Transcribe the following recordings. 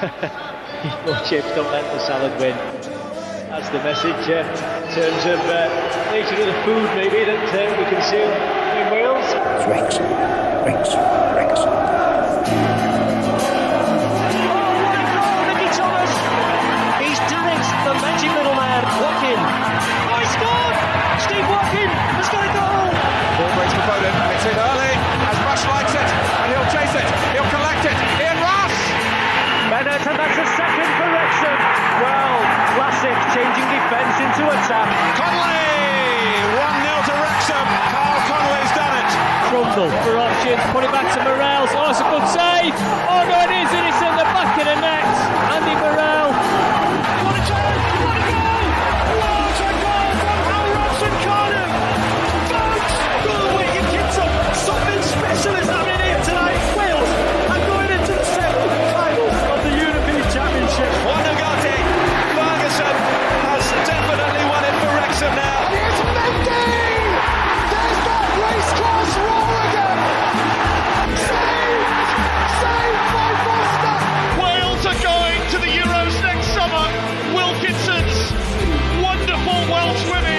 More chips, don't let the salad win. That's the message in terms of nature of the food maybe that we consume in Wales. It's Wrexham. He's done it, the magic little man, Watkin. Oh, he scored! Steve Watkin has got a goal! Ball breaks for Bowden, it's in early, as Rush likes it, and he'll chase it, he'll collect it, Ian Rush! Bennett, and that's a second for Wrexham. Well, classic, changing defence into attack. Conley! 1-0 to Wrexham, Carl Conway's done it! Trundle for options, put it back to Morels. Oh, it's a good save! Oh no, it is, and it's in the back of the net. Andy Morel. What a goal! What a goal! What a goal from Hal Robson Carnham! Folks, good wicket kids up. Something special is happening here tonight. Wales are going into the semi-finals of the European Championship. Wanagati, Ferguson has definitely won it for Wrexham now. Here's Mendy! There's that race-class roar again! Saved by Foster! Wales are going to the Euros next summer. Wilkinson's wonderful Welsh women.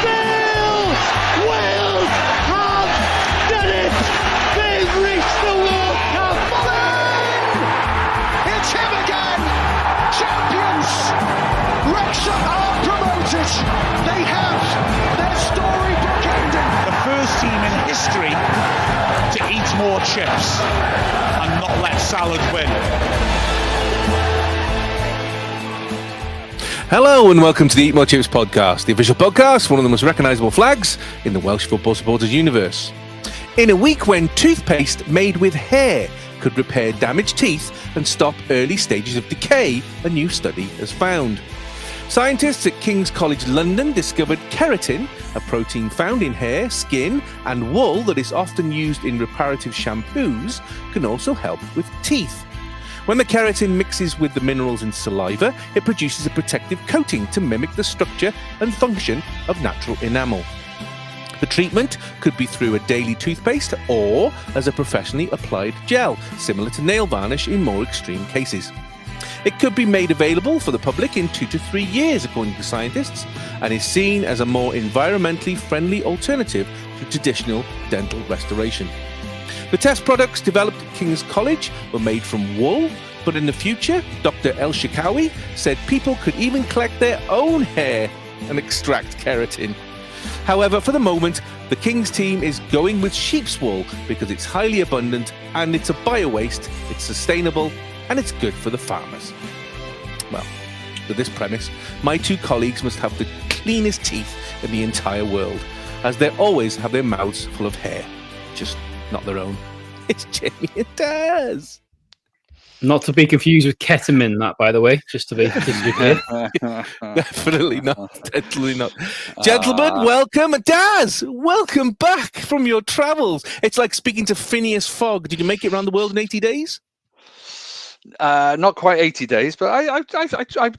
Wales! Wales have done it! They've reached the World Cup! It's him again! Champions! Wrexham are promoted! They have their storybook ending! The first team in history to eat more chips and not let salad win. Hello and welcome to the Eat More Chips podcast, the official podcast, one of the most recognisable flags in the Welsh football supporters universe. In a week when toothpaste made with hair could repair damaged teeth and stop early stages of decay, a new study has found. Scientists at King's College London discovered keratin, a protein found in hair, skin and wool that is often used in reparative shampoos, can also help with teeth. When the keratin mixes with the minerals in saliva, it produces a protective coating to mimic the structure and function of natural enamel. The treatment could be through a daily toothpaste or as a professionally applied gel, similar to nail varnish in more extreme cases. It could be made available for the public in 2 to 3 years, according to scientists, and is seen as a more environmentally friendly alternative to traditional dental restoration. The test products developed at King's College were made from wool, but in the future, Dr. El Shikawi said people could even collect their own hair and extract keratin. However, for the moment, the King's team is going with sheep's wool because it's highly abundant and it's a bio-waste, it's sustainable, and it's good for the farmers. Well, with this premise, my two colleagues must have the cleanest teeth in the entire world, as they always have their mouths full of hair, just not their own. It's Jamie and Daz. Not to be confused with ketamine, that, by the way, just to be clear. Definitely not. Gentlemen, welcome. Daz, welcome back from your travels. It's like speaking to Phineas Fogg. Did you make it around the world in 80 days? Not quite 80 days, but I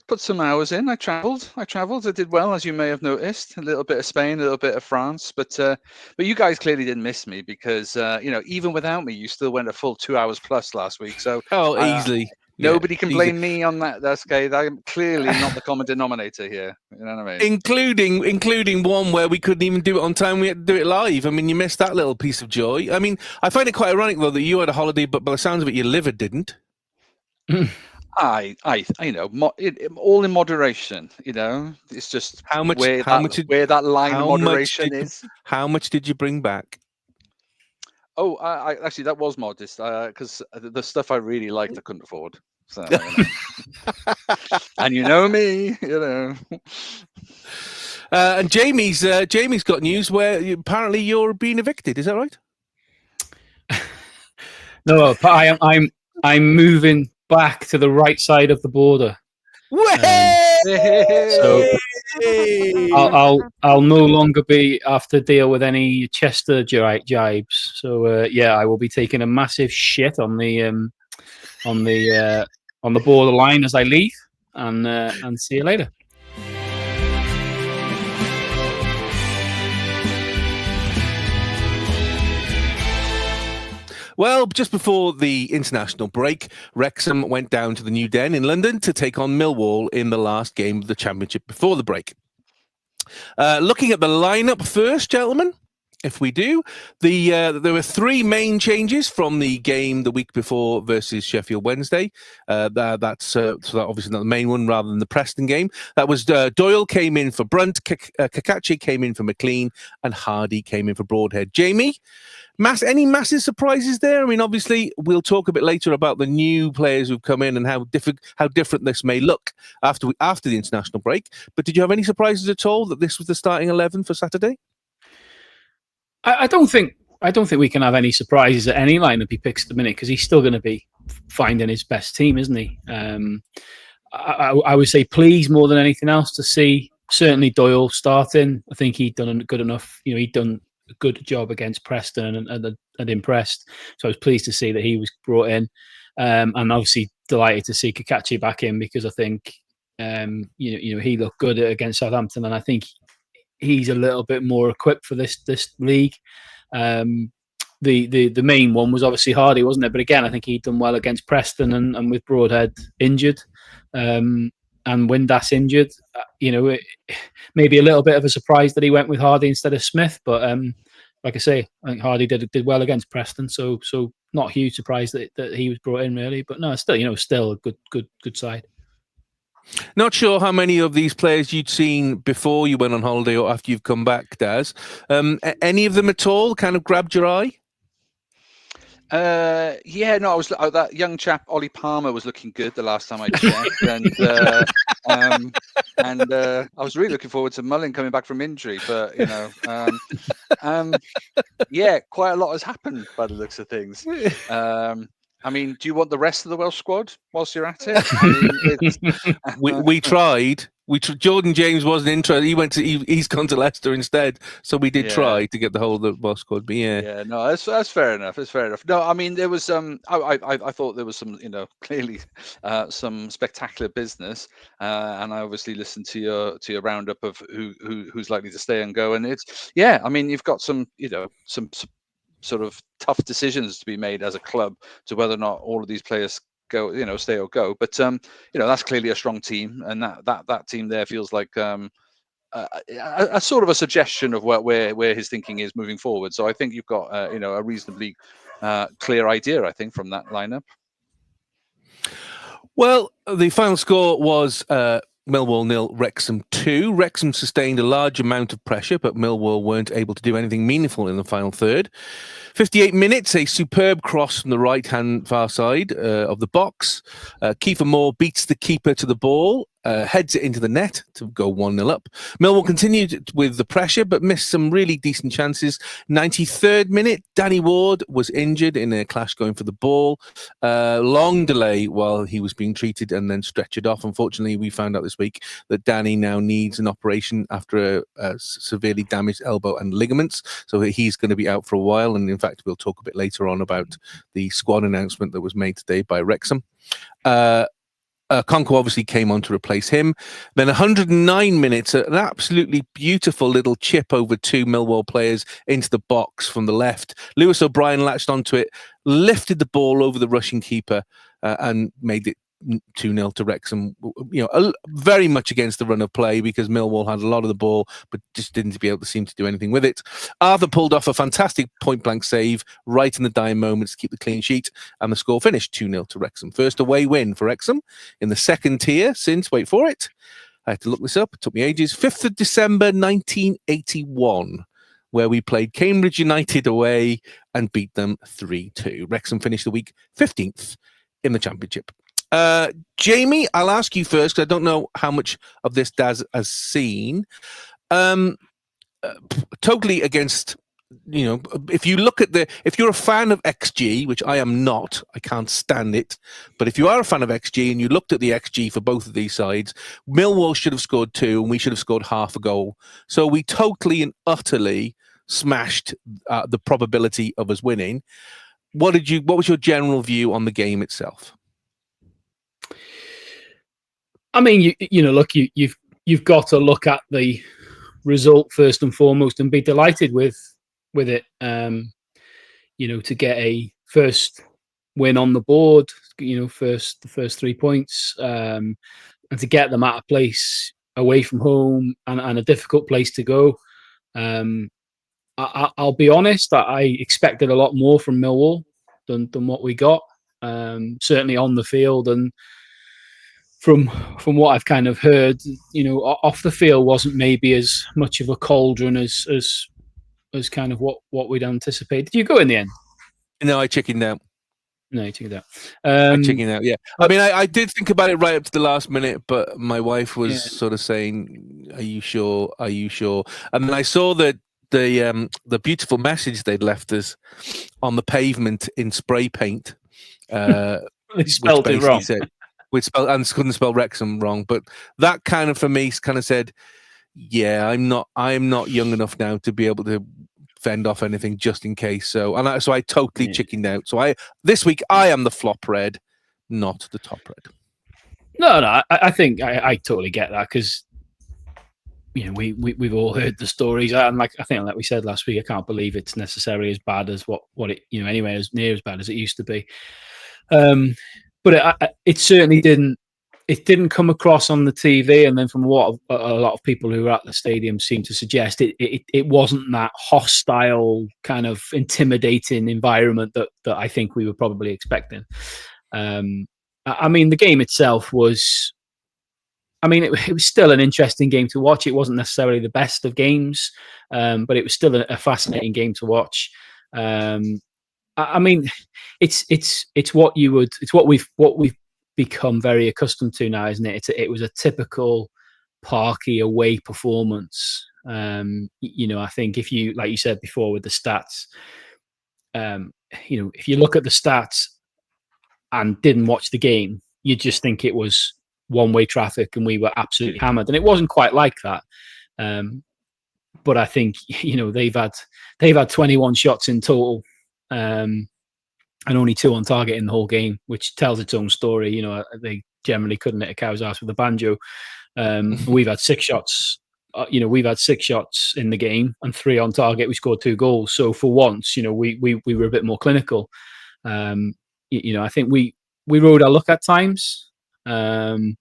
put some hours in. I travelled. I did well, as you may have noticed. A little bit of Spain, a little bit of France, but you guys clearly didn't miss me because even without me, you still went a full 2 hours plus last week. So easily. Nobody can blame me on that. That's okay. I'm clearly not the common denominator here. You know what I mean? Including one where we couldn't even do it on time. We had to do it live. I mean, you missed that little piece of joy. I mean, I find it quite ironic though that you had a holiday, but by the sounds of it, your liver didn't. I know, all in moderation. You know, it's just where that line of moderation is. How much did you bring back? Oh, actually, that was modest because the stuff I really liked, I couldn't afford. So, and you know me, you know. And Jamie's got news where apparently you're being evicted. Is that right? No, but I'm moving back to the right side of the border. So I'll no longer have to deal with any Chester jibes. So I will be taking a massive shit on the borderline as I leave, and see you later. Well, just before the international break, Wrexham went down to the New Den in London to take on Millwall in the last game of the Championship before the break. Looking at the lineup first, gentlemen, if we do, there were three main changes from the game the week before versus Sheffield Wednesday. That's obviously not the main one, rather than the Preston game. That was Doyle came in for Brunt, Kakachi came in for McLean, and Hardy came in for Broadhead. Jamie, any massive surprises there? I mean, obviously, we'll talk a bit later about the new players who've come in and how different this may look after the international break. But did you have any surprises at all that this was the starting 11 for Saturday? I don't think we can have any surprises at any lineup he picks at the minute, because he's still going to be finding his best team, isn't he? I would say pleased more than anything else to see certainly Doyle starting. I think he'd done good enough. He'd done a good job against Preston and impressed. So I was pleased to see that he was brought in, and obviously delighted to see Kakachi back in, because I think he looked good against Southampton, and I think he's a little bit more equipped for this league. The main one was obviously Hardy, wasn't it? But again, I think he'd done well against Preston, and with Broadhead injured, and Windass injured, maybe a little bit of a surprise that he went with Hardy instead of Smith. But like I say, I think Hardy did well against Preston, so not a huge surprise that he was brought in, really. But no, still a good side. Not sure how many of these players you'd seen before you went on holiday or after you've come back, Daz. Any of them at all kind of grabbed your eye? I was that young chap Ollie Palmer was looking good the last time I checked, and I was really looking forward to Mullin coming back from injury. But quite a lot has happened by the looks of things. I mean, do you want the rest of the Welsh squad whilst you're at it? We tried. Jordan James wasn't interested. He's gone to Leicester instead. So we did try to get the whole of the Welsh squad. But no, that's fair enough. It's fair enough. No, I mean, there was I thought there was some, clearly some spectacular business, and I obviously listened to your roundup of who's likely to stay and go, and it's I mean, you've got some some sort of tough decisions to be made as a club to whether or not all of these players go, stay or go. But that's clearly a strong team, and that team there feels like a sort of a suggestion of where his thinking is moving forward. So I think you've got a reasonably clear idea, I think, from that lineup. Well, the final score was Millwall 0, Wrexham 2. Wrexham sustained a large amount of pressure, but Millwall weren't able to do anything meaningful in the final third. 58 minutes, a superb cross from the right-hand far side of the box. Kiefer Moore beats the keeper to the ball, heads it into the net to go 1-0 up. Millwall continued with the pressure, but missed some really decent chances. 93rd minute, Danny Ward was injured in a clash going for the ball. Long delay while he was being treated and then stretchered off. Unfortunately, we found out this week that Danny now needs an operation after a severely damaged elbow and ligaments. So he's going to be out for a while. And in fact, we'll talk a bit later on about the squad announcement that was made today by Wrexham. Conco obviously came on to replace him. Then 109 minutes, an absolutely beautiful little chip over two Millwall players into the box from the left. Lewis O'Brien latched onto it, lifted the ball over the rushing keeper, and made it 2-0 to Wrexham. Very much against the run of play, because Millwall had a lot of the ball but just didn't seem to do anything with it. Arthur pulled off a fantastic point-blank save right in the dying moments to keep the clean sheet, and the score finished 2-0 to Wrexham. First away win for Wrexham in the second tier since, wait for it, I had to look this up, it took me ages, 5th of December 1981, where we played Cambridge United away and beat them 3-2. Wrexham finished the week 15th in the Championship. Jamie, I'll ask you first, because I don't know how much of this Daz has seen. Totally against, if you look at if you're a fan of XG, which I am not, I can't stand it. But if you are a fan of XG and you looked at the XG for both of these sides, Millwall should have scored 2 and we should have scored half a goal. So we totally and utterly smashed the probability of us winning. What was your general view on the game itself? I mean, you've got to look at the result first and foremost and be delighted with it. To get a first win on the board, the first 3 points, and to get them at a place away from home and a difficult place to go. I'll be honest, I expected a lot more from Millwall than what we got, certainly on the field. And from what I've kind of heard, off the field wasn't maybe as much of a cauldron as kind of what we'd anticipated. Did you go in the end? No, I chickened out. No, you took that. I chickened out, yeah. I mean, I did think about it right up to the last minute, but my wife was sort of saying, "Are you sure? Are you sure?" And then I saw that the beautiful message they'd left us on the pavement in spray paint. They spelled it wrong. And couldn't spell Wrexham wrong, but that kind of for me kind of said, "Yeah, I'm not young enough now to be able to fend off anything just in case." So I totally chickened out. So this week I am the flop red, not the top red. No, I think I totally get that, because we've all heard the stories, and I think like we said last week, I can't believe it's necessarily as bad as what it anyway, as near as bad as it used to be. But it certainly didn't. It didn't come across on the TV, and then from what a lot of people who were at the stadium seemed to suggest, it wasn't that hostile, kind of intimidating environment that I think we were probably expecting. I mean, the game itself was. I mean, it was still an interesting game to watch. It wasn't necessarily the best of games, but it was still a fascinating game to watch. I mean, it's what we've become very accustomed to now, isn't it? It was a typical Parky away performance. I think if you, like you said before with the stats, if you look at the stats and didn't watch the game, you'd just think it was one-way traffic and we were absolutely hammered, and it wasn't quite like that. But I think they've had 21 shots in total, and only 2 on target in the whole game, which tells its own story. They generally couldn't hit a cow's ass with a banjo. We've had 6 shots. We've had 6 shots in the game and 3 on target. We scored 2 goals. So for once, we were a bit more clinical. I think we rode our luck at times. And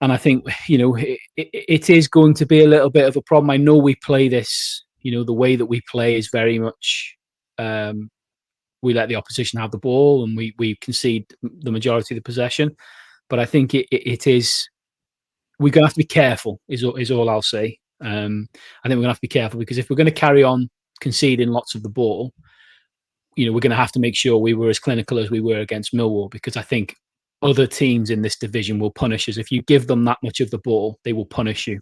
I think, it is going to be a little bit of a problem. I know we play this, the way that we play is very much, we let the opposition have the ball and we concede the majority of the possession. But I think it is, we're going to have to be careful is all I'll say. I think we're going to have to be careful, because if we're going to carry on conceding lots of the ball, we're going to have to make sure we were as clinical as we were against Millwall, because I think other teams in this division will punish us. If you give them that much of the ball, they will punish you,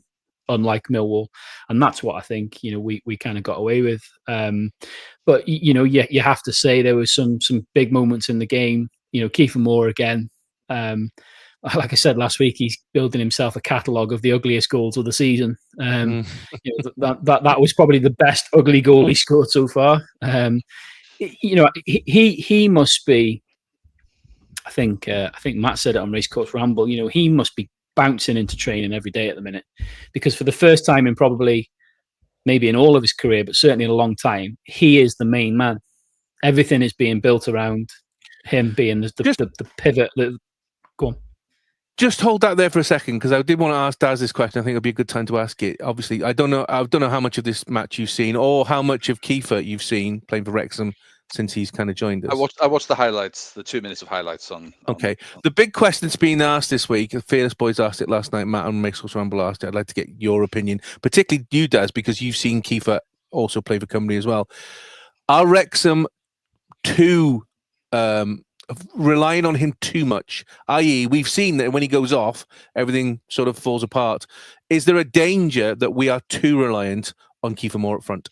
unlike Millwall. And that's what I think, we kind of got away with. But, you have to say there was some big moments in the game. Kiefer Moore again. Like I said last week, he's building himself a catalogue of the ugliest goals of the season. That was probably the best ugly goal he scored so far. He must be, I think Matt said it on Racecourse Ramble, he must be bouncing into training every day at the minute, because for the first time in probably maybe in all of his career, but certainly in a long time, he is the main man. Everything is being built around him being the pivot. Go on. Just hold that there for a second, because I did want to ask Daz this question. I think it'd be a good time to ask it. Obviously, I don't know how much of this match you've seen, or how much of Kiefer you've seen playing for Wrexham since he's kind of joined us. I watched the highlights, the 2 minutes of highlights on. Okay. The big question that's been asked this week, Fearless Boys asked it last night, Matt and Racecourse Ramble asked it. I'd like to get your opinion, particularly you, Daz, because you've seen Kiefer also play for Cymru as well. Are Wrexham relying on him too much? I.e., we've seen that when he goes off, everything sort of falls apart. Is there a danger that we are too reliant on Kiefer Moore up front?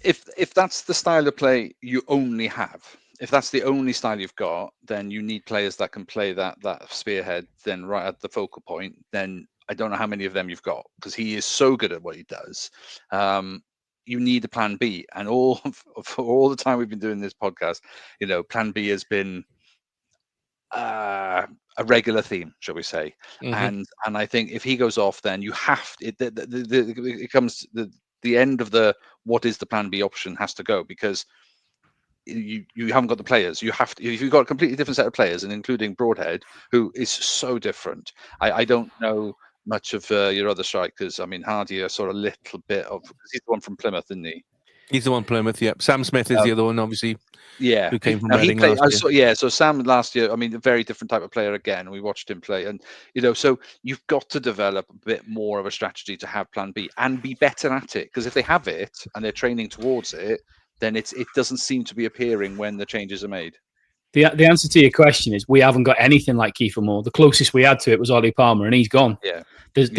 If that's the style of play you only have, if that's the only style you've got, then you need players that can play that spearhead, then right at the focal point. Then I don't know how many of them you've got, because he is so good at what he does. You need a plan B, and for all the time we've been doing this podcast, plan B has been a regular theme, shall we say? Mm-hmm. And I think if he goes off, then you have it comes the end of the what is the plan B option has to go, because you haven't got the players. You have to, if you've got a completely different set of players, and including Broadhead, who is so different. I don't know much of your other strikers. I mean, Hardy, a sort of little bit of, because he's the one from Plymouth, isn't he? He's the one Plymouth. Yep. Sam Smith is the other one, obviously. Yeah, Who came from now he Reading played. last year. So Sam last year. I mean, a very different type of player again. We watched him play, and so you've got to develop a bit more of a strategy to have Plan B and be better at it. Because if they have it and they're training towards it, then it doesn't seem to be appearing when the changes are made. The answer to your question is we haven't got anything like Kiefer Moore. The closest we had to it was Ollie Palmer, and he's gone. Yeah. There's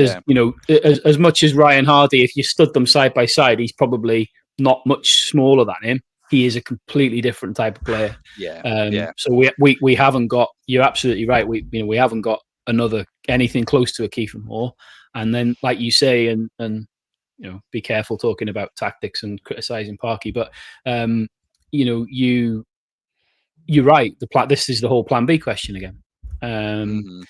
as much as Ryan Hardy, if you stood them side by side, he's probably not much smaller than him. He is a completely different type of player. Yeah. So we haven't got. You're absolutely right. We haven't got anything close to a Kiefer Moore. And then, like you say, and be careful talking about tactics and criticizing Parky, but you're right. This is the whole Plan B question again. I'm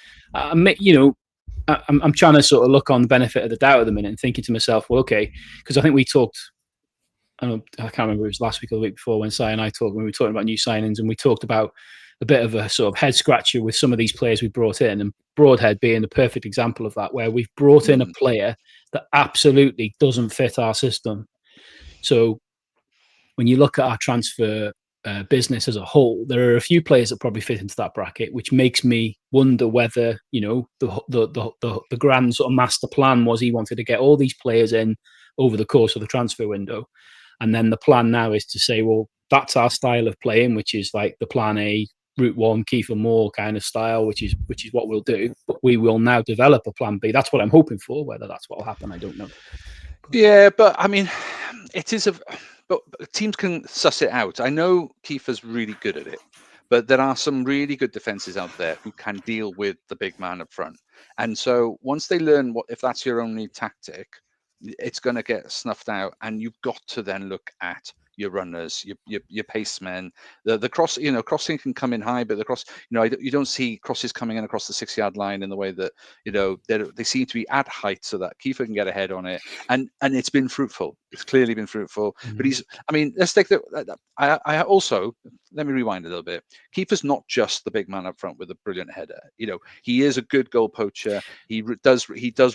trying to sort of look on the benefit of the doubt at the minute and thinking to myself, well, okay, because I think we talked. I can't remember if it was last week or the week before when Si and I talked when we were talking about new signings, and we talked about a bit of a sort of head scratcher with some of these players we brought in, and Broadhead being the perfect example of that, where we've brought in a player that absolutely doesn't fit our system. So when you look at our transfer business as a whole, there are a few players that probably fit into that bracket, which makes me wonder whether the grand sort of master plan was he wanted to get all these players in over the course of the transfer window, and then the plan now is to say, well, that's our style of playing, which is like the Plan A, Route 1, Kiefer Moore kind of style, which is what we'll do. But we will now develop a Plan B. That's what I'm hoping for. Whether that's what will happen, I don't know. Yeah, but I mean, it is but teams can suss it out. I know Kiefer's really good at it, but there are some really good defenses out there who can deal with the big man up front. And so once they learn if that's your only tactic, it's going to get snuffed out, and you've got to then look at your runners, your pacemen, the cross. Crossing can come in high, but the cross, you don't see crosses coming in across the 6-yard line in the way that they seem to be at height so that Kiefer can get ahead on it, and it's been fruitful. It's clearly been fruitful. But let's take I also, let me rewind a little bit. Kiefer's not just the big man up front with a brilliant header. He is a good goal poacher. He does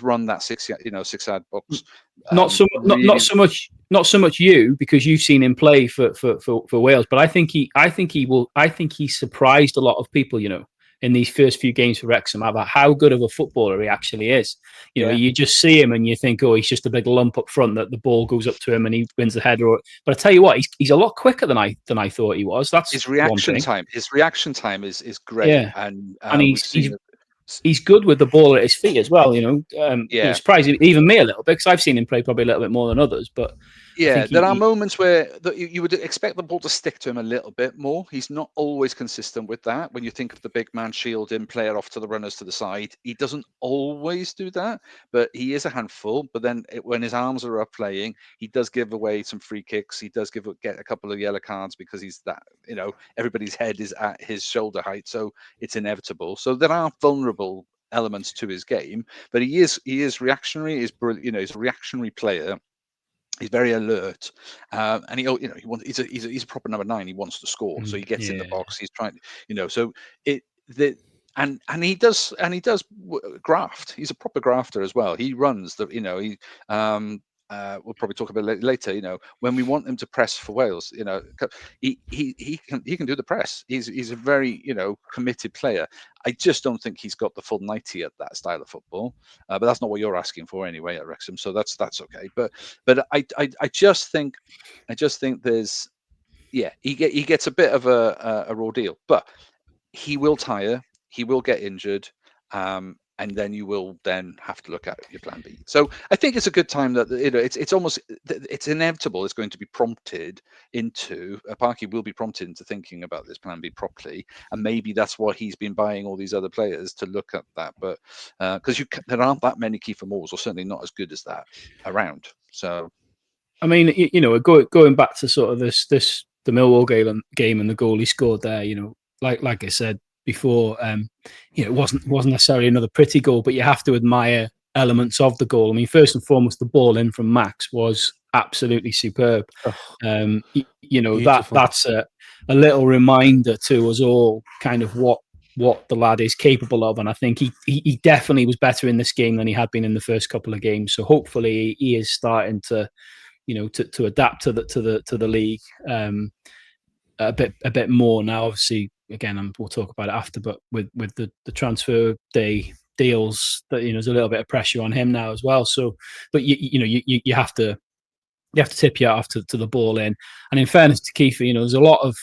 run that 6-yard box. Not so much you, because you've seen him play for Wales, but I think he surprised a lot of people, in these first few games for Wrexham about how good of a footballer he actually is. You just see him and you think, oh, he's just a big lump up front that the ball goes up to him and he wins the header. But I tell you what, he's a lot quicker than I thought he was. That's his reaction time. His reaction time is great. Yeah. And he's good with the ball at his feet as well. It surprised even me a little bit, because I've seen him play probably a little bit more than others. But yeah, there are moments where you would expect the ball to stick to him a little bit more. He's not always consistent with that. When you think of the big man shielding, player off to the runners to the side, he doesn't always do that, but he is a handful. But then when his arms are up playing, he does give away some free kicks. He does get a couple of yellow cards because he's that, everybody's head is at his shoulder height, so it's inevitable. So there are vulnerable elements to his game, but he is reactionary. He's brilliant. He's a reactionary player. He's very alert, and he's a proper number 9. He wants to score, so he gets in the box. He's trying, So and he does graft. He's a proper grafter as well. He runs we'll probably talk about it later. When we want him to press for Wales, he can do the press. He's a very committed player. I just don't think he's got the full 90 at that style of football. But that's not what you're asking for anyway at Wrexham, so that's okay. But I just think there's he gets a bit of a raw deal, but he will tire, he will get injured. And then you will then have to look at your Plan B. So I think it's a good time that it's inevitable. It's going to be prompted into Parky will be prompted into thinking about this Plan B properly, and maybe that's why he's been buying all these other players to look at that. But because there aren't that many Kiefer Moores, or certainly not as good as that around. So I mean, going back to sort of the Millwall game and the goal he scored there, like I said before, it wasn't necessarily another pretty goal, but you have to admire elements of the goal. I mean, first and foremost, the ball in from Max was absolutely superb. That's a little reminder to us all, kind of what the lad is capable of. And I think he definitely was better in this game than he had been in the first couple of games. So hopefully he is starting to, to adapt to the league a bit more now. Obviously, again, we'll talk about it after, but with the transfer day deals, that there's a little bit of pressure on him now as well. So, but you have to tip your hat off to the ball in. And in fairness to Kiefer, there's a lot of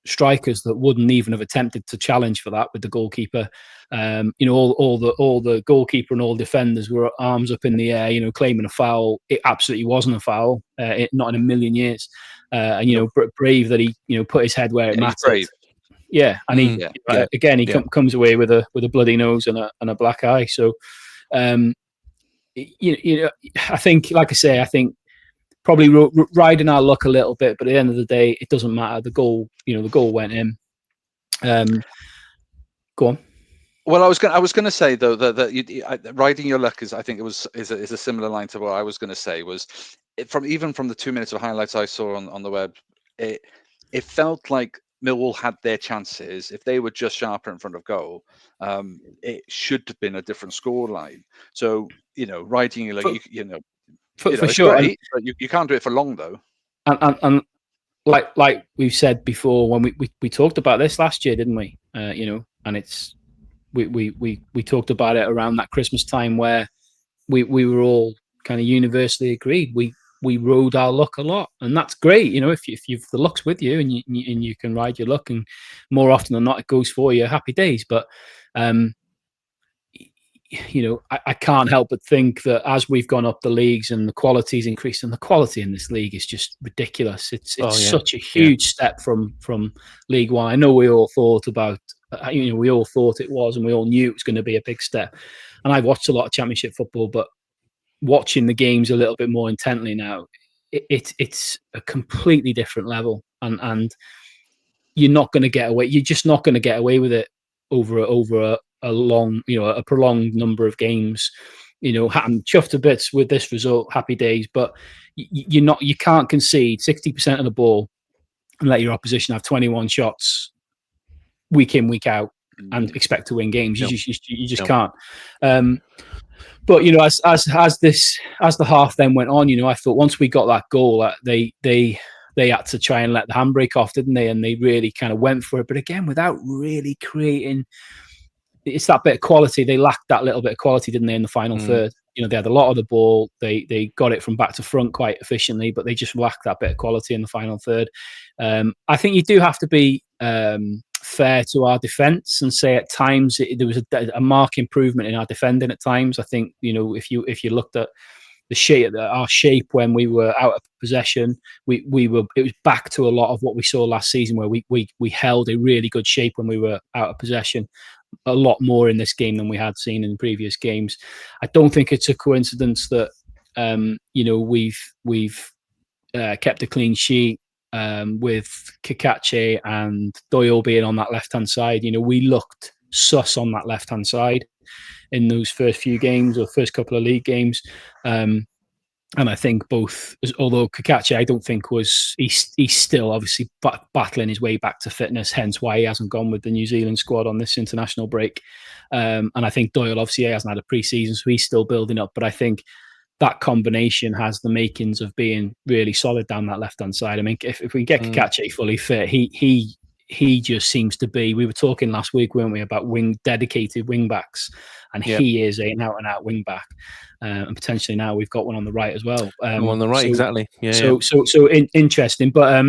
strikers that wouldn't even have attempted to challenge for that with the goalkeeper. All the goalkeeper and all defenders were arms up in the air, claiming a foul. It absolutely wasn't a foul, not in a million years. Brave that he put his head where it mattered. Brave. Yeah, and he comes away with a bloody nose and a black eye. So, I think, like I say, probably riding our luck a little bit, but at the end of the day, it doesn't matter. The goal went in. Go on. Well, I was going to say though that riding your luck is a similar line to what I was going to say. Was from the 2 minutes of highlights I saw on the web, it felt like Millwall had their chances. If they were just sharper in front of goal, it should have been a different scoreline. So riding your luck, For sure, great, but you can't do it for long though. And like we've said before, when we talked about this last year, didn't we? And it's we talked about it around that Christmas time where we were all kind of universally agreed we rode our luck a lot, and that's great. If the luck's with you and you can ride your luck, and more often than not it goes for you, happy days. But I can't help but think that as we've gone up the leagues and the quality's increased, and the quality in this league is just ridiculous. It's such a huge step from League One. I know we all thought it was, and we all knew it was going to be a big step. And I've watched a lot of Championship football, but watching the games a little bit more intently now, it's a completely different level, and you're not going to get away. You're just not going to get away with it over a long, a prolonged number of games. I'm chuffed to bits with this result, happy days, but you can't concede 60% of the ball and let your opposition have 21 shots week in, week out and expect to win games. You just can't. But as the half then went on, I thought once we got that goal, they had to try and let the handbrake off, didn't they? And they really kind of went for it, but again, without really creating. It's that bit of quality. They lacked that little bit of quality, didn't they, in the final third? They had a lot of the ball. They got it from back to front quite efficiently, but they just lacked that bit of quality in the final third. I think you do have to be fair to our defence and say at times there was a marked improvement in our defending at times. I think if you looked at our shape when we were out of possession, it was back to a lot of what we saw last season, where we held a really good shape when we were out of possession. A lot more in this game than we had seen in previous games. I don't think it's a coincidence that we've kept a clean sheet with Kakache and Doyle being on that left hand side. We looked sus on that left hand side in those first few games or first couple of league games. And I think although Kakache, I don't think he's still obviously battling his way back to fitness, hence why he hasn't gone with the New Zealand squad on this international break. And I think Doyle, obviously, he hasn't had a pre-season, so he's still building up. But I think that combination has the makings of being really solid down that left-hand side. I mean, if we get Kakache fully fit, he just seems to be. We were talking last week, weren't we, about dedicated wing backs, and he is an out-and-out wing back. And potentially now we've got one on the right as well. On the right, exactly. Yeah. So interesting. But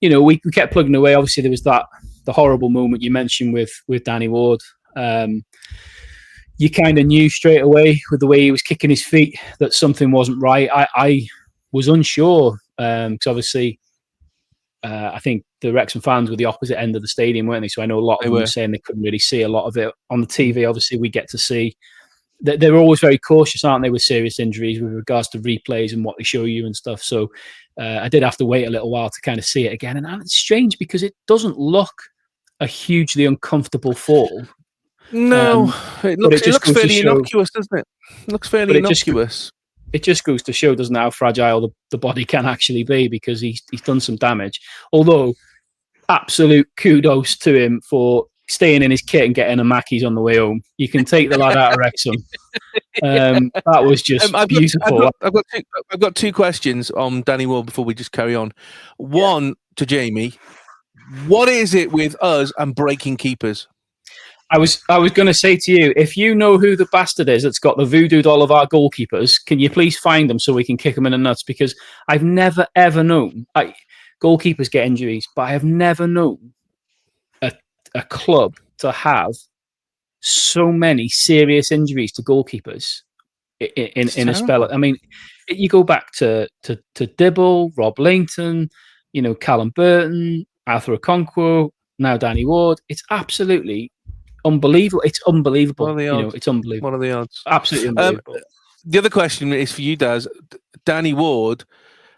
we kept plugging away. Obviously, there was the horrible moment you mentioned with Danny Ward. You kind of knew straight away with the way he was kicking his feet that something wasn't right. I was unsure because obviously I think the Wrexham fans were the opposite end of the stadium, weren't they? So I know a lot of them were saying they couldn't really see a lot of it on the TV. Obviously, we get to see. They're always very cautious, aren't they, with serious injuries with regards to replays and what they show you and stuff. So I did have to wait a little while to kind of see it again. And it's strange because it doesn't look a hugely uncomfortable fall. No, it looks fairly innocuous, doesn't it? It looks fairly innocuous. It just goes to show, doesn't it, how fragile the body can actually be, because he's done some damage. Although absolute kudos to him for staying in his kit and getting a Mackey's on the way home. You can take the lad out of Wrexham. That was just beautiful. I've got two questions on Danny Ward before we just carry on. One to Jamie. What is it with us and breaking keepers? I was going to say to you, if you know who the bastard is that's got the voodooed all of our goalkeepers, can you please find them so we can kick them in the nuts? Because I've never, ever known... goalkeepers get injuries, but I have never known a club to have so many serious injuries to goalkeepers in a spell. I mean, you go back to Dibble, Rob Langton, Callum Burton, Arthur Okonkwo, now Danny Ward. It's absolutely unbelievable. It's unbelievable. What are the odds? It's unbelievable. What are the odds? Absolutely unbelievable. The other question is for you, Daz. Danny Ward,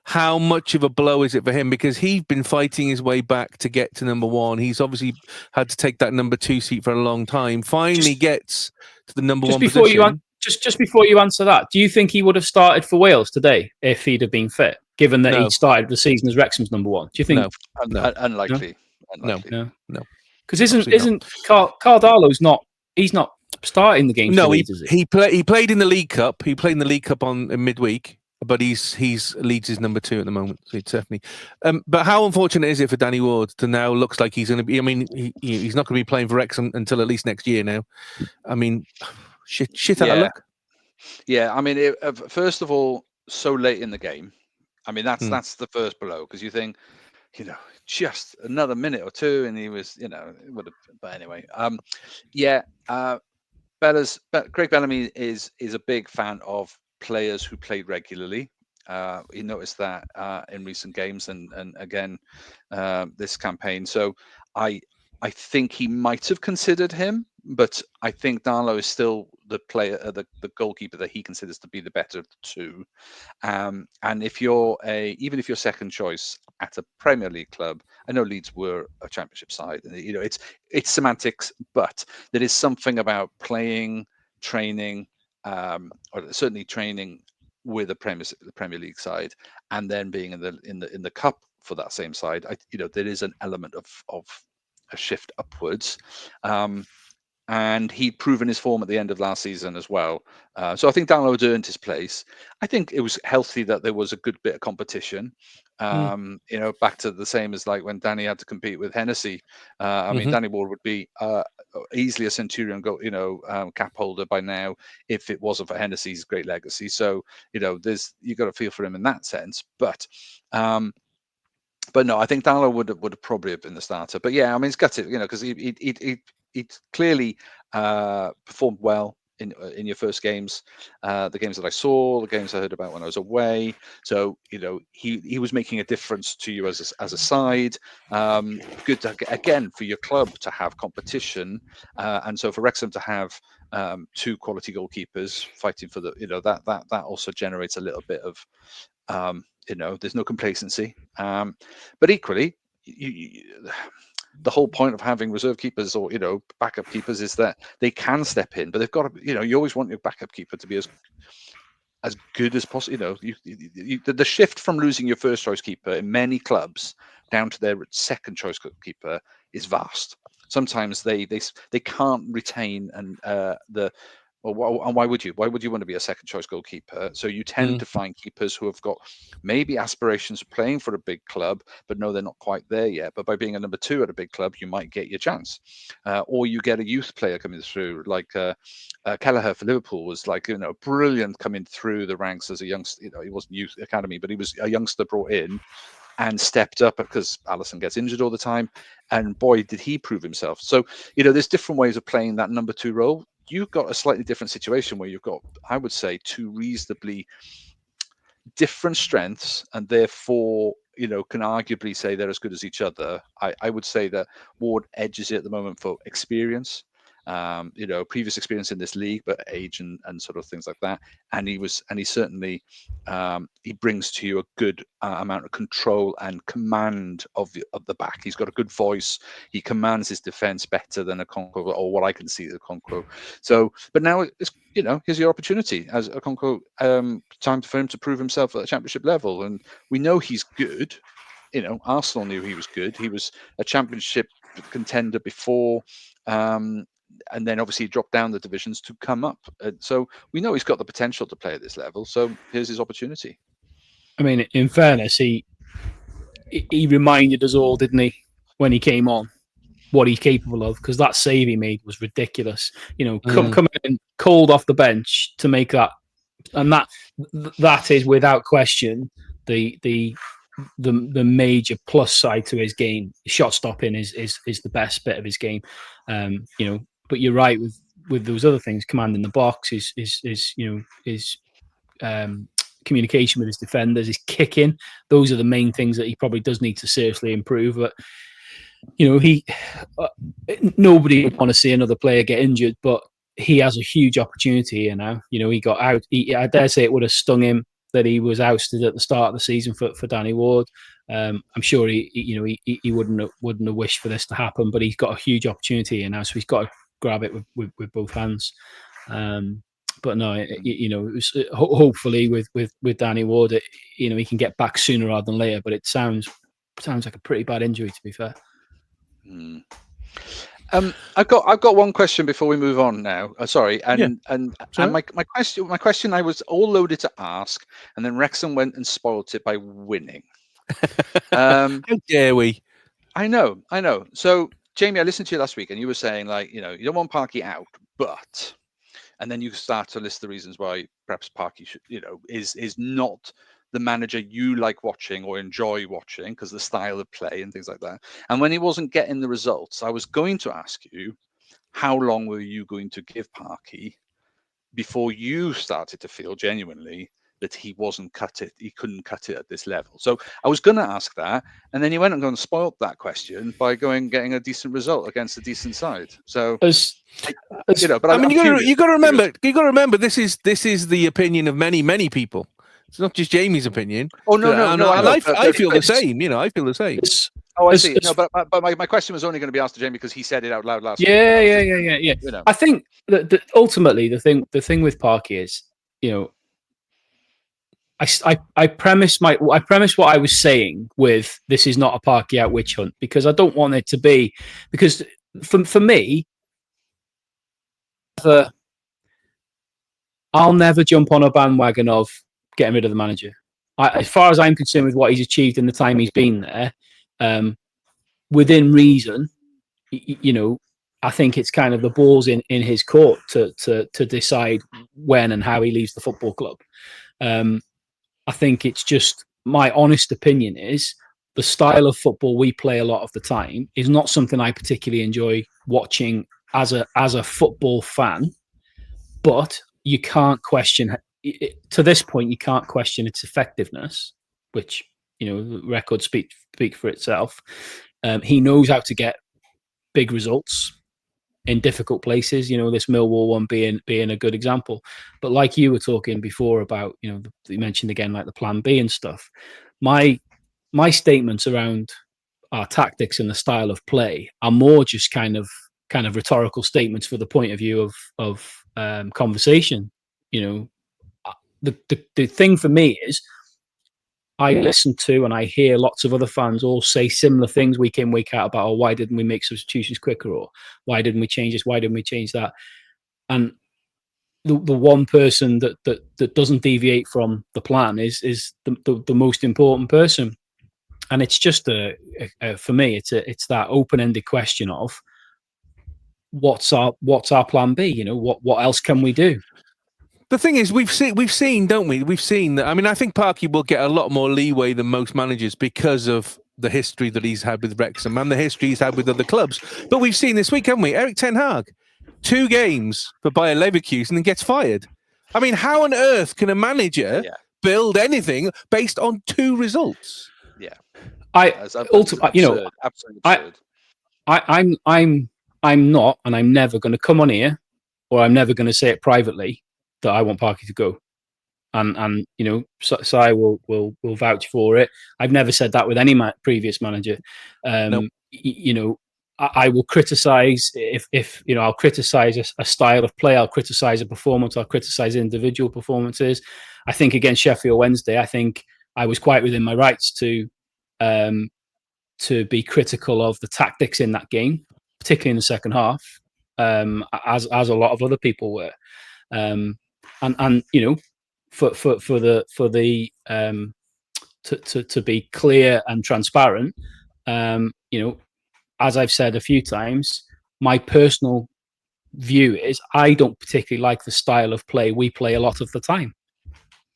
how much of a blow is it for him? Because he's been fighting his way back to get to number one. He's obviously had to take that number two seat for a long time. Finally gets to the number one position. Just before you answer that, do you think he would have started for Wales today if he'd have been fit, given that he started the season as Wrexham's number one? Do you think? No. Unlikely. No. Because isn't Cardalo's not? He's not starting the game. No, he played in the League Cup. He played in the League Cup in midweek. But he's Leeds is number two at the moment, so it's definitely. But how unfortunate is it for Danny Ward to now looks like he's going to be? I mean, he's not going to be playing for Wrexham until at least next year now. I mean, shit out of luck. Yeah, I mean, first of all, so late in the game. I mean, that's the first blow because you think, just another minute or two, and he was, it would have. But anyway, Craig Bellamy is a big fan of players who played regularly. He noticed that in recent games and again this campaign. So I think he might have considered him, but I think Darlow is still the player, the goalkeeper that he considers to be the better of the two. And if you're even if you're second choice at a Premier League club, I know Leeds were a Championship side, and it's semantics, but there is something about playing, training. Or certainly training with the Premier League side, and then being in the cup for that same side. There is an element of a shift upwards, and he'd proven his form at the end of last season as well. So I think Darlow had earned his place. I think it was healthy that there was a good bit of competition. Back to the same as like when Danny had to compete with Hennessy. I mean, Danny Ward would be easily a Centurion cap holder by now if it wasn't for Hennessy's great legacy. So you got to feel for him in that sense. But no, I think Darlow would have probably have been the starter. But yeah, I mean, it's gutted, because he clearly performed well in your first games, the games that I saw, the games I heard about when I was away. So he was making a difference to you as a side. Good again for your club to have competition, and so for Wrexham to have two quality goalkeepers fighting for that also generates a little bit of there's no complacency, but equally the whole point of having reserve keepers or backup keepers is that they can step in, but they've got to you always want your backup keeper to be as good as possible. The shift from losing your first choice keeper in many clubs down to their second choice keeper is vast. Sometimes they can't retain and why would you? Why would you want to be a second choice goalkeeper? So you tend to find keepers who have got maybe aspirations of playing for a big club, but no, they're not quite there yet. But by being a number two at a big club, you might get your chance. Or you get a youth player coming through, like Kelleher for Liverpool was brilliant coming through the ranks as a youngster. He wasn't youth academy, but he was a youngster brought in and stepped up because Alisson gets injured all the time. And boy, did he prove himself. So, there's different ways of playing that number two role. You've got a slightly different situation where you've got, I would say, two reasonably different strengths, and therefore, can arguably say they're as good as each other. I would say that Ward edges it at the moment for experience, previous experience in this league, but age and sort of things like that. And he certainly he brings to you a good amount of control and command of the back. He's got a good voice. He commands his defense better than Okonkwo, or what I can see as Okonkwo. So, but now it's here's your opportunity as Okonkwo. Time for him to prove himself at the Championship level, and we know he's good. Arsenal knew he was good. He was a championship contender before, and then obviously he dropped down the divisions to come up. So we know he's got the potential to play at this level. So here's his opportunity. I mean, in fairness, he reminded us all, didn't he, when he came on, what he's capable of? Because that save he made was ridiculous. Coming in cold off the bench to make that, and that is without question the major plus side to his game. Shot stopping is the best bit of his game. But you're right with those other things. Commanding the box, his communication with his defenders, his kicking. Those are the main things that he probably does need to seriously improve. But nobody would want to see another player get injured, but he has a huge opportunity here now. He got out. I dare say it would have stung him that he was ousted at the start of the season for Danny Ward. I'm sure he wouldn't have wished for this to happen, but he's got a huge opportunity here now, so he's got to grab it with both hands. But no, it was, hopefully with Danny Ward, he can get back sooner rather than later. But it sounds like a pretty bad injury, to be fair. I've got one question before we move on now. Sorry, and my question I was all loaded to ask, and then Wrexham went and spoilt it by winning. How dare we? I know. So Jamie, I listened to you last week, and you were saying you don't want Parky out, but, and then you start to list the reasons why perhaps Parky should, is not the manager you like watching or enjoy watching because the style of play and things like that. And when he wasn't getting the results, I was going to ask you, how long were you going to give Parky before you started to feel genuinely that he couldn't cut it at this level? So I was going to ask that, and then you went and spoiled that question by getting a decent result against a decent side. So but I mean, you got to remember, this is the opinion of many people. It's not just Jamie's opinion. Oh no! I feel the same. I feel the same. I see. No, but my question was only going to be asked to Jamie because he said it out loud last week. Yeah. I think that ultimately the thing with Parky is, I premise what I was saying with this is not a Parky out witch hunt, because I don't want it to be, because for me, I'll never jump on a bandwagon of getting rid of the manager. As far as I'm concerned with what he's achieved in the time he's been there, within reason, I think it's kind of the ball's in his court to decide when and how he leaves the football club. I think it's just, my honest opinion is the style of football we play a lot of the time is not something I particularly enjoy watching as a football fan, but you can't question, to this point, you can't question its effectiveness, which, the records speak for itself. He knows how to get big results in difficult places, this Millwall one being a good example. But like you were talking before about, you mentioned again, like the plan B and stuff. My statements around our tactics and the style of play are more just kind of rhetorical statements for the point of view of conversation. The thing for me is, I listen to and I hear lots of other fans all say similar things week in, week out about, why didn't we make substitutions quicker, or why didn't we change this, why didn't we change that? And the one person that doesn't deviate from the plan is the most important person. And it's just for me, it's that open-ended question of what's our plan B? What else can we do? The thing is, we've seen, don't we? We've seen that. I mean, I think Parky will get a lot more leeway than most managers because of the history that he's had with Wrexham and the history he's had with other clubs. But we've seen this week, haven't we? Erik ten Hag, 2 games for Bayer Leverkusen and gets fired. I mean, how on earth can a manager build anything based on 2 results? Yeah, absolutely absurd. I'm not, and I'm never going to come on here, or I'm never going to say it privately, that I want Parky to go, and Si will vouch for it. I've never said that with any previous manager. Nope. I will criticize if I'll criticize a style of play, I'll criticize a performance, I'll criticize individual performances. I think against Sheffield Wednesday, I think I was quite within my rights to to be critical of the tactics in that game, particularly in the second half, as a lot of other people were. And you know, to be clear and transparent, you know, as I've said a few times, my personal view is I don't particularly like the style of play we play a lot of the time,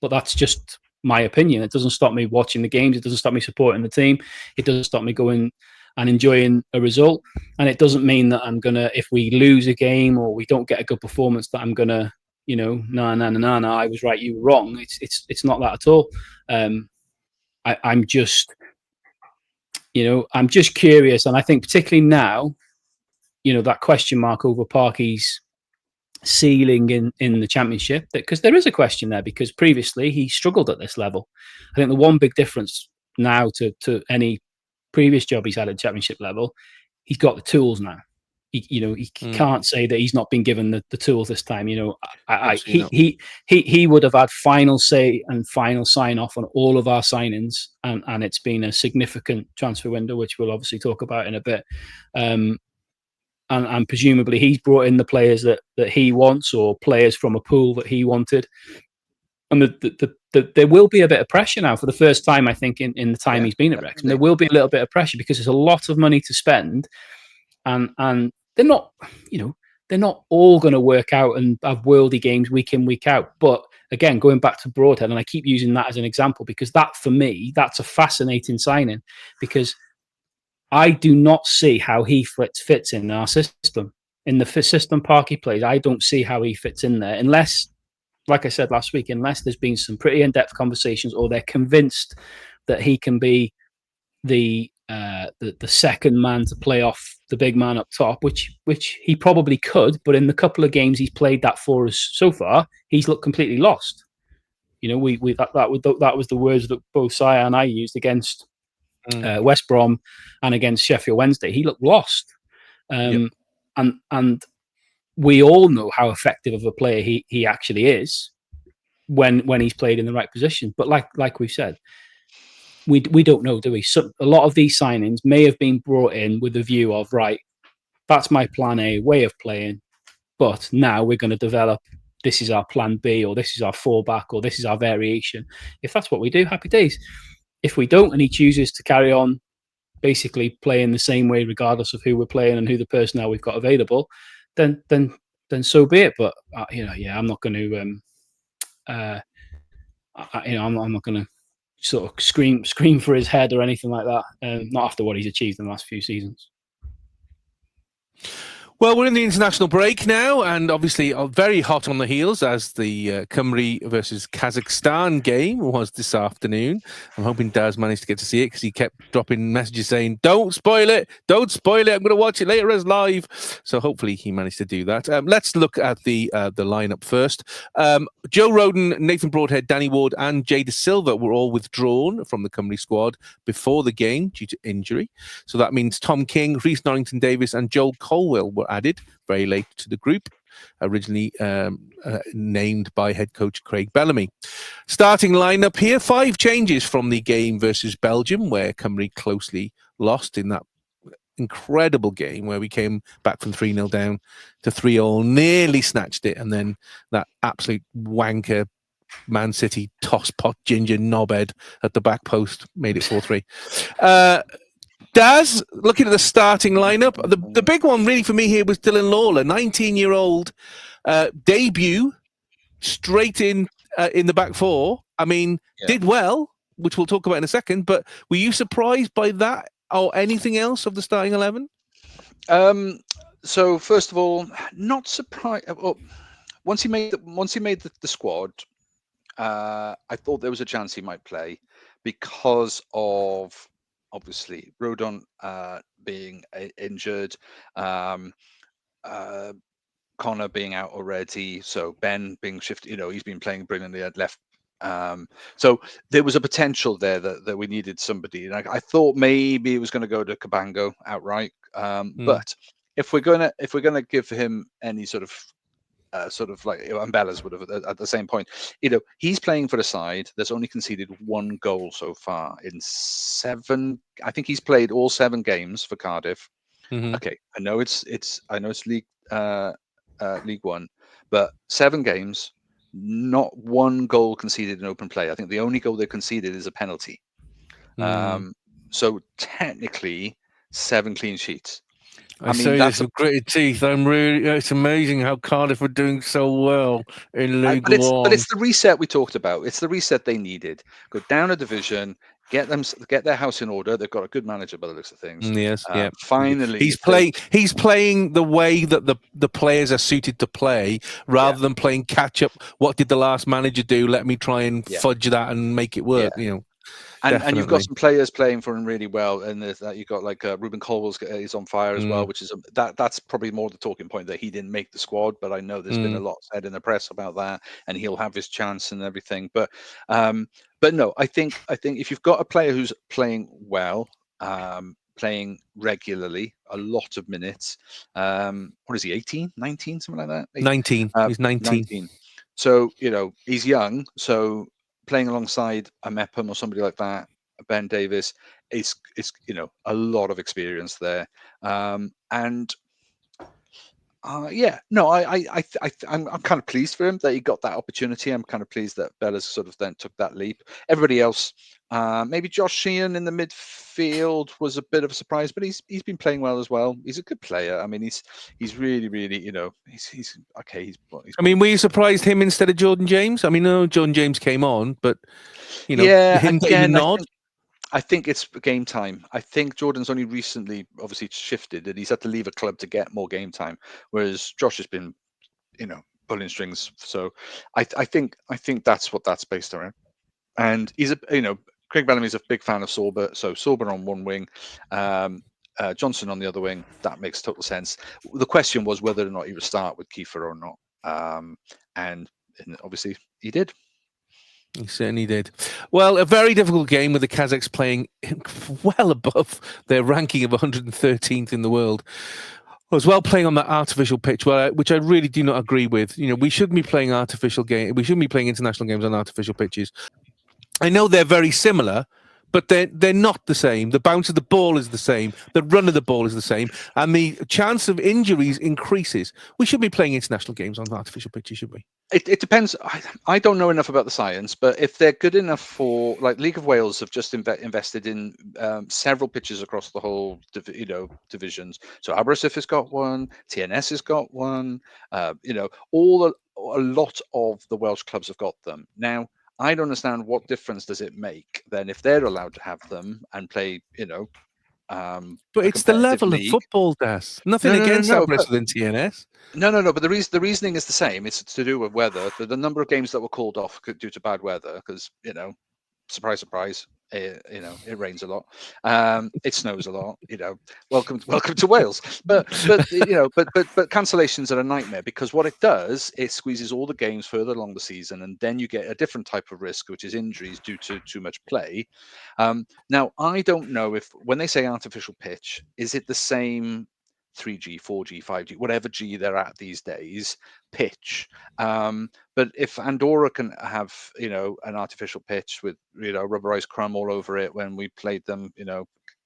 but that's just my opinion. It doesn't stop me watching the games. It doesn't stop me supporting the team. It doesn't stop me going and enjoying a result. And it doesn't mean that I'm gonna, if we lose a game or we don't get a good performance, that I'm gonna, you know, no, I was right, you were wrong. It's not that at all. I'm just, you know, I'm just curious, and I think particularly now, you know, that question mark over Parky's ceiling in the Championship, because there is a question there, because previously he struggled at this level. I think the one big difference now to any previous job he's had at Championship level, he's got the tools now. He can't say that he's not been given the tools this time. You know, he would have had final say and final sign off on all of our signings, and it's been a significant transfer window, which we'll obviously talk about in a bit. And presumably he's brought in the players that he wants, or players from a pool that he wanted. And there will be a bit of pressure now for the first time, I think, in the time he's been at Wrexham. There will be a little bit of pressure because there's a lot of money to spend, and they're not, you know, they're not all going to work out and have worldy games week in, week out. But again, going back to Broadhead, and I keep using that as an example because that, for me, that's a fascinating signing, because I do not see how he fits in our system. In the system Parky plays, I don't see how he fits in there unless, like I said last week, unless there's been some pretty in-depth conversations, or they're convinced that he can be the second man to play off the big man up top, which he probably could. But in the couple of games he's played that for us so far, he's looked completely lost. You know, that was the words that both Saya and I used against West Brom and against Sheffield Wednesday. He looked lost, and we all know how effective of a player he actually is when he's played in the right position. But like we've said, we don't know, do we? So a lot of these signings may have been brought in with the view of, right, that's my plan A way of playing, but now we're going to develop, this is our plan B, or this is our fallback, or this is our variation. If that's what we do, happy days. If we don't, and he chooses to carry on basically playing the same way regardless of who we're playing and who the personnel we've got available, then so be it. But I'm not going to I'm not going to sort of scream for his head or anything like that. Not after what he's achieved in the last few seasons. Well, we're in the international break now, and obviously very hot on the heels as the Cymru versus Kazakhstan game was this afternoon. I'm hoping Daz managed to get to see it because he kept dropping messages saying, "Don't spoil it, don't spoil it. I'm going to watch it later as live." So hopefully he managed to do that. Let's look at the lineup first. Joe Roden, Nathan Broadhead, Danny Ward, and Jay De Silva were all withdrawn from the Cymru squad before the game due to injury. So that means Tom King, Rhys Norrington-Davies, and Joel Colwell were added very late to the group, originally named by head coach Craig Bellamy. Starting lineup here, 5 changes from the game versus Belgium, where Cymru closely lost in that incredible game where we came back from 3-0 down to 3-3, nearly snatched it, and then that absolute wanker Man City tosspot ginger knobhead at the back post made it 4-3. Daz, looking at the starting lineup, the big one really for me here was Dylan Lawler, 19-year-old debut, straight in the back four. I mean, did well, which we'll talk about in a second, but were you surprised by that or anything else of the starting 11? So first of all, not surprised. Well, once he made the squad, I thought there was a chance he might play because of obviously Rodon being injured, Connor being out already, so Ben being shifted. He's been playing brilliantly at left. So there was a potential there that we needed somebody. And I thought maybe it was going to go to Cabango outright. But if we're gonna give him any sort of sort of like and Bella's would have at the same point. He's playing for a side that's only conceded 1 goal so far in 7. I think he's played all 7 games for Cardiff. Mhm. Okay, I know it's League League One, but 7 games, not 1 goal conceded in open play. I think the only goal they conceded is a penalty. So technically 7 clean sheets. I say this with gritted teeth. It's amazing how Cardiff are doing so well in League but One. it's the reset we talked about. It's the reset they needed. Go down a division, get their house in order. They've got a good manager by the looks of things. Yes, yeah. Finally, He's playing the way that the players are suited to play, rather than playing catch up. What did the last manager do? Let me try and fudge that and make it work. And you've got some players playing for him really well, and there's that you've got like Ruben Colwell's is on fire as well, which is that's probably more the talking point that he didn't make the squad. But I know there's been a lot said in the press about that, and he'll have his chance and everything. But no, I think if you've got a player who's playing well, playing regularly, a lot of minutes, what is he, 18, 19, something like that? 19. He's 19. So he's young, so playing alongside a Mepham or somebody like that, Ben Davis, is a lot of experience there, I'm kind of pleased for him that he got that opportunity. I'm kind of pleased that Bella's sort of then took that leap. Everybody else, maybe Josh Sheehan in the midfield was a bit of a surprise, but he's been playing well as well. He's a good player. I mean, he's really he's okay. I mean, were you surprised him instead of Jordan James? I mean, no, Jordan James came on, but him getting the nod. I think it's game time. I think Jordan's only recently obviously shifted, and he's had to leave a club to get more game time, whereas Josh has been, pulling strings. So I think that's what that's based around. And he's Craig Bellamy's a big fan of Sorba, so Sorba on one wing, Johnson on the other wing. That makes total sense. The question was whether or not he would start with Kiefer or not, and obviously he did. He certainly did. Well, a very difficult game with the Kazakhs playing well above their ranking of 113th in the world. As well, playing on that artificial pitch, which I really do not agree with. We shouldn't be playing artificial game. We shouldn't be playing international games on artificial pitches. I know they're very similar, but they're not the same. The bounce of the ball is the same. The run of the ball is the same, and the chance of injuries increases. We should be playing international games on artificial pitches, should we? It depends. I don't know enough about the science, but if they're good enough for, like, League of Wales have just invested in several pitches across the whole divisions. So Aberystwyth has got one, TNS has got one. A lot of the Welsh clubs have got them now. I don't understand what difference does it make then if they're allowed to have them and play, but it's the level of football, Das. Nothing against Aberystwyth and TNS. No. But the reasoning is the same. It's to do with weather. The number of games that were called off due to bad weather, because surprise, surprise, it rains a lot, it snows a lot. Welcome to Wales. But cancellations are a nightmare, because what it does, it squeezes all the games further along the season, and then you get a different type of risk, which is injuries due to too much play. Now, I don't know if when they say artificial pitch, is it the same 3G, 4G, 5G, whatever G they're at these days, pitch. But if Andorra can have, an artificial pitch with, rubberized crumb all over it when we played them,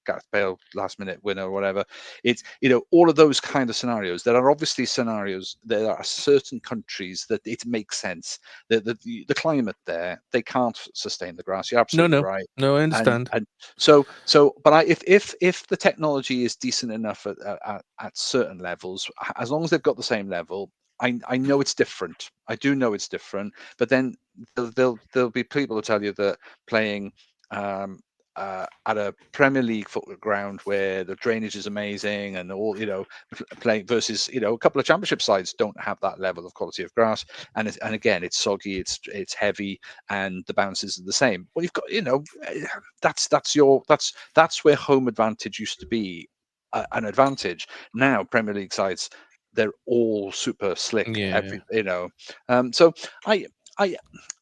Gareth Bale last minute winner or whatever, it's, all of those kind of scenarios. There are obviously scenarios, there are certain countries that it makes sense. The climate there, they can't sustain the grass. You're absolutely right. No, I understand. And but if the technology is decent enough at certain levels, as long as they've got the same level, I know it's different. I do know it's different, but then there'll be people who tell you that playing at a Premier League football ground where the drainage is amazing and all, playing versus, a couple of Championship sides don't have that level of quality of grass, and again, it's soggy, it's heavy, and the bounces are the same. Well, you've got, that's where home advantage used to be an advantage. Now Premier League sides, they're all super slick. So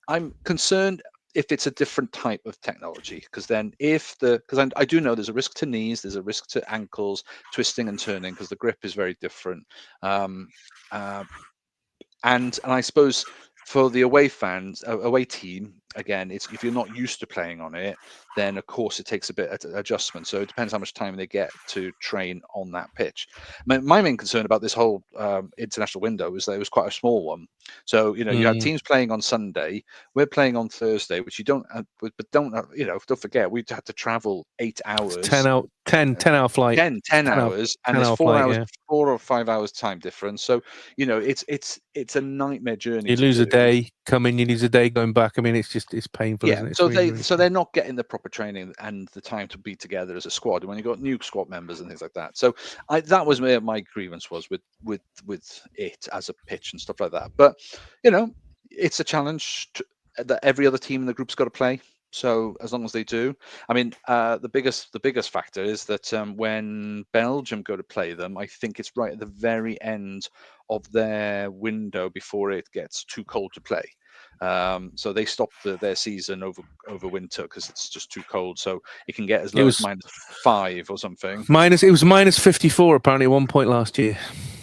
I'm concerned if it's a different type of technology, because then because I do know there's a risk to knees, there's a risk to ankles, twisting and turning, because the grip is very different. and I suppose for the away fans, away team, again, it's if you're not used to playing on it, then of course it takes a bit of adjustment. So it depends how much time they get to train on that pitch. My main concern about this whole international window was that it was quite a small one. So you had teams playing on Sunday, we're playing on Thursday, which you don't, but don't don't forget we had to travel 8 hours. 10-hour flight. 10 hours, and there's 4 flight, hours, yeah. 4 or 5 hours time difference. So it's a nightmare journey. You to lose a do. day coming, you lose a day going back. I mean, it's painful, isn't it? It's So really, really they're not getting the proper training and the time to be together as a squad. When you've got new squad members and things like that. So that was where my grievance was with it as a pitch and stuff like that. But it's a challenge that every other team in the group's got to play. So as long as they do, I mean, the biggest factor is that when Belgium go to play them, I think it's right at the very end of their window before it gets too cold to play. So they stopped their season over winter because it's just too cold. So it can get as low as -5 or something. It was -54 apparently at one point last year.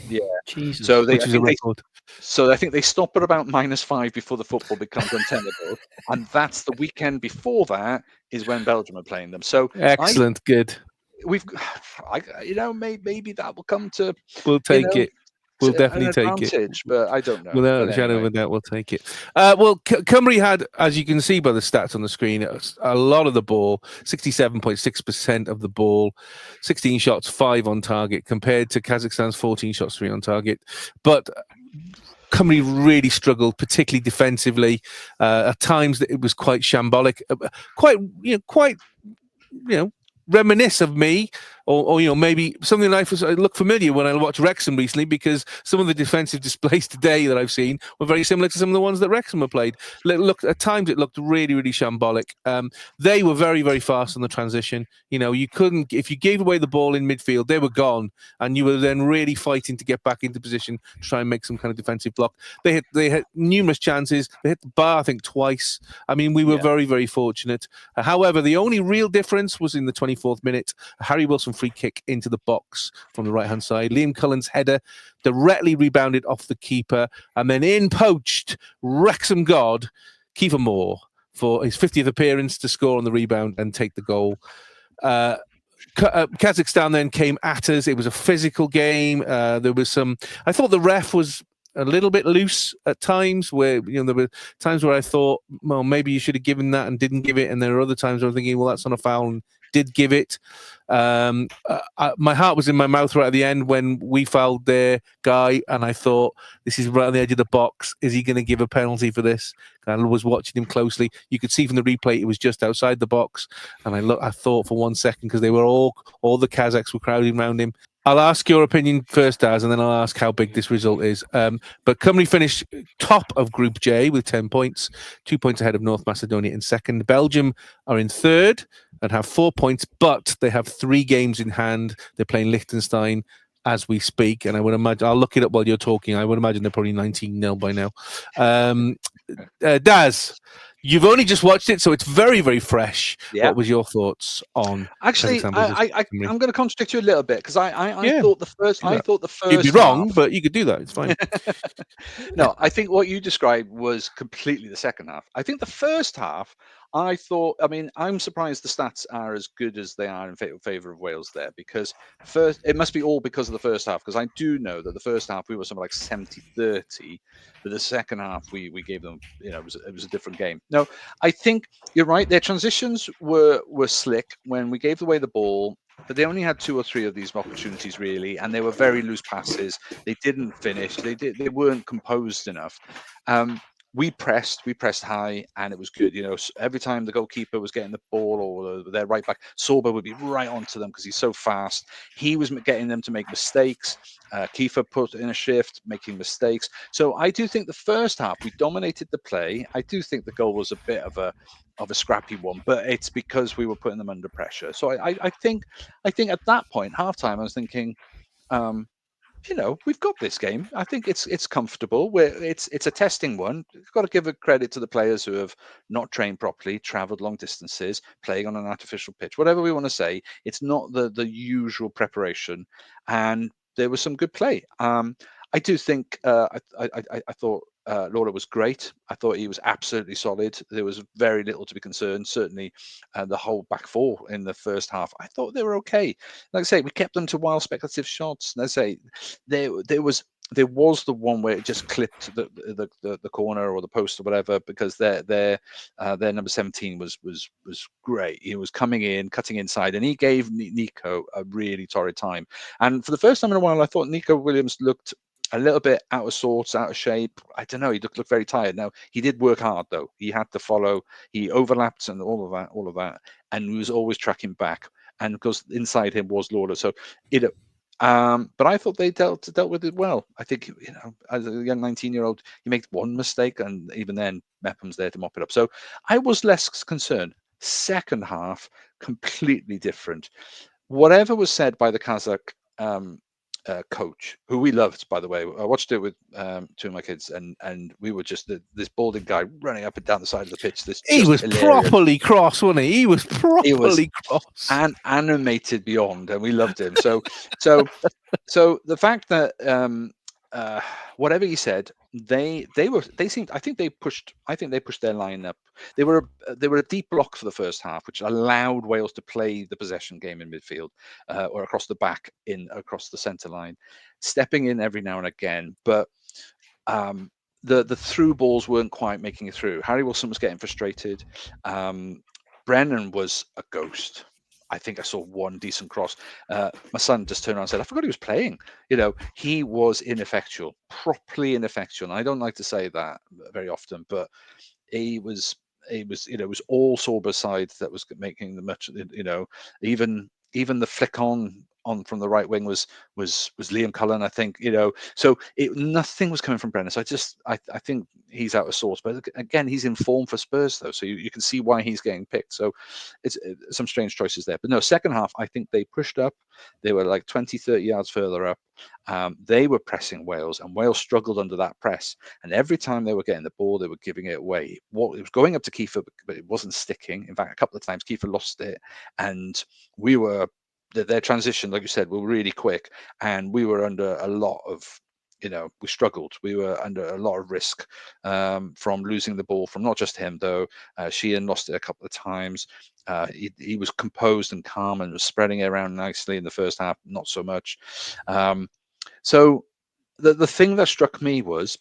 Yeah, Jesus. so which is a record. So I think they stop at about -5 before the football becomes untenable, and that's the weekend before that is when Belgium are playing them. So Excellent, good. Maybe that will come to. We'll take it. We'll definitely take it. But I don't know. Without a shadow of a doubt, we'll take it. Well, Cymru had, as you can see by the stats on the screen, a lot of the ball, 67.6% of the ball, 16 shots, 5 on target, compared to Kazakhstan's 14 shots, 3 on target. But Cymru really struggled, particularly defensively. At times, it was quite shambolic, quite reminisce of me, or maybe something that I look familiar when I watched Wrexham recently, because some of the defensive displays today that I've seen were very similar to some of the ones that Wrexham have played. Look, at times it looked really, really shambolic. They were very, very fast on the transition. You couldn't, if you gave away the ball in midfield, they were gone, and you were then really fighting to get back into position to try and make some kind of defensive block. They had numerous chances. They hit the bar, I think, twice. I mean, we were very, very fortunate. However, the only real difference was in the 24th minute. Harry Wilson free kick into the box from the right-hand side. Liam Cullen's header directly rebounded off the keeper, and then in poached Wrexham god Kiefer Moore for his 50th appearance to score on the rebound and take the goal. Kazakhstan then came at us. It was a physical game. There was I thought the ref was a little bit loose at times, where there were times where I thought, well, maybe you should have given that and didn't give it, and there are other times where I'm thinking, well, that's not a foul, and did give it. My heart was in my mouth right at the end when we fouled their guy, and I thought, this is right on the edge of the box. Is he going to give a penalty for this? I was watching him closely. You could see from the replay it was just outside the box, and I thought for 1 second, because they were all the Kazakhs were crowding around him. I'll ask your opinion first, Daz, and then I'll ask how big this result is. But Cymru finished top of Group J with 10 points, 2 points ahead of North Macedonia in second. Belgium are in third and have 4 points, but they have 3 games in hand. They're playing Liechtenstein as we speak, and I would imagine, I'll look it up while you're talking, I would imagine they're probably 19-0 by now. Daz, you've only just watched it, so it's very, very fresh. Yeah. What was your thoughts on? Actually, I'm going to contradict you a little bit, because I thought the first. You'd be wrong, but you could do that. It's fine. No, I think what you described was completely the second half. I think the first half, I thought. I mean, I'm surprised the stats are as good as they are in favour of Wales there, because first it must be all because of the first half. Because I do know that the first half we were something like 70-30, but the second half we gave them. It was a different game. No, I think you're right. Their transitions were slick when we gave away the ball, but they only had 2 or 3 of these opportunities really, and they were very loose passes. They didn't finish. They weren't composed enough. We pressed high, and it was good. Every time the goalkeeper was getting the ball, or their right back, Sorba would be right onto them because he's so fast. He was getting them to make mistakes. Kiefer put in a shift, making mistakes. So I do think the first half we dominated the play. I do think the goal was a bit of a scrappy one, but it's because we were putting them under pressure. So I think at that point, halftime, I was thinking, we've got this game. I think it's comfortable. It's a testing one. We've got to give a credit to the players who have not trained properly, travelled long distances, playing on an artificial pitch. Whatever we want to say, it's not the usual preparation. And there was some good play. I do think I thought Laura was great. I thought he was absolutely solid. There was very little to be concerned. Certainly, the whole back four in the first half, I thought they were okay. Like I say, we kept them to wild speculative shots. And I say there was the one where it just clipped the corner or the post or whatever, because their number 17 was great. He was coming in, cutting inside, and he gave Nico a really torrid time. And for the first time in a while, I thought Nico Williams looked a little bit out of sorts, out of shape. I don't know. He looked very tired. Now, he did work hard, though. He had to follow. He overlapped and all of that. And he was always tracking back. And because inside him was Lauder. So, but I thought they dealt with it well. I think, as a young 19-year-old, you make one mistake, and even then, Mepham's there to mop it up. So I was less concerned. Second half, completely different. Whatever was said by the Kazakh coach, who we loved, by the way. I watched it with two of my kids, and we were just this balding guy running up and down the side of the pitch. He was properly cross, wasn't he? He was properly cross and animated beyond, and we loved him. So the fact that whatever he said, they seemed. I think they pushed their line up. They were a deep block for the first half, which allowed Wales to play the possession game in midfield or across the back, across the centre line, stepping in every now and again. But the through balls weren't quite making it through. Harry Wilson was getting frustrated. Brennan was a ghost. I think I saw one decent cross. My son just turned around and said, I forgot he was playing. He was ineffectual, properly ineffectual. And I don't like to say that very often, but it was it was all Sorba's side that was making the much, even the flick on from the right wing was Liam Cullen, I think, so nothing was coming from Brennan. So I think he's out of sorts, but again, he's in form for Spurs though, so you can see why he's getting picked. So it's some strange choices there. But no, second half, I think they pushed up. They were like 20-30 yards further up. They were pressing Wales, and Wales struggled under that press, and every time they were getting the ball, they were giving it away. It was going up to Kiefer, but it wasn't sticking. In fact, a couple of times Kiefer lost it, and we were their transition, like you said, were really quick, and we were under a lot of, we struggled. We were under a lot of risk from losing the ball, from not just him though. Sheehan lost it a couple of times. He was composed and calm and was spreading it around nicely in the first half, not so much. So the thing that struck me was,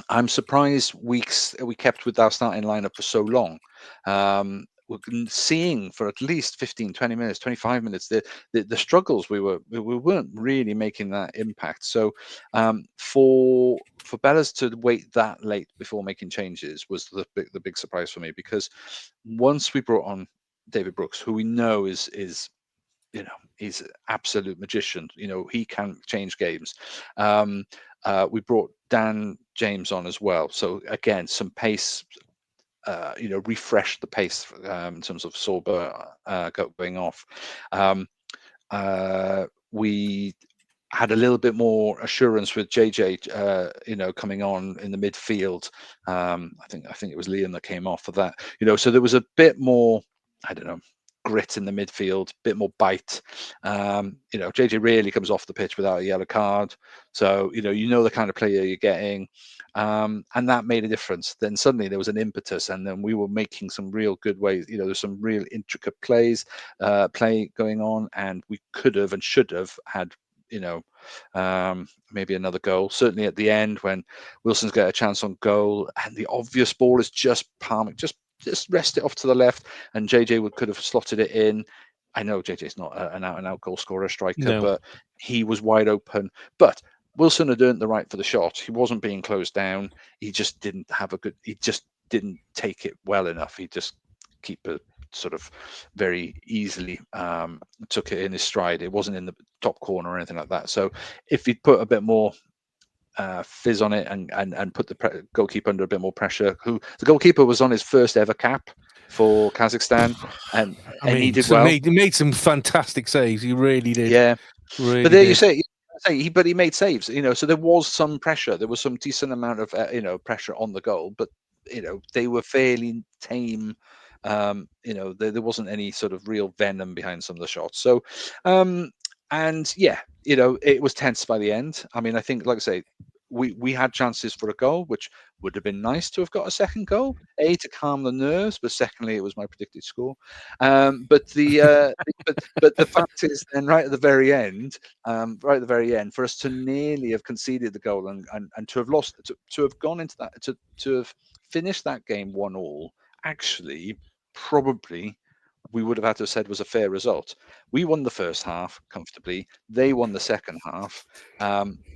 I'm surprised we kept with our starting lineup for so long. We're seeing for at least 15, 20 minutes, 25 minutes, the struggles. We weren't really making that impact. So for Bellas to wait that late before making changes was the big surprise for me, because once we brought on David Brooks, who we know is he's an absolute magician. He can change games. We brought Dan James on as well. So again, some pace. Refresh the pace in terms of Sorba going off. We had a little bit more assurance with JJ, coming on in the midfield. I think it was Liam that came off for that. So there was a bit more, I don't know, grit in the midfield, bit more bite. JJ rarely comes off the pitch without a yellow card, so the kind of player you're getting, and that made a difference. Then suddenly there was an impetus, and then we were making some real good ways. There's some real intricate play going on, and we could have and should have had maybe another goal. Certainly at the end, when Wilson's got a chance on goal, and the obvious ball is just palming, just rest it off to the left, and JJ could have slotted it in. I know JJ's not an out-and-out goal scorer, striker, but he was wide open. But Wilson had earned the right for the shot. He wasn't being closed down. He just didn't have he just didn't take it well enough. He just keeper sort of very easily took it in his stride. It wasn't in the top corner or anything like that. So if he'd put a bit more fizz on it and put the goalkeeper under a bit more pressure, the goalkeeper was on his first ever cap for Kazakhstan, and he did well. He made some fantastic saves. He really did. Yeah, really. But there you say, but he made saves. So there was some pressure. There was some decent amount of pressure on the goal, but they were fairly tame. There wasn't any sort of real venom behind some of the shots. So And yeah, you know, it was tense by the end. I mean, I think, like I say, we had chances for a goal, which would have been nice to have got a second goal, to calm the nerves, but secondly, it was my predicted score. But the but the fact is, then right at the very end, for us to nearly have conceded the goal and to have lost, to have gone into that, to have finished that game 1-1, actually, probably we would have had to have said was a fair result. We won the first half comfortably. They won the second half.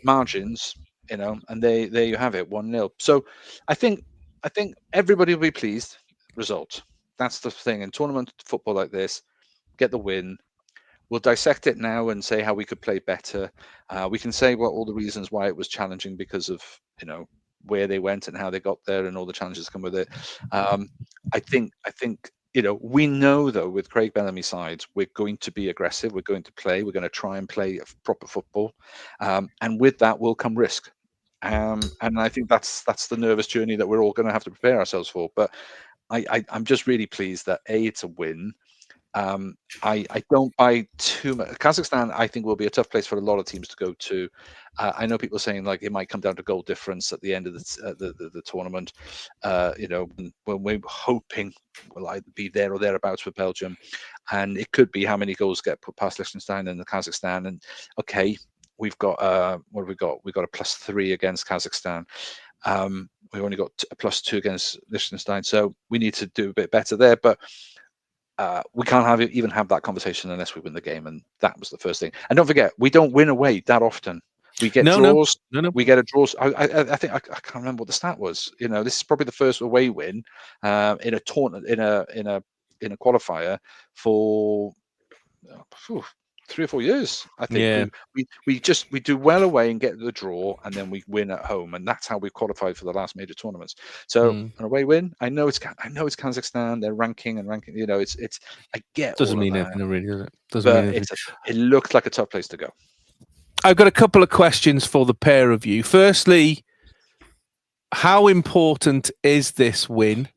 Margins, you know, and there you have it, 1-0. So I think everybody will be pleased. Result. That's the thing in tournament football like this. Get the win. We'll dissect it now and say how we could play better. We can say what all the reasons why it was challenging because of, you know, where they went and how they got there and all the challenges that come with it. I think you know, we know though with Craig Bellamy's side, we're going to be aggressive. We're going to play. We're going to try and play proper football, and with that will come risk. And I think that's the nervous journey that we're all going to have to prepare ourselves for. But I'm just really pleased that it's a win. I don't buy too much. Kazakhstan, I think, will be a tough place for a lot of teams to go to. I know people saying like it might come down to goal difference at the end of the tournament. You know, when we're hoping we'll either be there or thereabouts with Belgium, and it could be how many goals get put past Liechtenstein and the Kazakhstan. And okay, we've got what have we got? We've got a +3 against Kazakhstan. We've only got a +2 against Liechtenstein, so we need to do a bit better there. But we can't even have that conversation unless we win the game, and that was the first thing. And don't forget, we don't win away that often. We get draws. No. We get a draw. I think I can't remember what the stat was. You know, this is probably the first away win in a tournament in a qualifier for 3 or 4 years. I think we do well away and get the draw, and then we win at home, and that's how we qualified for the last major tournaments. So an away win. I know it's Kazakhstan. They're ranking. You know, it's. I get. Doesn't mean anything, really, does it? Doesn't mean anything. It looked like a tough place to go. I've got a couple of questions for the pair of you. Firstly, how important is this win?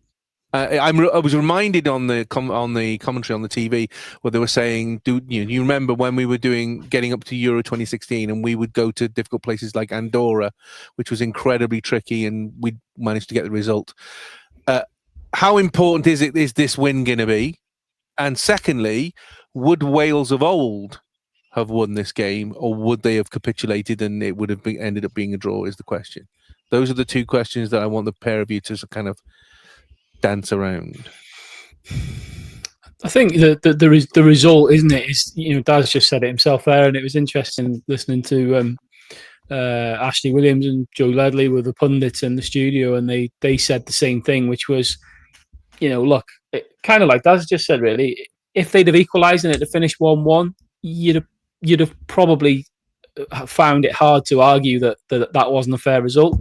I was reminded on the commentary on the TV where they were saying, "Do you remember when we were getting up to Euro 2016 and we would go to difficult places like Andorra, which was incredibly tricky, and we managed to get the result." How important is this win going to be? And secondly, would Wales of old have won this game, or would they have capitulated and it would have ended up being a draw? Is the question. Those are the two questions that I want the pair of you to kind of dance around. I think the result, isn't it? Is, you know, Daz just said it himself there, and it was interesting listening to Ashley Williams and Joe Ledley with the pundits in the studio, and they said the same thing, which was, you know, look, kind of like Daz just said, really, if they'd have equalised and it had finished 1-1, you'd have probably found it hard to argue that wasn't a fair result.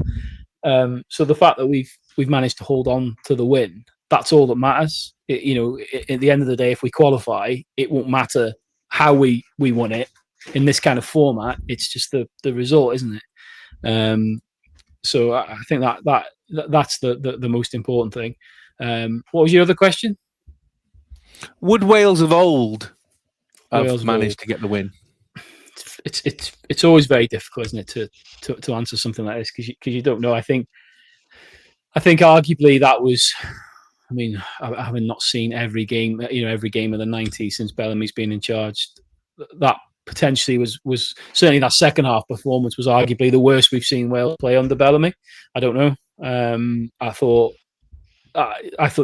So the fact that we've managed to hold on to the win, that's all that matters. You know, at the end of the day, if we qualify, it won't matter how we won it in this kind of format. It's just the result, isn't it? So I think that's the most important thing. What was your other question? Would Wales of old have managed to get the win? It's always very difficult, isn't it, to answer something like this, because you don't know. I think arguably that was, I mean, having not seen every game of the 90s since Bellamy's been in charge, that potentially was certainly that second half performance was arguably the worst we've seen Wales play under Bellamy. I don't know. I thought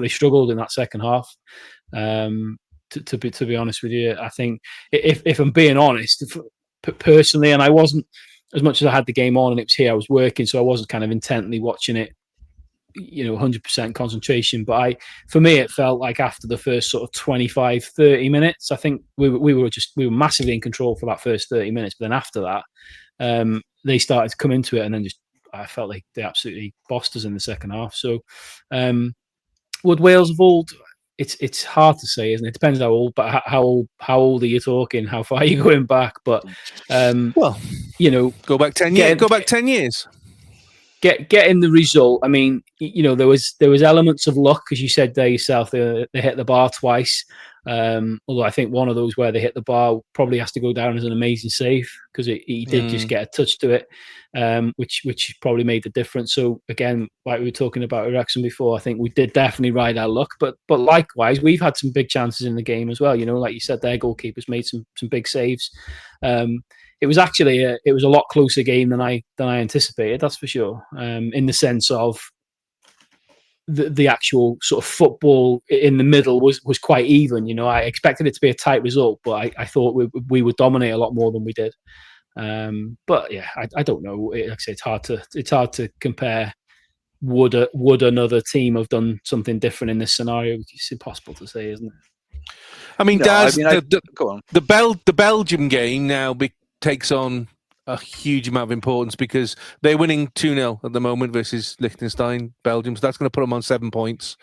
they struggled in that second half. To be honest with you, I think if I'm being honest, personally, and I wasn't, as much as I had the game on and it was here, I was working, so I wasn't kind of intently watching it, you know, 100% concentration. But for me, it felt like after the first sort of 25, 30 minutes, I think we were massively in control for that first 30 minutes. But then after that, they started to come into it, and then I felt like they absolutely bossed us in the second half. So would Wales of old? It's hard to say, isn't it? It depends how old, but how old are you talking? How far are you going back? But well, you know, go back 10 years. Go back 10 years. getting the result. I mean, there was elements of luck, as you said there yourself. They hit the bar twice. Although I think one of those where they hit the bar probably has to go down as an amazing save, because he did just get a touch to it, which probably made the difference. So again, like we were talking about Wrexham before, I think we did definitely ride our luck. But likewise, we've had some big chances in the game as well. Like you said, their goalkeepers made some big saves. It was actually a lot closer game than I anticipated. That's for sure. In the sense of the actual sort of football in the middle was quite even. I expected it to be a tight result, but I thought we would dominate a lot more than we did. But yeah, I don't know. Like I say, it's hard to compare. Would another team have done something different in this scenario? It's impossible to say, isn't it? I mean, go on. The Belgium game now takes on a huge amount of importance, because they're winning 2-0 at the moment versus Liechtenstein, Belgium. So that's going to put them on 7 points.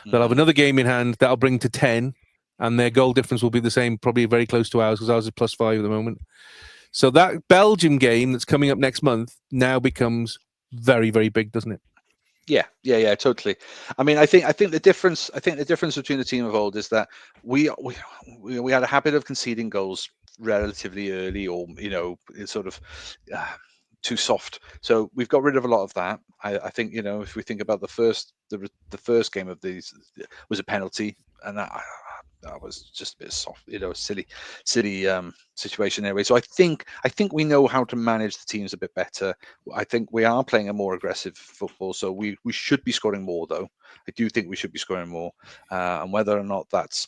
They'll have another game in hand that'll bring to 10, and their goal difference will be the same, probably very close to ours, because ours is +5 at the moment. So that Belgium game that's coming up next month now becomes very, very big, doesn't it? Yeah, totally. I mean, I think the difference between the team of old is that we had a habit of conceding goals relatively early, or it's sort of too soft. So we've got rid of a lot of that. I think if we think about the first game of these was a penalty, and that was just a bit soft, silly situation anyway. So I think we know how to manage the teams a bit better. I think we are playing a more aggressive football, so we should be scoring more, though. I do think we should be scoring more, and whether or not that's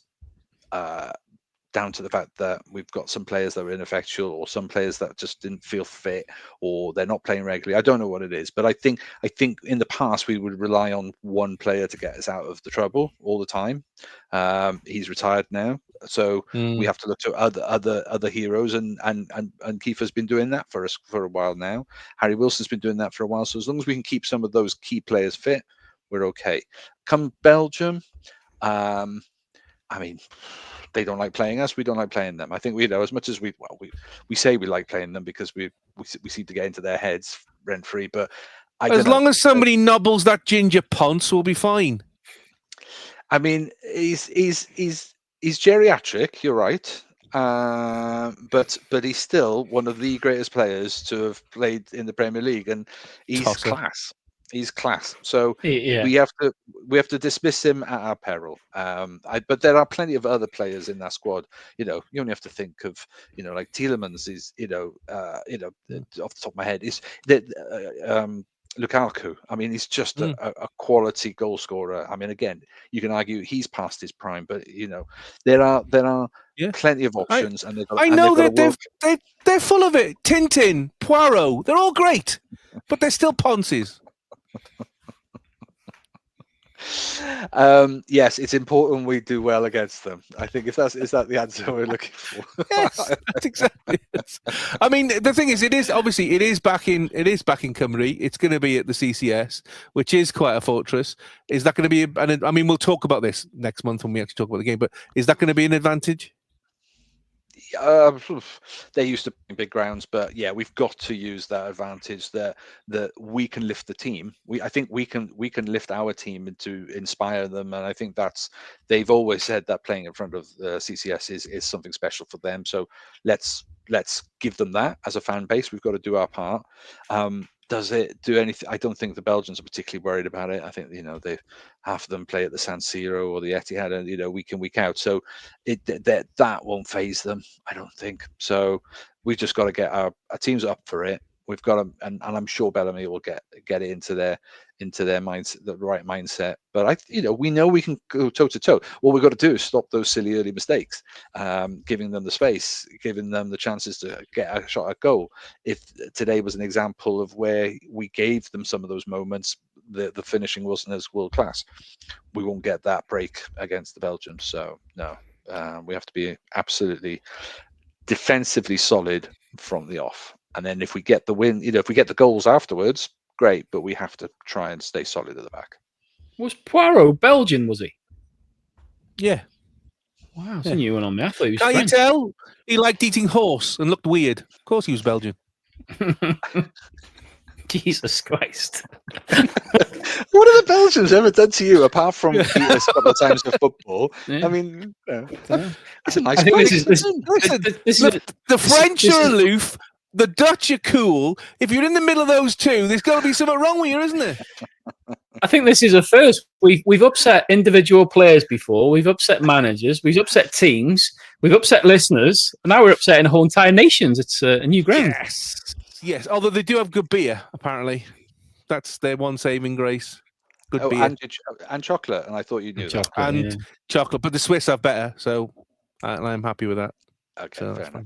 down to the fact that we've got some players that were ineffectual, or some players that just didn't feel fit, or they're not playing regularly. I don't know what it is, but I think in the past we would rely on one player to get us out of the trouble all the time. He's retired now, so we have to look to other heroes, and Kiefer's been doing that for us for a while now. Harry Wilson's been doing that for a while. So as long as we can keep some of those key players fit, we're okay. Come Belgium, I mean, they don't like playing us. We don't like playing them. I think as much as we say we like playing them, because we seem to get into their heads rent free. But as long as somebody nobbles that Ginger Ponce, we'll be fine. I mean, he's geriatric. You're right, but he's still one of the greatest players to have played in the Premier League, and he's class. He's class. So we have to dismiss him at our peril. But there are plenty of other players in that squad. You only have to think of like Tielemans is off the top of my head is that Lukaku. I mean, he's just a quality goal scorer. I mean, again, you can argue he's past his prime, but there are plenty of options. They're full of it. Tintin, Poirot, they're all great, but they're still Ponces. Yes, it's important we do well against them. I think is that the answer we're looking for? Yes, that's exactly it. I mean, the thing is, it is back in Cymru. It's going to be at the CCS, which is quite a fortress. Is that going to be? I mean, we'll talk about this next month when we actually talk about the game. But is that going to be an advantage? They're used to big grounds, but yeah, we've got to use that advantage that we can lift the team. I think we can lift our team to inspire them, and I think they've always said that playing in front of the CCS is something special for them. So let's give them that as a fan base. We've got to do our part. Does it do anything? I don't think the Belgians are particularly worried about it. I think half of them play at the San Siro or the Etihad, and week in, week out. So that won't phase them, I don't think. So we've just got to get our teams up for it. We've got to, and I'm sure Bellamy will get it into their minds, the right mindset. But we know we can go toe to toe. All we've got to do is stop those silly early mistakes, giving them the space, giving them the chances to get a shot at goal. If today was an example of where we gave them some of those moments, the finishing wasn't as world class. We won't get that break against the Belgians. So no, we have to be absolutely defensively solid from the off. And then if we get the win, if we get the goals afterwards, great. But we have to try and stay solid at the back. Was Poirot Belgian, was he? Yeah. Wow, that's a new one on me. I thought he was Can't French. you tell? He liked eating horse and looked weird. Of course he was Belgian. Jesus Christ. What have the Belgians ever done to you apart from beat us a couple of times for football? Yeah. I mean, that's a nice I think break. The French are aloof. The Dutch are cool. If you're in the middle of those two, there's got to be something wrong with you, isn't there? I think this is a first. We've upset individual players before. We've upset managers. We've upset teams. We've upset listeners. And now we're upsetting whole entire nations. It's a new ground. Yes. Although they do have good beer, apparently. That's their one saving grace. Good beer. And chocolate. And I thought you knew that. And chocolate. But the Swiss have better. So I'm happy with that. Okay, so fair enough.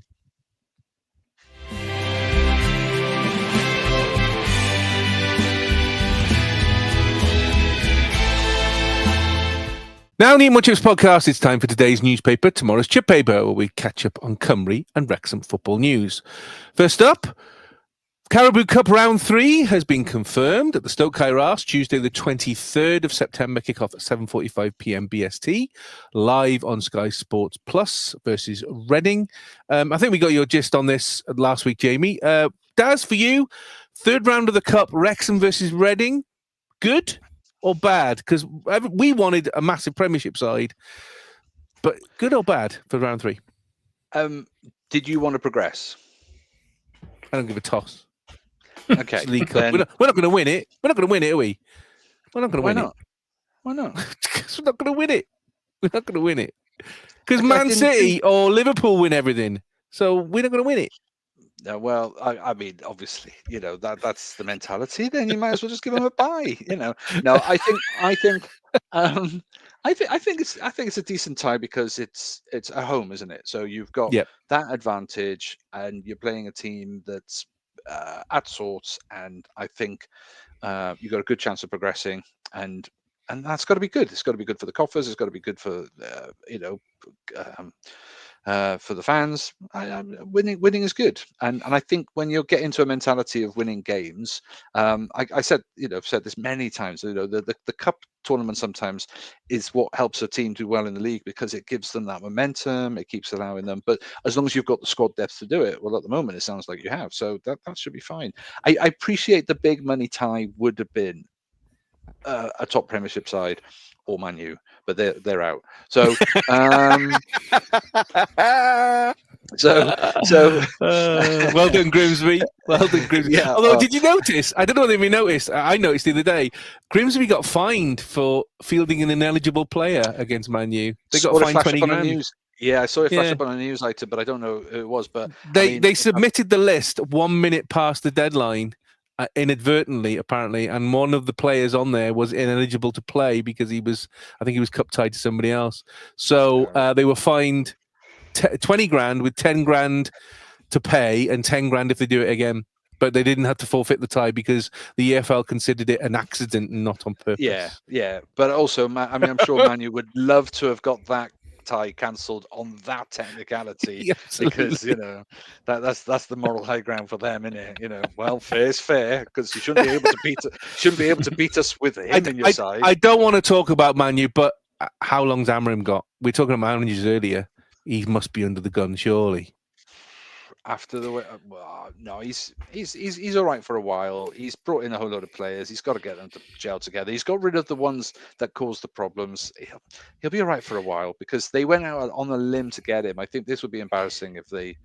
Now, Neat Much Chips podcast, it's time for today's newspaper, tomorrow's chip paper, where we catch up on Cymru and Wrexham football news. First up, Caribou Cup Round 3 has been confirmed at the Stoke Kairos, Tuesday the 23rd of September, kick-off at 7:45pm BST, live on Sky Sports Plus versus Reading. I think we got your gist on this last week, Jamie. Daz, for you, third round of the Cup, Wrexham versus Reading, good or bad? Because we wanted a massive Premiership side, but good or bad for round 3? Did you want to progress? I don't give a toss. Okay. We're not going to win it. We're not going to win it, are we? We're not going to win it. Why not? Because we're not going to win it. We're not going to win it. Because Man City or Liverpool win everything. So we're not going to win it. Well, I mean, obviously, that's the mentality. Then you might as well just give them a bye. No, I think it's a decent tie because it's at home, isn't it? So you've got that advantage, and you're playing a team that's at sorts, and I think you've got a good chance of progressing, and that's got to be good. It's got to be good for the coffers. It's got to be good for for the fans. Winning is good, and I think when you get into a mentality of winning games, I said I've said this many times. The cup tournament sometimes is what helps a team do well in the league because it gives them that momentum. It keeps allowing them, but as long as you've got the squad depth to do it, well, at the moment it sounds like you have, so that should be fine. I appreciate the big money tie would have been a top Premiership side or Man U, but they're out. So well done, Grimsby. Well done, Grimsby. Yeah, although, did you notice? I don't know whether you noticed. I noticed the other day. Grimsby got fined for fielding an ineligible player against Man U. They got fined 20 grand. Yeah, I saw it flash up on a news item, but I don't know who it was. But they submitted the list 1 minute past the deadline. Inadvertently, apparently, and one of the players on there was ineligible to play because I think he was cup tied to somebody else. So they were fined 20 grand with 10 grand to pay and 10 grand if they do it again. But they didn't have to forfeit the tie because the EFL considered it an accident and not on purpose. Yeah. But also, I'm sure Man U would love to have got that tie cancelled on that technicality because that's the moral high ground for them, isn't it? Well, fair is fair because you shouldn't be able to beat us with him in your side. I don't want to talk about Man U, but how long's Amram got? We were talking about managers earlier. He must be under the gun, surely. After the way, no, he's all right for a while. He's brought in a whole load of players. He's got to get them to gel together. He's got rid of the ones that caused the problems. He'll be all right for a while because they went out on a limb to get him. I think this would be embarrassing if they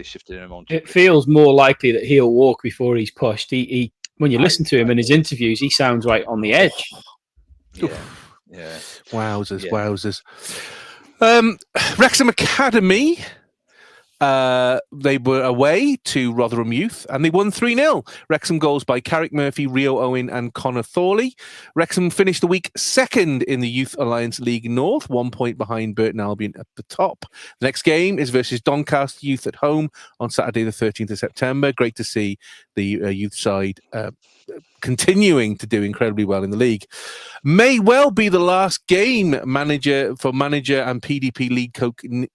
shifted him on. It feels more likely that he'll walk before he's pushed. He when you listen to him in his interviews, he sounds right on the edge. Yeah. Wowzers. Wrexham Academy. They were away to Rotherham Youth and they won 3-0. Wrexham goals by Carrick Murphy, Rio Owen and Connor Thorley. Wrexham finished the week second in the Youth Alliance League North, 1 point behind Burton Albion at the top. The next game is versus Doncaster Youth at home on Saturday the 13th of September. Great to see the youth side continuing to do incredibly well in the league. May well be the last game manager and PDP league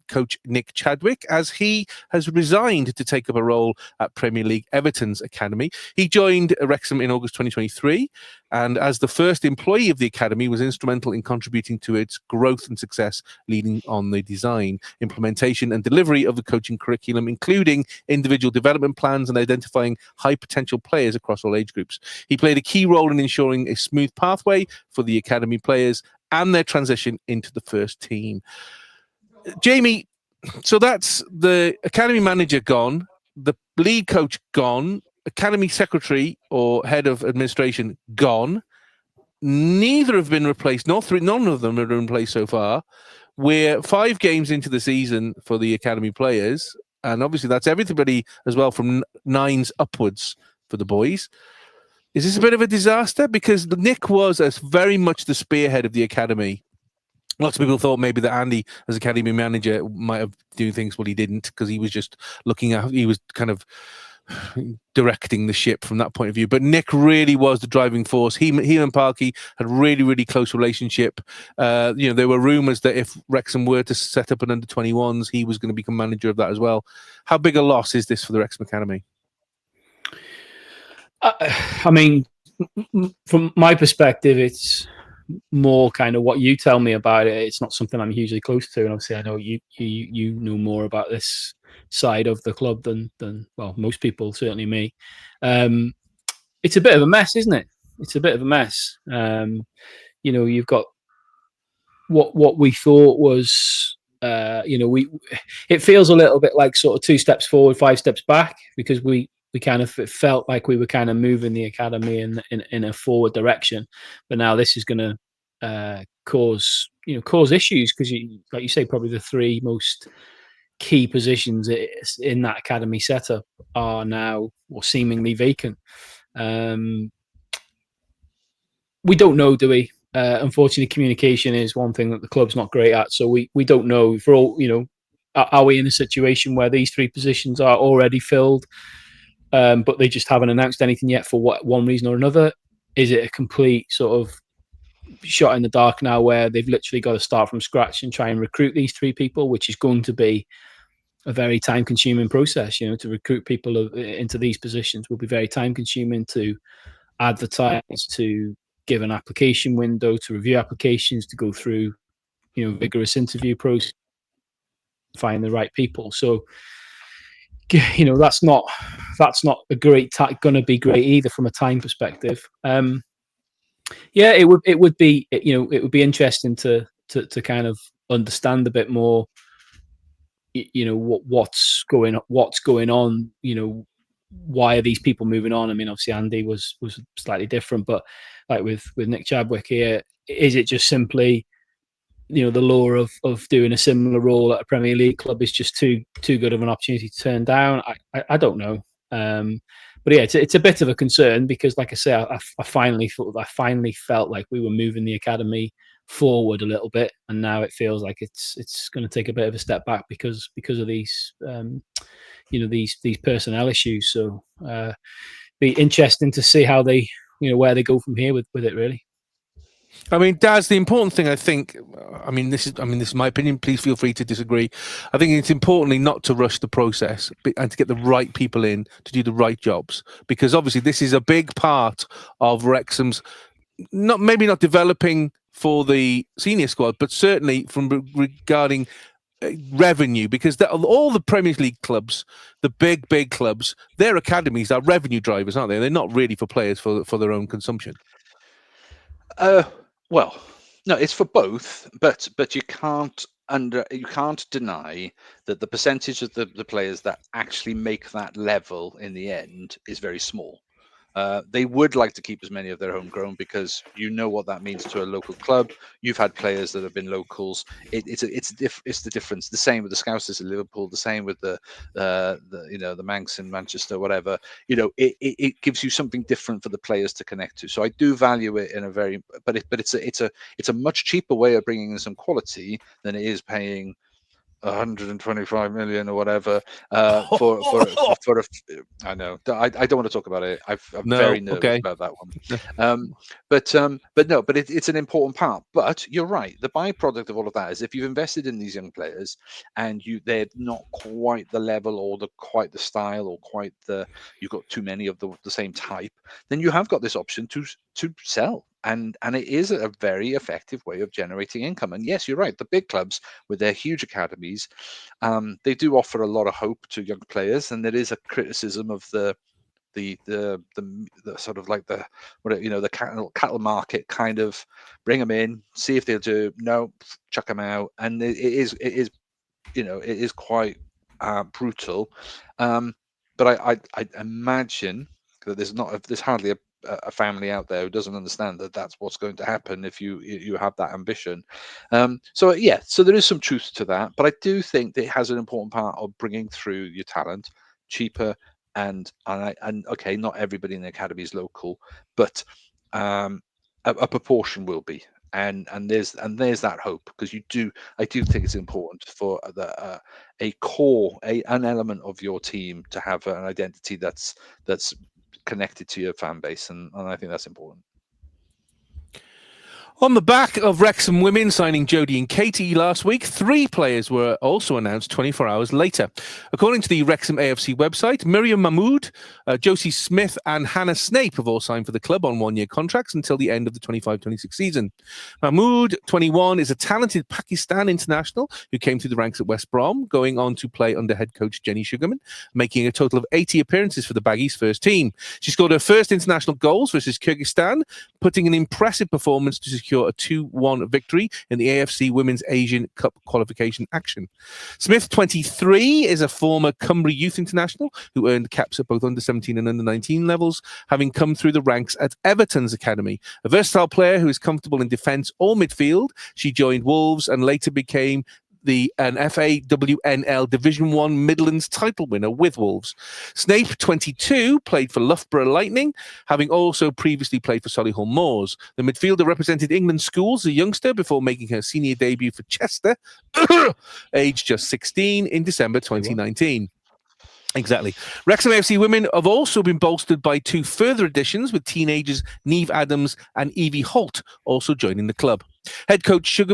coach Nick Chadwick, as he has resigned to take up a role at Premier League Everton's academy. He joined Wrexham in August 2023. and as the first employee of the academy was instrumental in contributing to its growth and success, leading on the design, implementation and delivery of the coaching curriculum, including individual development plans and identifying high potential players across all age groups. He played a key role in ensuring a smooth pathway for the academy players and their transition into the first team. Jamie, so that's the academy manager gone, the lead coach gone, academy secretary or head of administration gone. Neither have been replaced. None of them have been replaced so far. We're 5 games into the season for the academy players, and obviously that's everybody as well from 9s upwards for the boys. Is this a bit of a disaster? Because Nick was very much the spearhead of the academy. Lots of people thought maybe that Andy, as academy manager, might have done things. Well, he didn't, because he was just he was kind of directing the ship from that point of view. But Nick really was the driving force. He and Parky had a really, really close relationship. There were rumours that if Wrexham were to set up an under-21s, he was going to become manager of that as well. How big a loss is this for the Wrexham Academy? I mean, from my perspective, it's more kind of what you tell me about it. It's not something I'm hugely close to, and obviously I know you know more about this side of the club than well, most people, certainly me. It's a bit of a mess, isn't it? It's a bit of a mess. You've got what we thought was it feels a little bit like sort of 2 steps forward, 5 steps back, because we kind of felt like we were kind of moving the academy in a forward direction, but now this is going to cause issues, because like you say, probably the 3 most key positions in that academy setup are now or seemingly vacant. We don't know, do we? Unfortunately, communication is one thing that the club's not great at, so we don't know. For all are we in a situation where these 3 positions are already filled? But they just haven't announced anything yet for one reason or another. Is it a complete sort of shot in the dark now, where they've literally got to start from scratch and try and recruit these 3 people, which is going to be a very time-consuming process. To recruit people into these positions will be very time-consuming, to advertise, to give an application window, to review applications, to go through vigorous interview process, find the right people. So that's not a great going to be great either from a time perspective. It would be interesting to kind of understand a bit more what's going on. Why are these people moving on? I mean, obviously Andy was slightly different, but like with Nick Chadwick here, is it just simply the lure of doing a similar role at a Premier League club is just too good of an opportunity to turn down? I don't know. But yeah, it's a bit of a concern, because, like I say, I finally felt like we were moving the academy forward a little bit, and now it feels like it's going to take a bit of a step back because of these these personnel issues. So be interesting to see how they where they go from here with it, really. I mean, Daz, the important thing, I think, this is my opinion, please feel free to disagree. I think it's importantly not to rush the process and to get the right people in to do the right jobs, because obviously this is a big part of Wrexham's, maybe not developing for the senior squad, but certainly regarding revenue, because all the Premier League clubs, the big clubs, their academies are revenue drivers, aren't they? They're not really for players for their own consumption. Well, no, it's for both, but you can't deny that the percentage of the players that actually make that level in the end is very small. They would like to keep as many of their homegrown, because what that means to a local club. You've had players that have been locals. It's the difference. The same with the Scousers in Liverpool. The same with the Manx in Manchester. Whatever. It gives you something different for the players to connect to. So I do value it in a very, but it's a much cheaper way of bringing in some quality than it is paying 125 million or whatever for I know I don't want to talk about it. I'm No, very nervous okay. about that one. But it's an important part. But you're right. The byproduct of all of that is if you've invested in these young players and they're not quite the level or quite the style or quite you've got too many of the same type, then you have got this option to sell. And it is a very effective way of generating income. And yes, you're right. The big clubs with their huge academies, they do offer a lot of hope to young players. And there is a criticism of the sort of like the cattle market, kind of bring them in, see if they'll do. No, chuck them out. And it is quite brutal. But I imagine that there's hardly a family out there who doesn't understand that that's what's going to happen if you have that ambition. So there is some truth to that, but I do think that it has an important part of bringing through your talent cheaper, and okay, not everybody in the academy is local, but a proportion will be. And there's that hope, because I do think it's important for an element of your team to have an identity that's connected to your fan base, and I think that's important. On the back of Wrexham Women signing Jodie and Katie last week, 3 players were also announced 24 hours later. According to the Wrexham AFC website, Miriam Mahmood, Josie Smith and Hannah Snape have all signed for the club on 1-year contracts until the end of the 25-26 season. Mahmood, 21, is a talented Pakistan international who came through the ranks at West Brom, going on to play under head coach Jenny Sugerman, making a total of 80 appearances for the Baggies' first team. She scored her first international goals versus Kyrgyzstan, putting an impressive performance to secure a 2-1 victory in the AFC Women's Asian Cup qualification action. Smith, 23, is a former Cymru youth international who earned caps at both under-17 and under-19 levels, having come through the ranks at Everton's academy. A versatile player who is comfortable in defence or midfield, she joined Wolves and later became an FAWNL Division 1 Midlands title winner with Wolves. Snape, 22, played for Loughborough Lightning, having also previously played for Solihull Moors. The midfielder represented England schools as a youngster before making her senior debut for Chester, aged just 16, in December 2019. Exactly. Wrexham AFC Women have also been bolstered by 2 further additions, with teenagers Neve Adams and Evie Holt also joining the club. Head coach Jenny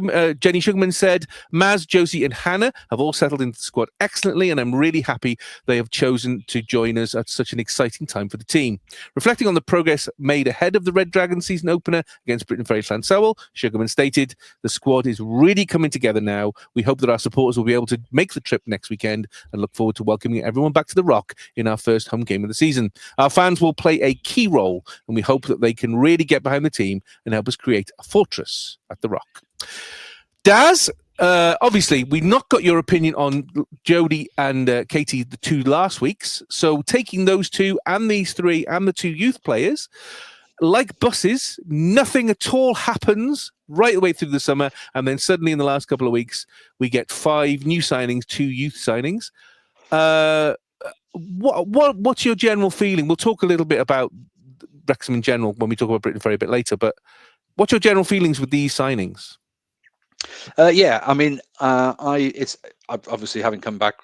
Sugerman said, Maz, Josie and Hannah have all settled into the squad excellently, and I'm really happy they have chosen to join us at such an exciting time for the team. Reflecting on the progress made ahead of the Red Dragon season opener against Briton Ferry Llansawell, Sugerman stated, the squad is really coming together now. We hope that our supporters will be able to make the trip next weekend and look forward to welcoming everyone back to the Rock in our first home game of the season. Our fans will play a key role, and we hope that they can really get behind the team and help us create a fortress at the Rock. Daz, obviously, we've not got your opinion on Jodie and Katie, the 2 last weeks. So taking those 2 and these 3 and the 2 youth players, like buses, nothing at all happens right the way through the summer. And then suddenly in the last couple of weeks, we get 5 new signings, 2 youth signings. What's your general feeling? We'll talk a little bit about Wrexham in general when we talk about Briton Ferry a bit later, but what's your general feelings with these signings? I mean, I've obviously having come back.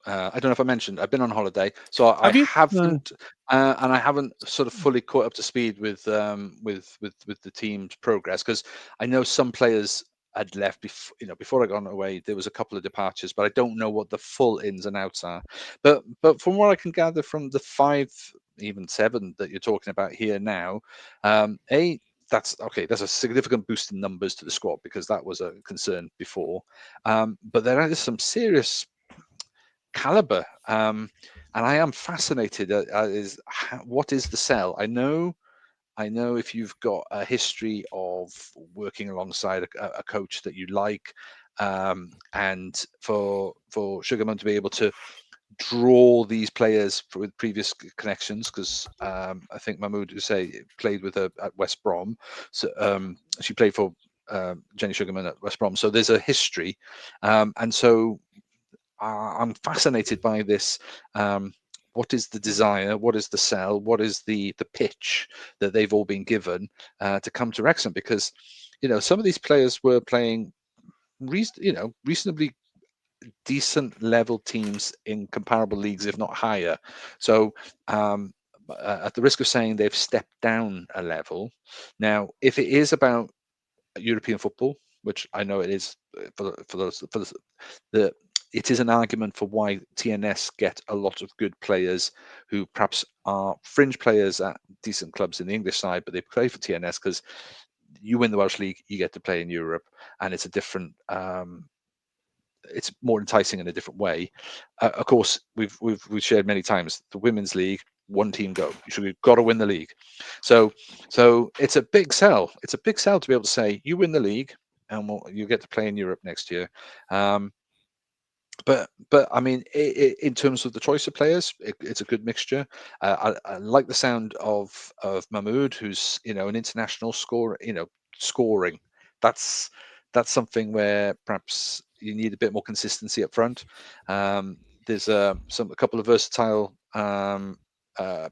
I don't know if I mentioned I've been on holiday, so I haven't, and I haven't sort of fully caught up to speed with the team's progress, because I know some players had left before I gone away. There was a couple of departures, but I don't know what the full ins and outs are. But from what I can gather from the 5, even 7 that you're talking about here now, that's okay. That's a significant boost in numbers to the squad, because that was a concern before. But there is some serious caliber, and I am fascinated what is the sell. I know if you've got a history of working alongside a coach that you like, and for Sugerman to be able to draw these players with previous connections, because I think Mahmood, you say, played with her at West Brom, so she played for Jenny Sugerman at West Brom, so there's a history, and so I'm fascinated by this. What is the desire? What is the sell? What is the pitch that they've all been given to come to Wrexham? Because some of these players were playing reasonably decent level teams in comparable leagues, if not higher. So at the risk of saying they've stepped down a level, now if it is about European football, which I know it is it is an argument for why TNS get a lot of good players who perhaps are fringe players at decent clubs in the English side, but they play for TNS because you win the Welsh League, you get to play in Europe, and it's a different. It's more enticing in a different way. Of course, we've shared many times the Women's League. One team go. You've got to win the league. So it's a big sell. It's a big sell to be able to say you win the league and you get to play in Europe next year. But I mean, in terms of the choice of players, it's a good mixture. I like the sound of Mahmoud, who's an international scorer. Scoring. That's something where perhaps you need a bit more consistency up front. There's a couple of versatile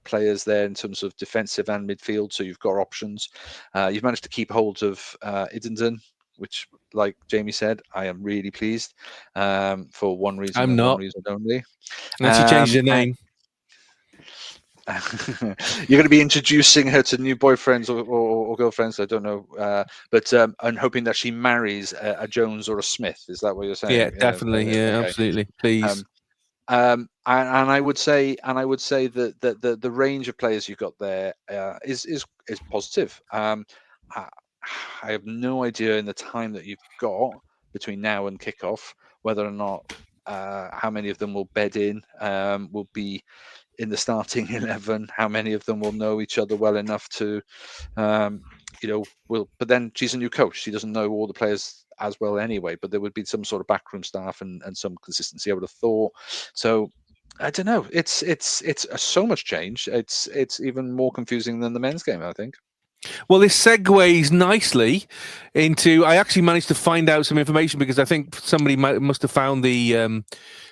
players there in terms of defensive and midfield, so you've got options. You've managed to keep hold of Idenden, which, like Jamie said, I am really pleased for one reason I'm and not. one reason only. Unless you change the name. You're going to be introducing her to new boyfriends or girlfriends. I don't know, but I'm hoping that she marries a Jones or a Smith. Is that what you're saying? Yeah, definitely. Yeah, okay. absolutely. Please. And I would say that the range of players you've got there is positive. I have no idea in the time that you've got between now and kickoff whether or not how many of them will bed in, will be in the starting 11, how many of them will know each other well enough to but then she's a new coach, she doesn't know all the players as well anyway, but there would be some sort of backroom staff and some consistency, I would have thought. So I don't know, it's so much change, it's even more confusing than the men's game, I think. Well, this segues nicely into. I actually managed to find out some information because I think somebody must have found the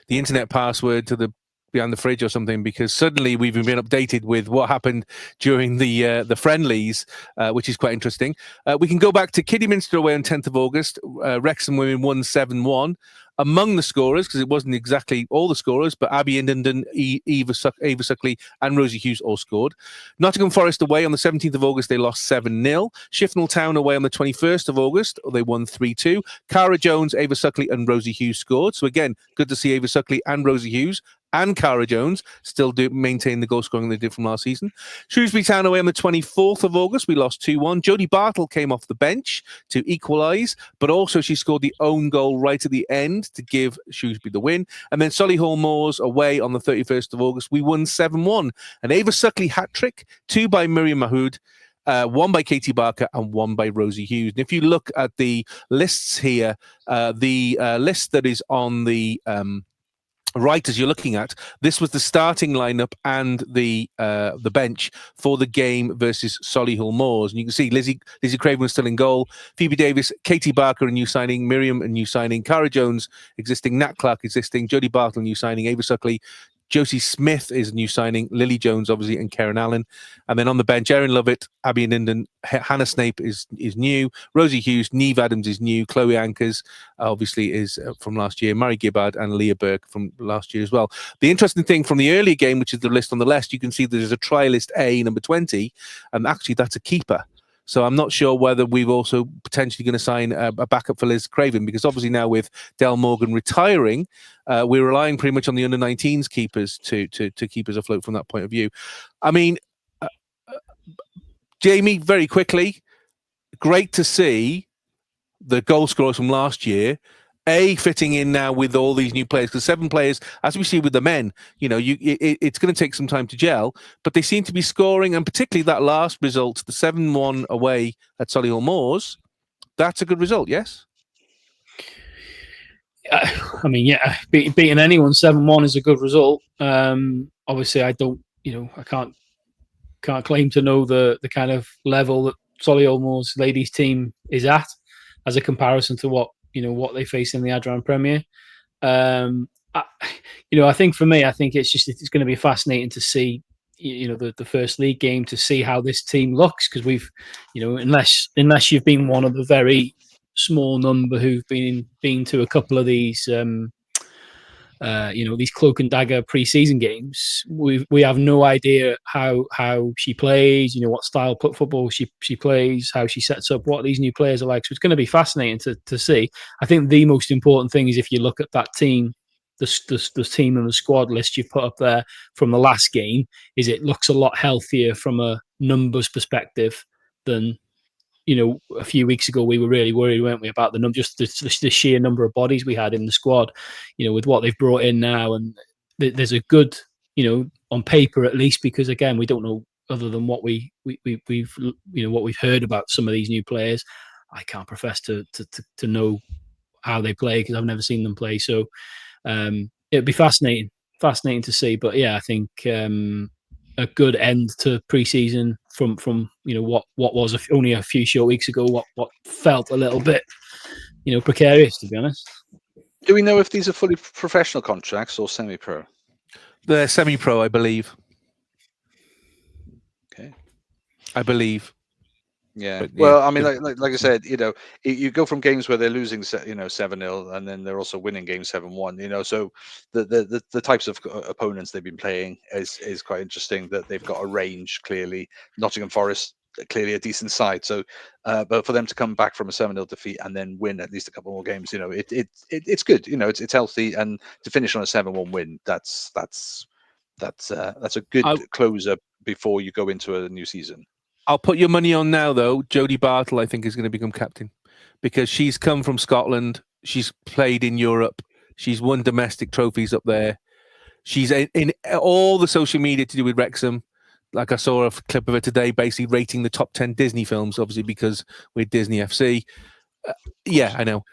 internet password to the behind the fridge or something, because suddenly we've been updated with what happened during the friendlies, which is quite interesting. We can go back to Kidderminster away on 10th of August. Wrexham Women won 7-1. Among the scorers, because it wasn't exactly all the scorers, but Abby Indenden, Eva Suckley and Rosie Hughes all scored. Nottingham Forest away on the 17th of August, they lost 7-0. Shifnal Town away on the 21st of August, they won 3-2. Cara Jones, Ava Suckley and Rosie Hughes scored. So again, good to see Ava Suckley and Rosie Hughes and Cara Jones still do maintain the goal scoring they did from last season. Shrewsbury Town away on the 24th of August, we lost 2-1. Jodie Bartle came off the bench to equalise, but also she scored the own goal right at the end to give Shrewsbury the win. And then Solihull Moors away on the 31st of August, we won 7-1. An Ava Suckley hat-trick, 2 by Miriam Mahood, 1 by Katie Barker and 1 by Rosie Hughes. And if you look at the lists here, the list that is on the right as you're looking at, this was the starting lineup and the bench for the game versus Solihull Moors. And you can see Lizzie Craven was still in goal, Phoebe Davis, Katie Barker a new signing, Miriam a new signing, Cara Jones existing, Nat Clark existing, Jodie Bartle new signing, Ava Suckley, Josie Smith is a new signing, Lily Jones obviously, and Karen Allen. And then on the bench, Erin Lovett, Abby Ninden, Hannah Snape is new, Rosie Hughes, Neve Adams is new, Chloe Ankers obviously is from last year, Mary Gibbard and Leah Burke from last year as well. The interesting thing from the earlier game, which is the list on the left, you can see there's a trialist A, number 20, and actually that's a keeper. So I'm not sure whether we've also potentially going to sign a backup for Liz Craven, because obviously now with Del Morgan retiring, we're relying pretty much on the under-19s keepers to keep us afloat from that point of view. I mean, Jamie, very quickly, great to see the goal scorers from last year fitting in now with all these new players, because 7 players, as we see with the men, it's going to take some time to gel, but they seem to be scoring, and particularly that last result, the 7-1 away at Solihull Moors, that's a good result, yes? I mean, yeah, beating anyone 7-1 is a good result. Obviously, I don't, I can't claim to know the kind of level that Solihull Moors ladies team is at as a comparison to what they face in the Adran Premier. I think for me, it's going to be fascinating to see, the first league game, to see how this team looks, because we've, unless you've been one of the very small number who've been to a couple of these these cloak and dagger pre-season games. We have no idea how she plays, what style football she plays, how she sets up, what these new players are like. So it's going to be fascinating to see. I think the most important thing is if you look at that team, the team and the squad list you've put up there from the last game, is it looks a lot healthier from a numbers perspective than a few weeks ago. We were really worried, weren't we, about just the sheer number of bodies we had in the squad, with what they've brought in now. And there's a good, on paper at least, because again, we don't know other than what we've what we've heard about some of these new players. I can't profess to know how they play because I've never seen them play. So it'd be fascinating to see. But yeah, I think a good end to pre-season from what was only a few short weeks ago, what felt a little bit precarious, to be honest. Do we know if these are fully professional contracts or semi-pro? They're semi-pro, I believe. Okay. I believe. Yeah. But, well, I mean, like I said, you go from games where they're losing, 7-0, and then they're also winning games 7-1. So the types of opponents they've been playing is quite interesting. That they've got a range. Clearly, Nottingham Forest, clearly a decent side. So, but for them to come back from a 7-0 defeat and then win at least a couple more games, it's good. It's healthy, and to finish on a 7-1 win, that's a good closer before you go into a new season. I'll put your money on now, though. Jodie Bartle, I think, is going to become captain because she's come from Scotland. She's played in Europe. She's won domestic trophies up there. She's in all the social media to do with Wrexham. Like I saw a clip of her today, basically rating the top 10 Disney films, obviously because we're Disney FC. Yeah, I know.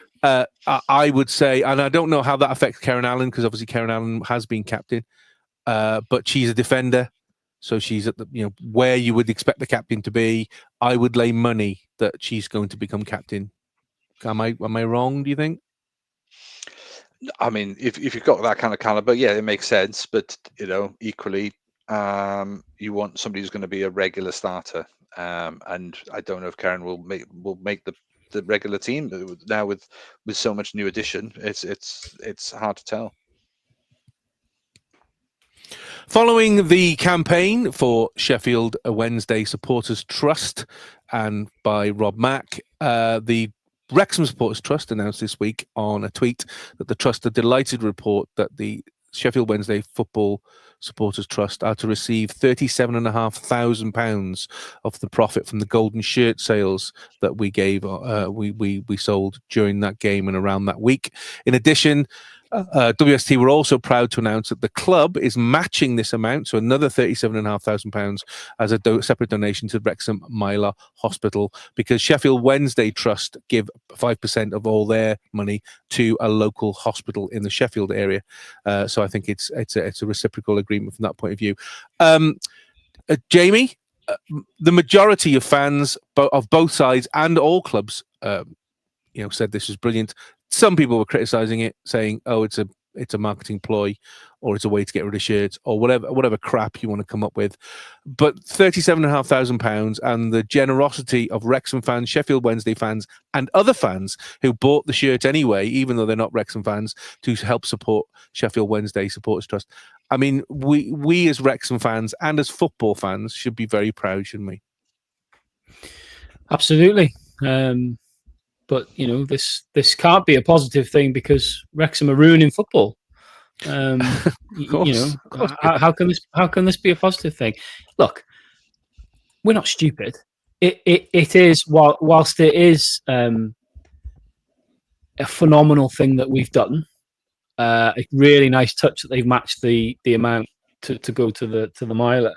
I would say, and I don't know how that affects Karen Allen because obviously Karen Allen has been captain, but she's a defender. So she's at the where you would expect the captain to be. I would lay money that she's going to become captain. Am I wrong? Do you think? I mean, if you've got that kind of caliber, yeah, it makes sense. But equally, you want somebody who's going to be a regular starter. And I don't know if Karen will make the regular team now with so much new addition. It's hard to tell. Following the campaign for Sheffield Wednesday Supporters Trust and by Rob Mack, the Wrexham Supporters Trust announced this week on a tweet that the trust are delighted to report that the Sheffield Wednesday Football Supporters Trust are to receive £37,500 of the profit from the golden shirt sales that we gave, we sold during that game and around that week. In addition, WST were also proud to announce that the club is matching this amount, so another £37,500 as a separate donation to Wrexham Myla Hospital, because Sheffield Wednesday Trust give 5% of all their money to a local hospital in the Sheffield area. So I think it's a reciprocal agreement from that point of view. Jamie, the majority of fans of both sides and all clubs, said this was brilliant. Some people were criticizing it, saying, "Oh, it's a marketing ploy, or it's a way to get rid of shirts, or whatever crap you want to come up with." But £37,500 and the generosity of Wrexham fans, Sheffield Wednesday fans, and other fans who bought the shirt anyway, even though they're not Wrexham fans, to help support Sheffield Wednesday Supporters Trust. I mean, we as Wrexham fans and as football fans should be very proud, shouldn't we? Absolutely. But this can't be a positive thing because Wrexham are ruining football. How can this be a positive thing? Look, we're not stupid. It is whilst it is a phenomenal thing that we've done. A really nice touch that they've matched the amount to go to the miler.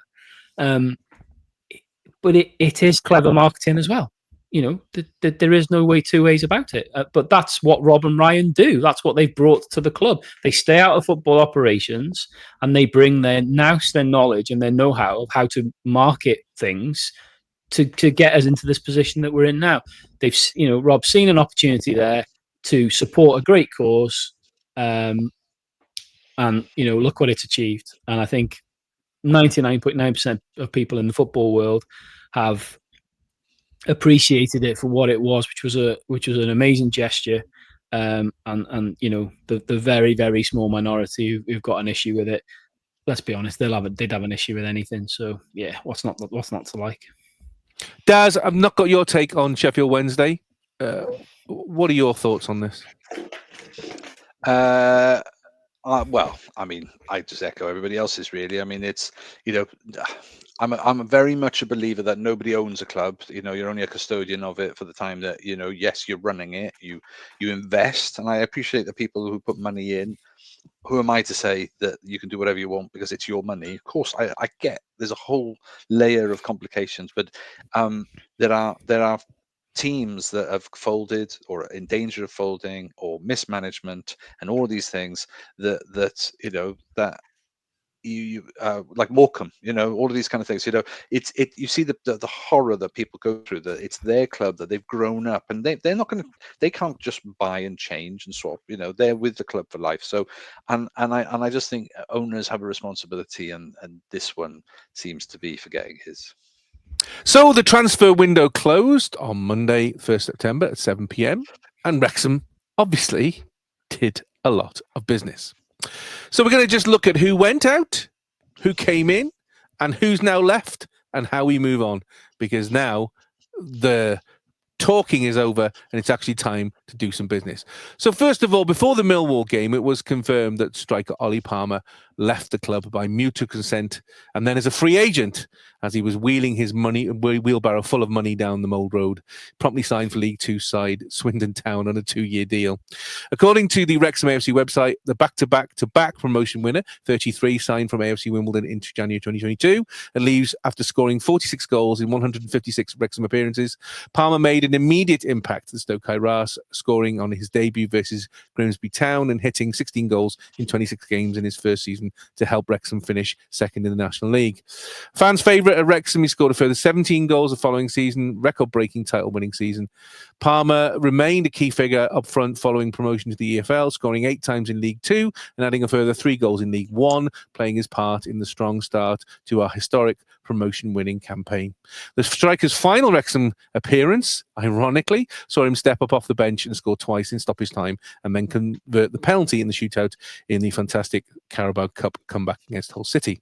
But it is clever marketing as well. There is no two ways about it. But that's what Rob and Ryan do. That's what they've brought to the club. They stay out of football operations and they bring their knowledge and their know-how of how to market things to get us into this position that we're in now. They've, Rob's seen an opportunity there to support a great cause, and look what it's achieved. And I think 99.9% of people in the football world have appreciated it for what it was, which was an amazing gesture. and the very, very small minority who've got an issue with it. Let's be honest, they'd have an issue with anything. So yeah, what's not to like? Daz, I've not got your take on Sheffield Wednesday. What are your thoughts on this? Well, I mean, I just echo everybody else's. Really, I mean, it's I'm very much a believer that nobody owns a club. You're only a custodian of it for the time that yes, you're running it. You invest, and I appreciate the people who put money in. Who am I to say that you can do whatever you want because it's your money? Of course, I get there's a whole layer of complications, but there are teams that have folded or are in danger of folding or mismanagement and all of these things that you like Morecambe, all of these kind of things. You see the horror that people go through. That it's their club, that they've grown up, and they can't just buy and change and swap. They're with the club for life. So, and I just think owners have a responsibility, and this one seems to be forgetting his. So the transfer window closed on Monday, 1st September at 7 p.m. and Wrexham obviously did a lot of business. So we're going to just look at who went out, who came in, and who's now left, and how we move on, because now the talking is over and it's actually time to do some business. So first of all, before the Millwall game, it was confirmed that striker Ollie Palmer left the club by mutual consent and then as a free agent, as he was wheeling his wheelbarrow full of money down the Mould Road, promptly signed for League Two side Swindon Town on a 2-year deal. According to the Wrexham AFC website, the back-to-back promotion winner, 33, signed from AFC Wimbledon into January 2022 and leaves after scoring 46 goals in 156 Wrexham appearances. Palmer made an immediate impact at Stoke Ras, scoring on his debut versus Grimsby Town and hitting 16 goals in 26 games in his first season to help Wrexham finish second in the National League. Fans' favourite at Wrexham, he scored a further 17 goals the following season, record-breaking title-winning season. Palmer remained a key figure up front following promotion to the EFL, scoring 8 times in League Two and adding a further 3 goals in League One, playing his part in the strong start to our historic promotion-winning campaign. The striker's final Wrexham appearance, ironically, saw him step up off the bench and score twice in stoppage time and then convert the penalty in the shootout in the fantastic Carabao Cup comeback against Hull City.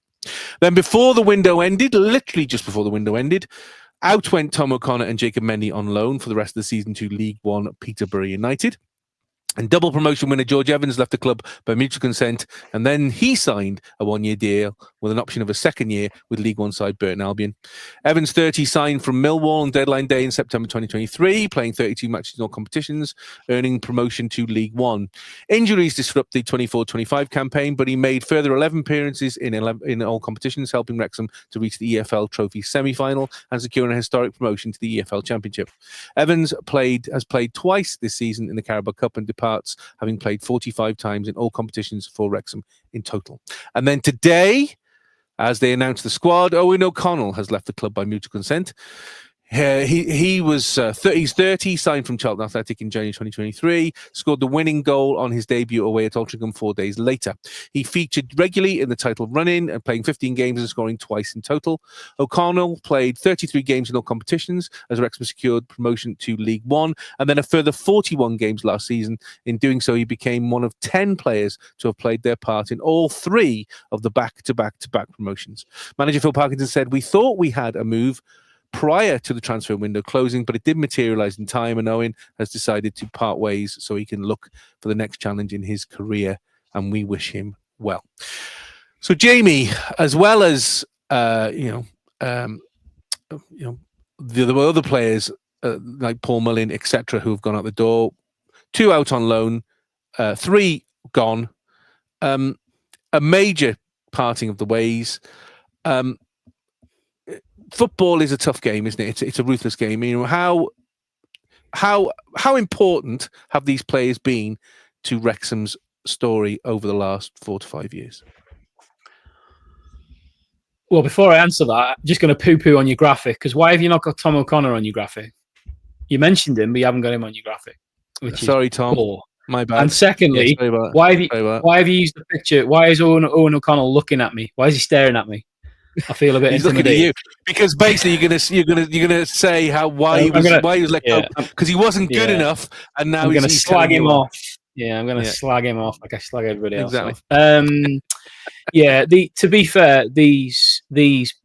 Then before the window ended, literally just before the window ended, out went Tom O'Connor and Jacob Mendy on loan for the rest of the season to League One Peterborough United. And double promotion winner George Evans left the club by mutual consent, and then he signed a 1-year deal with an option of a second year with League One side Burton Albion. Evans, 30, signed from Millwall on deadline day in September 2023, playing 32 matches in all competitions, earning promotion to League One. Injuries disrupted the 24-25 campaign, but he made further 11 appearances in all competitions, helping Wrexham to reach the EFL Trophy semi-final and securing a historic promotion to the EFL Championship. Evans has played twice this season in the Carabao Cup and departs, having played 45 times in all competitions for Wrexham in total. And then today, as they announced the squad, Owen O'Connell has left the club by mutual consent. He's 30, signed from Charlton Athletic in January 2023, scored the winning goal on his debut away at Altrincham 4 days later. He featured regularly in the title run-in and playing 15 games and scoring twice in total. O'Connell played 33 games in all competitions as Wrexham secured promotion to League One and then a further 41 games last season. In doing so, he became one of 10 players to have played their part in all 3 of the back-to-back promotions. Manager Phil Parkinson said, "We thought we had a move prior to the transfer window closing, but it did materialise in time, and Owen has decided to part ways so he can look for the next challenge in his career, and we wish him well." So, Jamie, as well as the other players like Paul Mullin, etc., who have gone out the door, 2 out on loan, 3 gone, a major parting of the ways. Football is a tough game, isn't it? It's a ruthless game. How important have these players been to Wrexham's story over the last 4 to 5 years? Well, before I answer that, I'm just going to poo-poo on your graphic, because why have you not got Tom O'Connor on your graphic? You mentioned him, but you haven't got him on your graphic. Sorry, Tom. Poor. My bad. And secondly, why have you used the picture? Why is Owen O'Connell looking at me? Why is he staring at me? I feel a bit He's looking at you because basically you're gonna say why he was let go because he wasn't good enough, and now he's going to slag him off. Yeah, I'm going to slag him off like I slag everybody else Exactly. off. Yeah, to be fair, these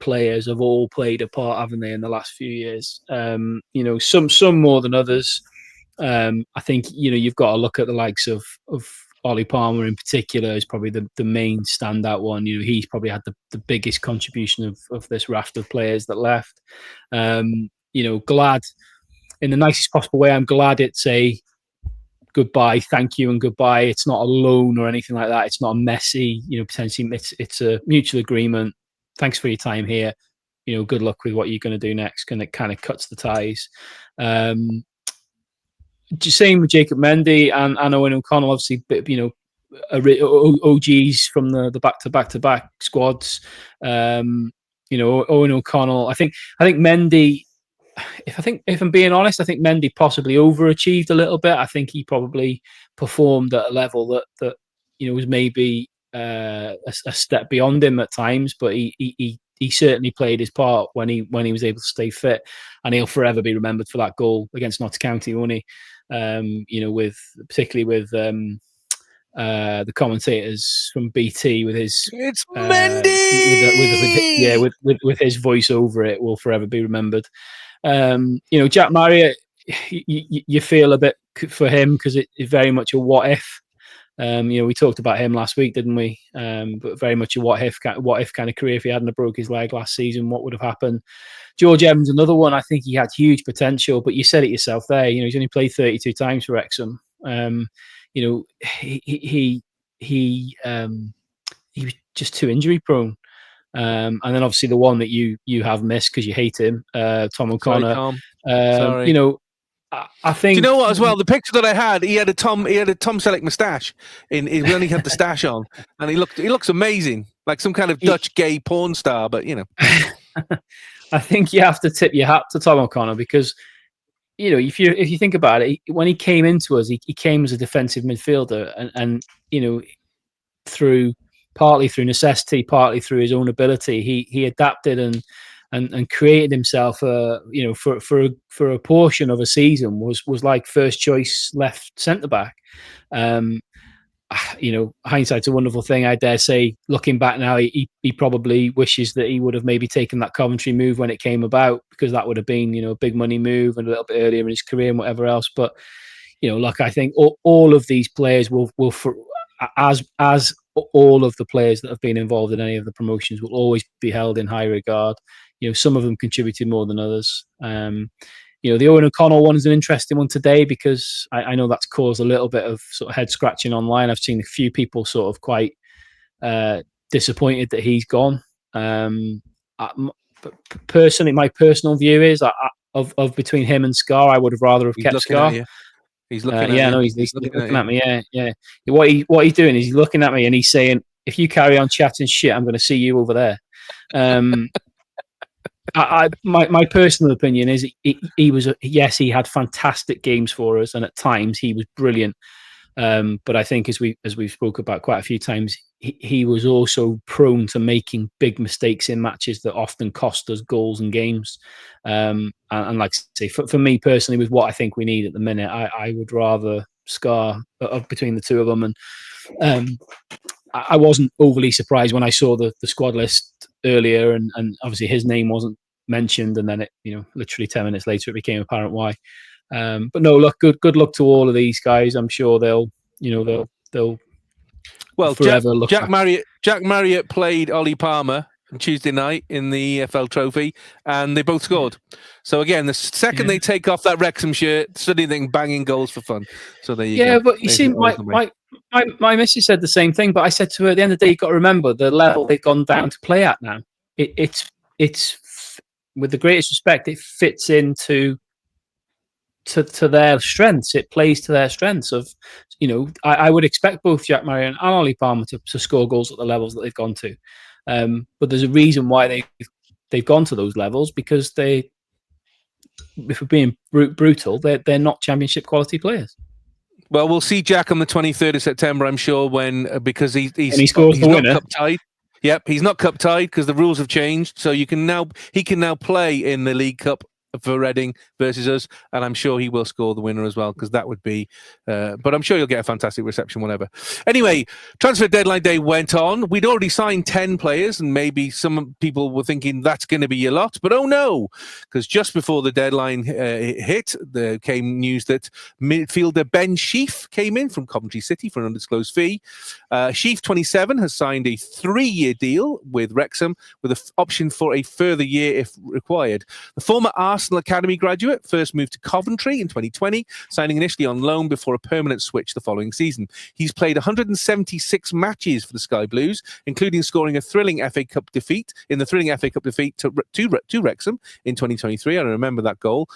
players have all played a part, haven't they, in the last few years? Some more than others. I think you've got to look at the likes of Ollie Palmer in particular is probably the main standout one. He's probably had the biggest contribution of this raft of players that left. Glad in the nicest possible way. I'm glad it's a goodbye, thank you, and goodbye. It's not a loan or anything like that. It's not a messy, potentially it's a mutual agreement. Thanks for your time here. Good luck with what you're going to do next. And it kind of cuts the ties. Same with Jacob Mendy and Owen O'Connell, obviously, OGs from the back-to-back squads. Owen O'Connell. I think Mendy. If I'm being honest, I think Mendy possibly overachieved a little bit. I think he probably performed at a level that was maybe a step beyond him at times, but he certainly played his part when he was able to stay fit, and he'll forever be remembered for that goal against Notts County, won't he? Particularly with the commentators from BT with his it's Mendy with his voice over it will forever be remembered. Jack Marriott, you feel a bit for him because it's very much a what if. We talked about him last week, didn't we? But very much a what if kind of career. If he hadn't broke his leg last season, what would have happened? George Evans, another one. I think he had huge potential, but you said it yourself there. He's only played 32 times for Wrexham. He was just too injury prone. And then obviously the one that you have missed because you hate him, Tom O'Connor. Sorry, Tom. I think. Do you know what? As well, the picture that I had, he had a Tom Selleck moustache when he had the stash on, and he looks amazing, like some kind of Dutch gay porn star. But I think you have to tip your hat to Tom O'Connor because if you think about it, when he came into us, he came as a defensive midfielder, and partly through necessity, partly through his own ability, he adapted and created himself. For a portion of a season, was like first choice left centre back. Hindsight's a wonderful thing. I dare say, looking back now, he probably wishes that he would have maybe taken that Coventry move when it came about, because that would have been a big money move and a little bit earlier in his career and whatever else. But I think all of these players will as all of the players that have been involved in any of the promotions will always be held in high regard. Some of them contributed more than others. The Owen O'Connell one is an interesting one today because I know that's caused a little bit of sort of head scratching online. I've seen a few people sort of quite disappointed that he's gone. Personally, my personal view is of between him and Scar, I would have rather have kept Scar. He's looking at you. No, he's looking at me. Yeah. What he's doing is he's looking at me and he's saying, "If you carry on chatting shit, I'm going to see you over there." My personal opinion is he was he had fantastic games for us, and at times he was brilliant. But I think as we've spoke about quite a few times, he was also prone to making big mistakes in matches that often cost us goals and games. And like I say, for me personally, with what I think we need at the minute, I would rather Scar between the two of them. And I wasn't overly surprised when I saw the squad list earlier, and obviously his name wasn't mentioned, and then it literally 10 minutes later it became apparent why. But no, look, good luck to all of these guys. I'm sure they'll forever look Jack back. Jack Marriott played Ollie Palmer on Tuesday night in the FL Trophy, and they both scored. So again, the second they take off that Wrexham shirt, suddenly they're banging goals for fun. So there you go. Yeah, but you see, my missus said the same thing, but I said to her, at the end of the day, you've got to remember the level they've gone down to play at now. It's with the greatest respect, it fits into to their strengths. It plays to their strengths of, I would expect both Jack Marriott and Ollie Palmer to score goals at the levels that they've gone to. But there's a reason why they've gone to those levels, because if we're being brutal, they're not championship quality players. Well, we'll see Jack on the 23rd of September, I'm sure, because he scores the winner. Not cup tied. Yep, he's not cup tied because the rules have changed. So he can now play in the League Cup for Reading versus us, and I'm sure he will score the winner as well, because that would be but I'm sure you'll get a fantastic reception, whatever. Anyway, transfer deadline day went on. We'd already signed 10 players, and maybe some people were thinking that's going to be a lot, but oh no, because just before the deadline hit, there came news that midfielder Ben Sheaf came in from Coventry City for an undisclosed fee. Sheaf, 27, has signed a 3-year deal with Wrexham with an option for a further year if required. The former Arsenal Academy graduate first moved to Coventry in 2020, signing initially on loan before a permanent switch the following season. He's played 176 matches for the Sky Blues, including scoring a thrilling FA Cup defeat to Wrexham in 2023. I remember that goal.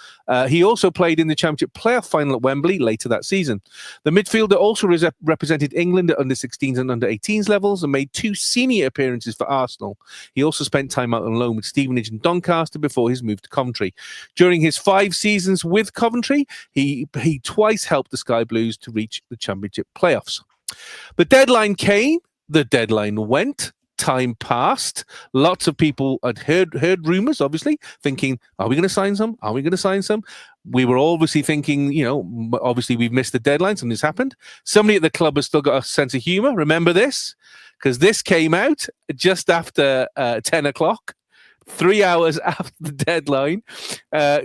He also played in the Championship playoff final at Wembley later that season. The midfielder also represented England at under-16s and under-18s levels and made 2 senior appearances for Arsenal. He also spent time out on loan with Stevenage and Doncaster before his move to Coventry. During his 5 seasons with Coventry, he twice helped the Sky Blues to reach the Championship playoffs. The deadline came, the deadline went, time passed. Lots of people had heard rumours, obviously, thinking, are we going to sign some? Are we going to sign some? We were obviously thinking, obviously we've missed the deadline, something's happened. Somebody at the club has still got a sense of humour. Remember this? Because this came out just after 10 o'clock. 3 hours after the deadline,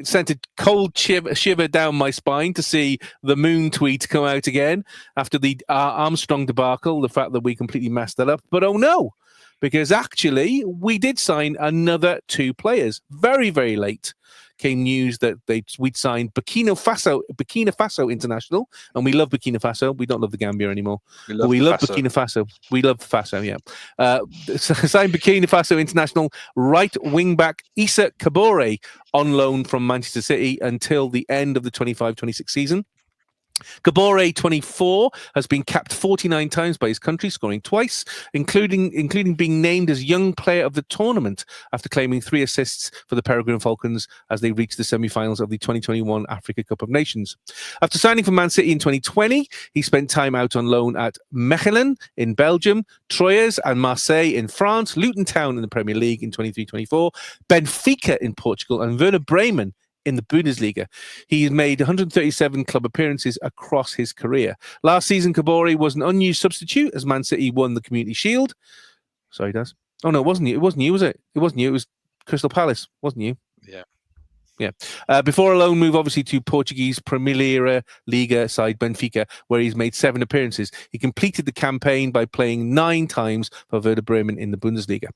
sent a cold shiver down my spine to see the Moon tweet come out again after the Armstrong debacle, the fact that we completely messed that up. But oh no, because actually we did sign another 2 players. Very, very late came news that we'd signed Burkina Faso international, and we love Burkina Faso. We don't love the Gambia anymore. We love Burkina Faso. We love Faso, yeah. Signed Burkina Faso international right wing back Issa Kabore on loan from Manchester City until the end of the 25-26 season. Kabore, 24, has been capped 49 times by his country, scoring twice, including being named as Young Player of the Tournament after claiming 3 assists for the Peregrine Falcons as they reached the semi-finals of the 2021 Africa Cup of Nations. After signing for Man City in 2020, he spent time out on loan at Mechelen in Belgium, Troyes and Marseille in France, Luton Town in the Premier League in 23-24, Benfica in Portugal, and Werder Bremen in the Bundesliga. He's made 137 club appearances across his career. Last season, Kabore was an unused substitute as Man City won the Community Shield. Sorry, Daz. Oh, no, it wasn't you. It wasn't you, was it? It wasn't you. It was Crystal Palace, wasn't you? Yeah. Yeah. Before a loan move, obviously, to Portuguese Primeira Liga side Benfica, where he's made 7 appearances. He completed the campaign by playing 9 times for Werder Bremen in the Bundesliga.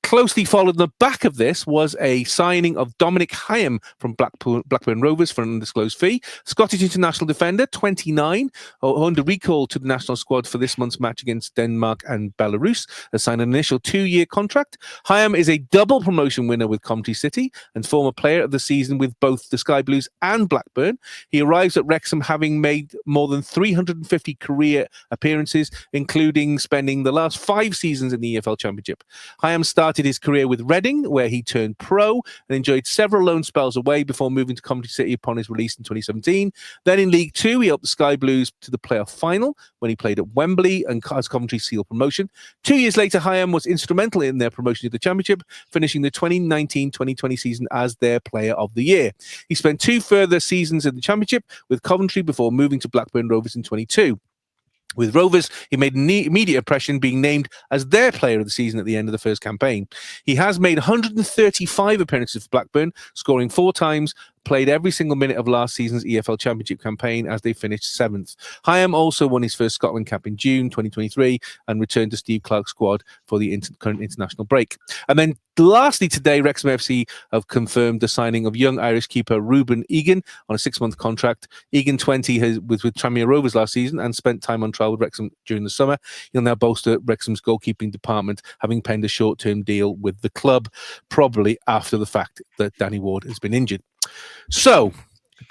Closely followed the back of this was a signing of Dominic Hyam from Blackburn Rovers for an undisclosed fee. Scottish international defender, 29, under recall to the national squad for this month's match against Denmark and Belarus, has signed an initial 2-year contract. Hyam is a double promotion winner with Coventry City and former player of the season with both the Sky Blues and Blackburn. He arrives at Wrexham having made more than 350 career appearances, including spending the last 5 seasons in the EFL Championship. Hyam started his career with Reading, where he turned pro and enjoyed several loan spells away before moving to Coventry City upon his release in 2017. Then in League 2, he helped the Sky Blues to the playoff final when he played at Wembley and as Coventry sealed promotion. 2 years later, Hyam was instrumental in their promotion to the Championship, finishing the 2019-2020 season as their player of the year. He spent 2 further seasons in the Championship with Coventry before moving to Blackburn Rovers in 22. With Rovers, he made immediate impression, being named as their player of the season at the end of the first campaign. He has made 135 appearances for Blackburn, scoring 4 times, played every single minute of last season's EFL Championship campaign as they finished 7th. Hyam also won his first Scotland cap in June 2023 and returned to Steve Clarke's squad for the current international break. And then lastly today, Wrexham FC have confirmed the signing of young Irish keeper Ruben Egan on a 6-month contract. Egan, 20, was with Tranmere Rovers last season and spent time on trial with Wrexham during the summer. He'll now bolster Wrexham's goalkeeping department, having penned a short-term deal with the club, probably after the fact that Danny Ward has been injured. So,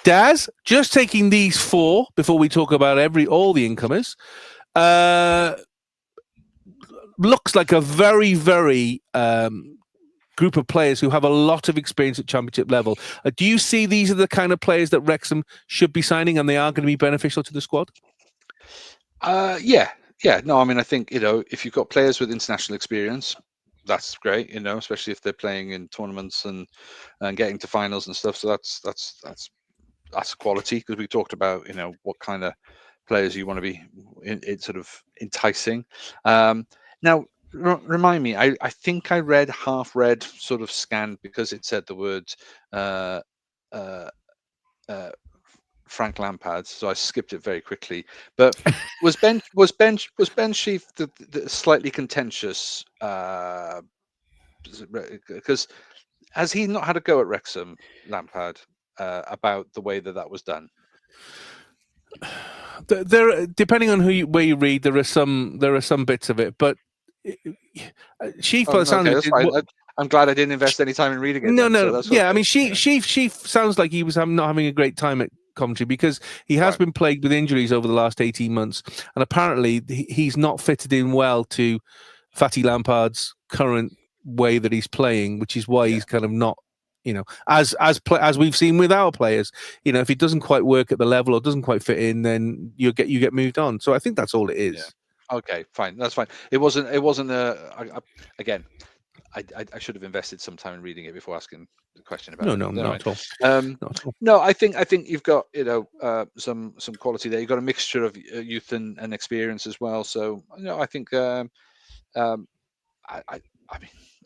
Daz, just taking these 4 before we talk about all the incomers, looks like a very, very group of players who have a lot of experience at Championship level. Do you see these are the kind of players that Wrexham should be signing and they are going to be beneficial to the squad? Yeah. No, I mean, I think, if you've got players with international experience, that's great, especially if they're playing in tournaments and getting to finals and stuff. So that's quality, because we talked about what kind of players you want to be in sort of enticing. Now, remind me, I think I half read, sort of scanned, because it said the word uh, uh, Frank Lampard, so I skipped it very quickly. But was Ben Sheaf the slightly contentious? Because has he not had a go at Wrexham, Lampard, about the way that was done? There, depending on where you read, there are some bits of it, but Sheaf, by the sound of that's it, fine. I'm glad I didn't invest any time in reading it. No, then, no, so that's yeah. okay. I mean, Sheaf sounds like he was not having a great time at Coventry, because he has been plagued with injuries over the last 18 months, and apparently he's not fitted in well to Fatty Lampard's current way that he's playing, which is why he's kind of not, as we've seen with our players, if he doesn't quite work at the level or doesn't quite fit in, then you get moved on. So I think that's all it is. Yeah. Okay, fine, that's fine. It wasn't again. I should have invested some time in reading it before asking the question about it. No, not at all. Not at all. No, I think you've got some quality there. You've got a mixture of youth and experience as well. So I think I mean,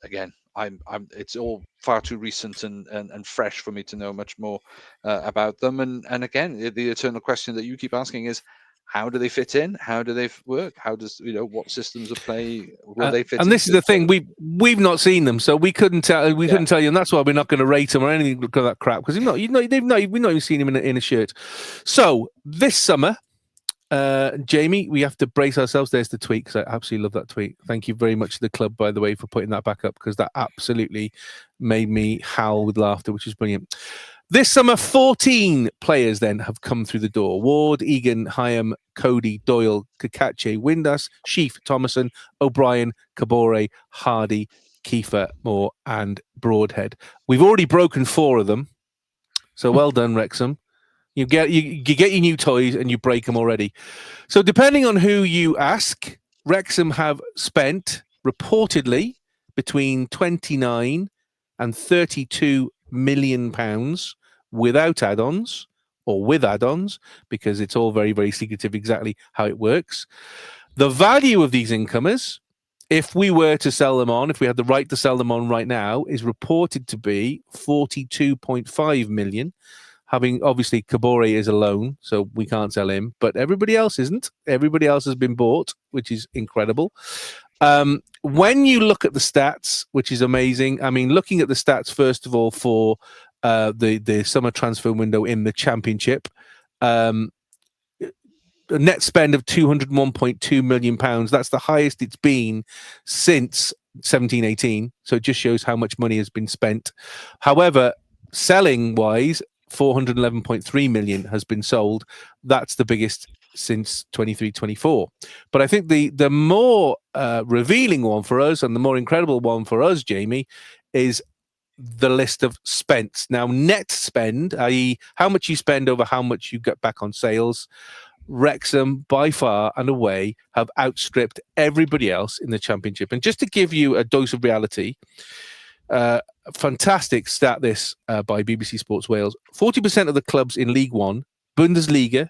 again, it's all far too recent and fresh for me to know much more about them. And again, the eternal question that you keep asking is, how do they fit in? How do they work? How does what systems of play will they fit in? And this is the thing, we've not seen them, so we couldn't tell. We couldn't tell you, and that's why we're not going to rate them or anything of that crap, because we've not even seen him in a shirt. So this summer, Jamie, we have to brace ourselves. There's the tweet, because I absolutely love that tweet. Thank you very much to the club, by the way, for putting that back up, because that absolutely made me howl with laughter, which is brilliant. This summer, 14 players then have come through the door. Ward, Egan, Hyam, Cody, Doyle, Kakache, Windass, Sheaf, Thomason, O'Brien, Kabore, Hardy, Kiefer, Moore, and Broadhead. We've already broken 4 of them, so well done, Wrexham. You get your new toys and you break them already. So depending on who you ask, Wrexham have spent reportedly between 29 and 32 million pounds without add-ons or with add-ons, because it's all very, very secretive exactly how it works. The value of these incomers, if we were to sell them on, if we had the right to sell them on right now, is reported to be 42.5 million. Having, obviously, Kabore is a loan, so we can't sell him, but everybody else isn't. Everybody else has been bought, which is incredible. When you look at the stats, which is amazing, I mean, looking at the stats, first of all, for the summer transfer window in the Championship, a net spend of £201.2 million. That's the highest it's been since 17-18. So it just shows how much money has been spent. However, selling-wise, 411.3 million has been sold. That's the biggest since 23-24. But I think the more revealing one for us, and the more incredible one for us, Jamie, is the list of spends. Now, net spend, i.e. how much you spend over how much you get back on sales, Wrexham, by far and away, have outstripped everybody else in the Championship. And just to give you a dose of reality, fantastic stat this by BBC Sports Wales, 40% of the clubs in League One, Bundesliga,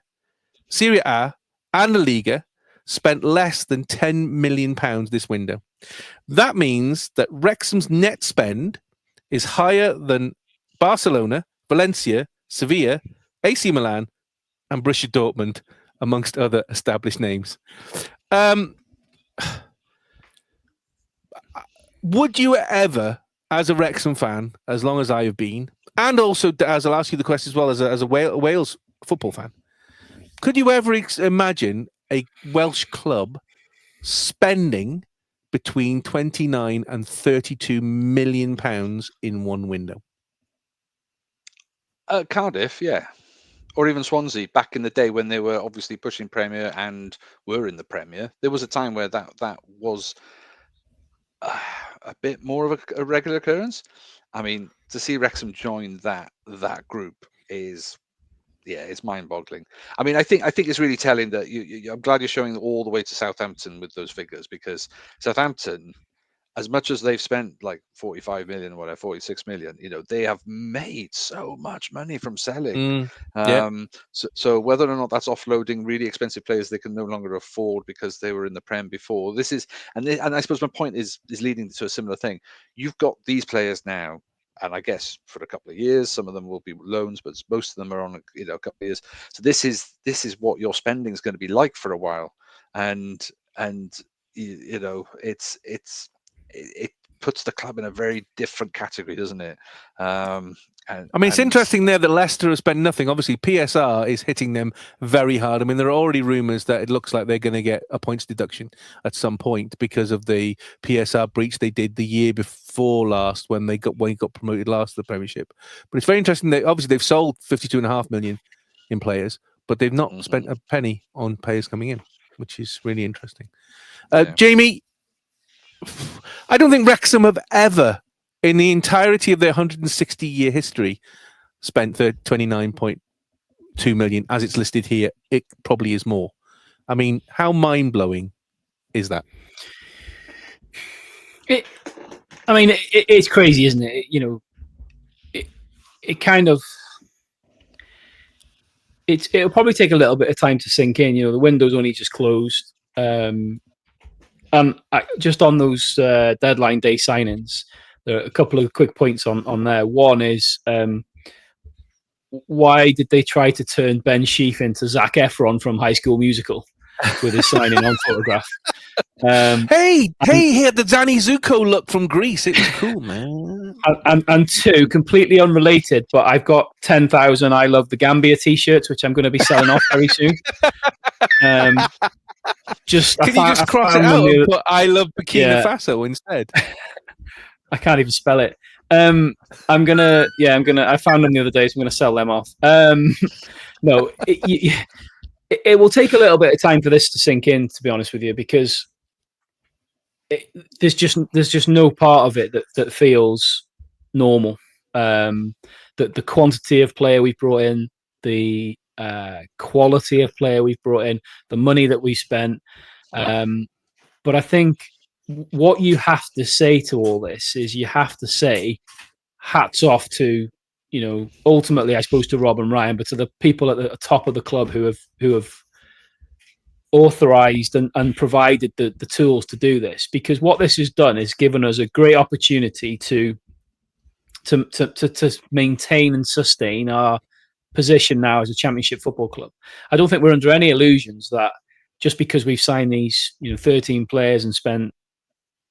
Serie A and La Liga spent less than £10 million this window. That means that Wrexham's net spend is higher than Barcelona, Valencia, Sevilla, AC Milan and Borussia Dortmund, amongst other established names. Would you ever, as a Wrexham fan, as long as I have been, and also as I'll ask you the question as well as a Wales football fan, could you ever imagine a Welsh club spending between 29 and 32 million pounds in one window? Cardiff, yeah. Or even Swansea, back in the day when they were obviously pushing Premier and were in the Premier. There was a time where that was a bit more of a regular occurrence. I mean, to see Wrexham join that group is, it's mind-boggling. I mean, I think it's really telling that I'm glad you're showing all the way to Southampton with those figures, because Southampton as much as they've spent like 45 million or whatever, 46 million, they have made so much money from selling. Yeah. So whether or not that's offloading really expensive players they can no longer afford because they were in the Prem before, and I suppose my point is leading to a similar thing. You've got these players now, and I guess for a couple of years, some of them will be loans, but most of them are on a couple of years. So this is what your spending is going to be like for a while, and it puts the club in a very different category, doesn't it? It's interesting there that Leicester has spent nothing. Obviously, PSR is hitting them very hard. I mean, there are already rumours that it looks like they're going to get a points deduction at some point because of the PSR breach they did the year before last when they got promoted last to the Premiership. But it's very interesting that obviously they've sold 52.5 million in players, but they've not spent a penny on players coming in, which is really interesting. Jamie, I don't think Wrexham have ever, in the entirety of their 160-year history, spent 29.2 million as it's listed here. It probably is more. I mean, how mind-blowing is that? It's crazy, isn't it? It kind of... It'll probably take a little bit of time to sink in. The window's only just closed. Just on those deadline day signings, there are a couple of quick points on there. One is why did they try to turn Ben Sheaf into Zac Efron from High School Musical with his signing on photograph? He had the Danny Zuko look from Greece. It was cool, man. And two, completely unrelated, but I've got 10,000 I Love the Gambia t-shirts, which I'm going to be selling off very soon. Can you just cross it out and put I Love Burkina Faso instead? I can't even spell it. I found them the other day, so I'm gonna sell them off. No, it will take a little bit of time for this to sink in, to be honest with you, because there's just no part of it that feels normal. The quantity of player we've brought in, the quality of player we've brought in, the money that we spent. But I think what you have to say to all this is you have to say hats off to, ultimately, I suppose, to Rob and Ryan, but to the people at the top of the club who have authorised and provided the tools to do this. Because what this has done is given us a great opportunity to maintain and sustain our position now as a Championship football club. I don't think we're under any illusions that just because we've signed these 13 players and spent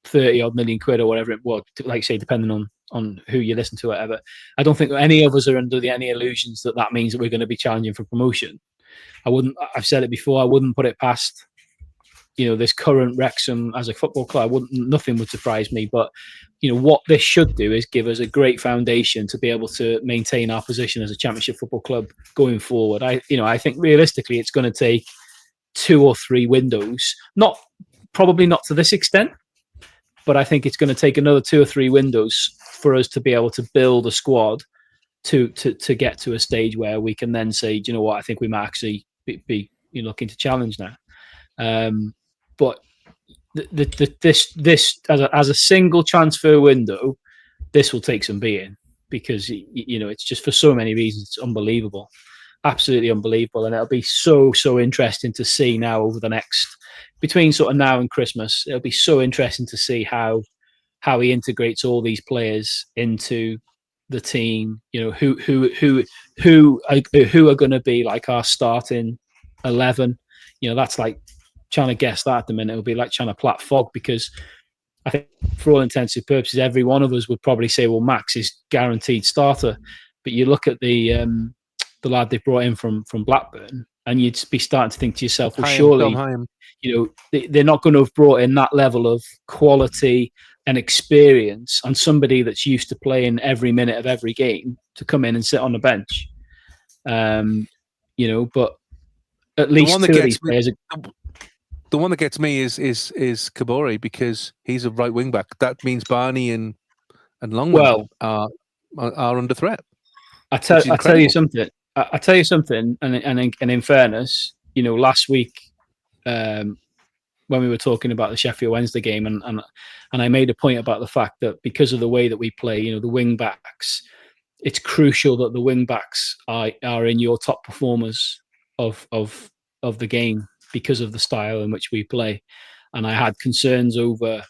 30 odd million quid or whatever it was, like say, depending on who you listen to, whatever. I don't think any of us are under any illusions that means that we're going to be challenging for promotion. I've said it before, I wouldn't put it past, this current Wrexham as a football club. Nothing would surprise me, but what this should do is give us a great foundation to be able to maintain our position as a Championship football club going forward. I think realistically it's going to take 2 or 3 windows, probably not to this extent, but I think it's going to take another 2 or 3 windows for us to be able to build a squad to get to a stage where we can then say, do you know what, I think we might actually be looking to challenge now. But this as a single transfer window, this will take some beating because it's just for so many reasons it's unbelievable, absolutely unbelievable, and it'll be so interesting to see now over the next between sort of now and Christmas. It'll be so interesting to see how he integrates all these players into the team. Who are going to be like our starting 11. That's like trying to guess that at the minute. It'll be like trying to plat fog, because I think for all intents and purposes, every one of us would probably say, well, Max is guaranteed starter. But you look at the lad they brought in from Blackburn, and you'd be starting to think to yourself, well, surely, they're not going to have brought in that level of quality and experience and somebody that's used to playing every minute of every game to come in and sit on the bench. But at least two of these players. The one that gets me is Kabore, because he's a right wing back. That means Barney and Longman are under threat. I tell you something. I tell you something, and in fairness, last week, when we were talking about the Sheffield Wednesday game, and I made a point about the fact that because of the way that we play, the wing backs, it's crucial that the wing backs are in your top performers of the game because of the style in which we play. And I had concerns over,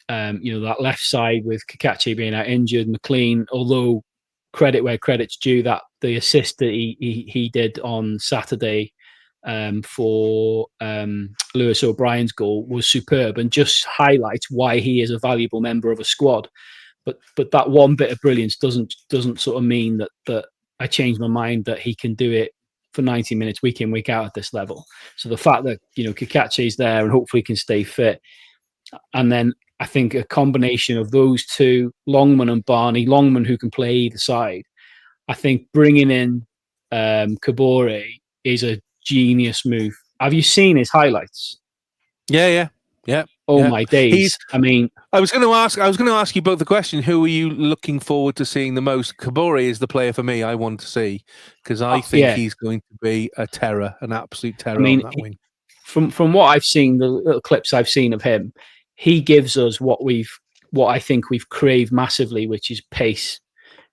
that left side with Kakachi being out injured, McLean, although credit where credit's due, that the assist that he did on Saturday for Lewis O'Brien's goal was superb and just highlights why he is a valuable member of a squad. But that one bit of brilliance doesn't sort of mean that I changed my mind that he can do it for 90 minutes week in, week out at this level. So the fact that, Kakachi's there and hopefully can stay fit. And then I think a combination of those two, Longman and Barney, Longman who can play either side, I think bringing in Kabore is a genius move. Have you seen his highlights? Yeah. Oh my days! I was going to ask you both the question: who are you looking forward to seeing the most? Kabore is the player for me. I want to see because I think he's going to be a terror, an absolute terror on that wing. From what I've seen, the little clips I've seen of him, he gives us what I think we've craved massively, which is pace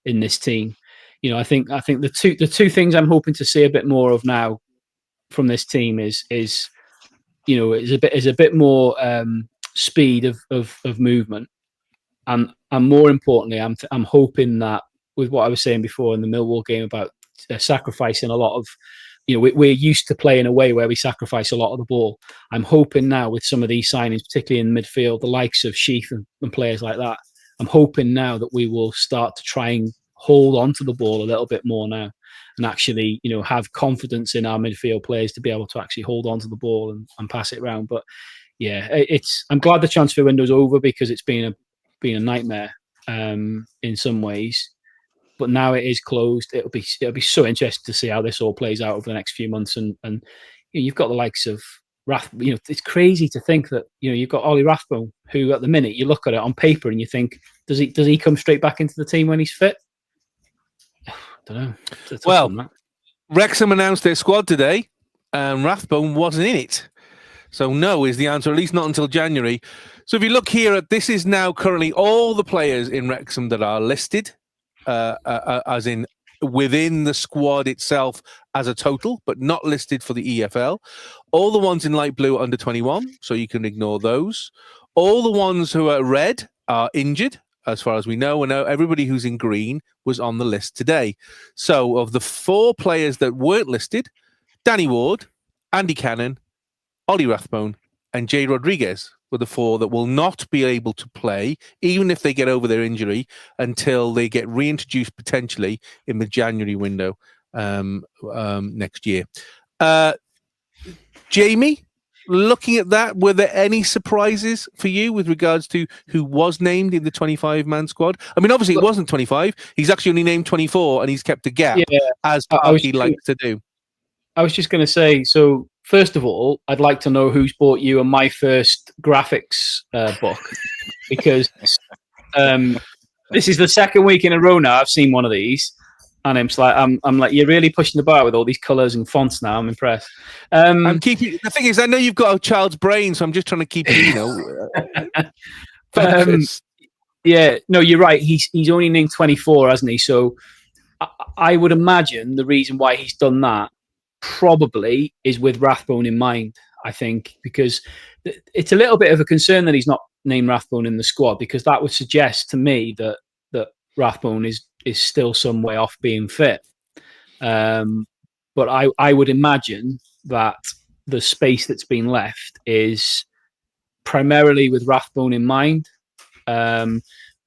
in this team. I think the two things I'm hoping to see a bit more of now from this team is a bit more speed of movement, and more importantly, I'm hoping that with what I was saying before in the Millwall game about sacrificing a lot of, we're used to playing a way where we sacrifice a lot of the ball. I'm hoping now with some of these signings, particularly in midfield, the likes of Sheath and players like that, I'm hoping now that we will start to try and hold on to the ball a little bit more now, and actually, have confidence in our midfield players to be able to actually hold on to the ball and pass it around. But yeah, I'm glad the transfer window's over because it's been a nightmare in some ways. But now it is closed. It'll be so interesting to see how this all plays out over the next few months. And you've got the likes of it's crazy to think that you've got Ollie Rathbone, who at the minute you look at it on paper and you think, does he come straight back into the team when he's fit? I don't know. Well, Wrexham announced their squad today, and Rathbone wasn't in it. So no is the answer, at least not until January. So if you look here at this is now currently all the players in Wrexham that are listed, as in within the squad itself as a total, but not listed for the EFL. All the ones in light blue under 21, so you can ignore those. All the ones who are red are injured, as far as we know. And everybody who's in green was on the list today. So of the 4 players that weren't listed, Danny Ward, Andy Cannon, Ollie Rathbone, and Jay Rodriguez were the 4 that will not be able to play, even if they get over their injury, until they get reintroduced potentially in the January window next year. Jamie, looking at that, were there any surprises for you with regards to who was named in the 25-man squad? I mean, obviously it wasn't 25. He's actually only named 24, and he's kept a gap, as Parky likes to do. I was just going to say, so first of all, I'd like to know who's bought you my first graphics book, because this is the second week in a row now I've seen one of these, and I'm like, you're really pushing the bar with all these colours and fonts now. I'm impressed. I'm keeping. The thing is, I know you've got a child's brain, so I'm just trying to keep focused. Yeah, no, you're right. He's only named 24, hasn't he? So I would imagine the reason why he's done that probably is with Rathbone in mind, I think, because it's a little bit of a concern that he's not named Rathbone in the squad, because that would suggest to me that Rathbone is still some way off being fit. But I would imagine that the space that's been left is primarily with Rathbone in mind.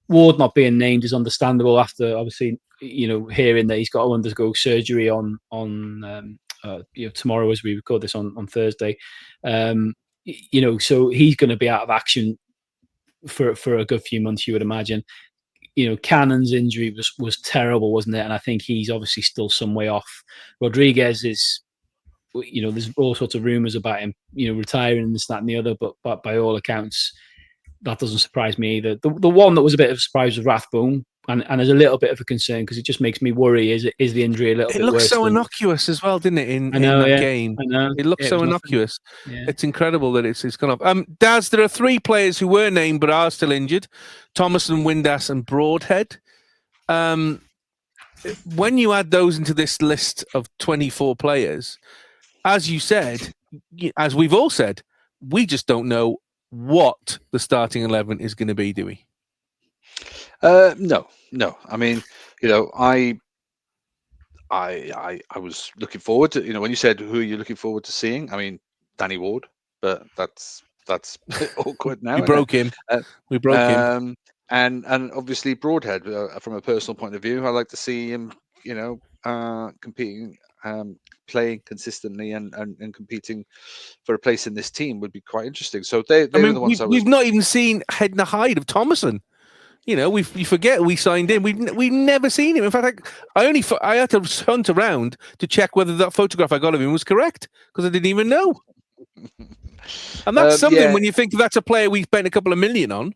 Ward not being named is understandable after obviously hearing that he's got to undergo surgery on tomorrow as we record this on Thursday. So he's going to be out of action for a good few months, you would imagine. Cannon's injury was terrible, wasn't it? And I think he's obviously still some way off. Rodriguez is, there's all sorts of rumours about him, retiring and this, that, and the other. But by all accounts, that doesn't surprise me either. The one that was a bit of a surprise was Rathbone, and there's a little bit of a concern because it just makes me worry. Is the injury a little bit worse? It looks so innocuous as well, didn't it? In that game, I know. It looks so innocuous. Yeah. It's incredible that it's gone off. Daz, there are 3 players who were named but are still injured: Thomason, Windass, and Broadhead. When you add those into this list of 24 players, as you said, as we've all said, we just don't know what the starting 11 is going to be, do we? No. I mean, I was looking forward to, when you said who are you looking forward to seeing? I mean, Danny Ward, but that's awkward now. We broke him. And obviously Broadhead, from a personal point of view, I like to see him, competing, playing consistently and competing for a place in this team would be quite interesting. So they were the ones we've not even seen head and hide of Thomason. We forget we signed in. We've never seen him. In fact, I had to hunt around to check whether that photograph I got of him was correct because I didn't even know. And that's something when you think that's a player we spent a couple of million on.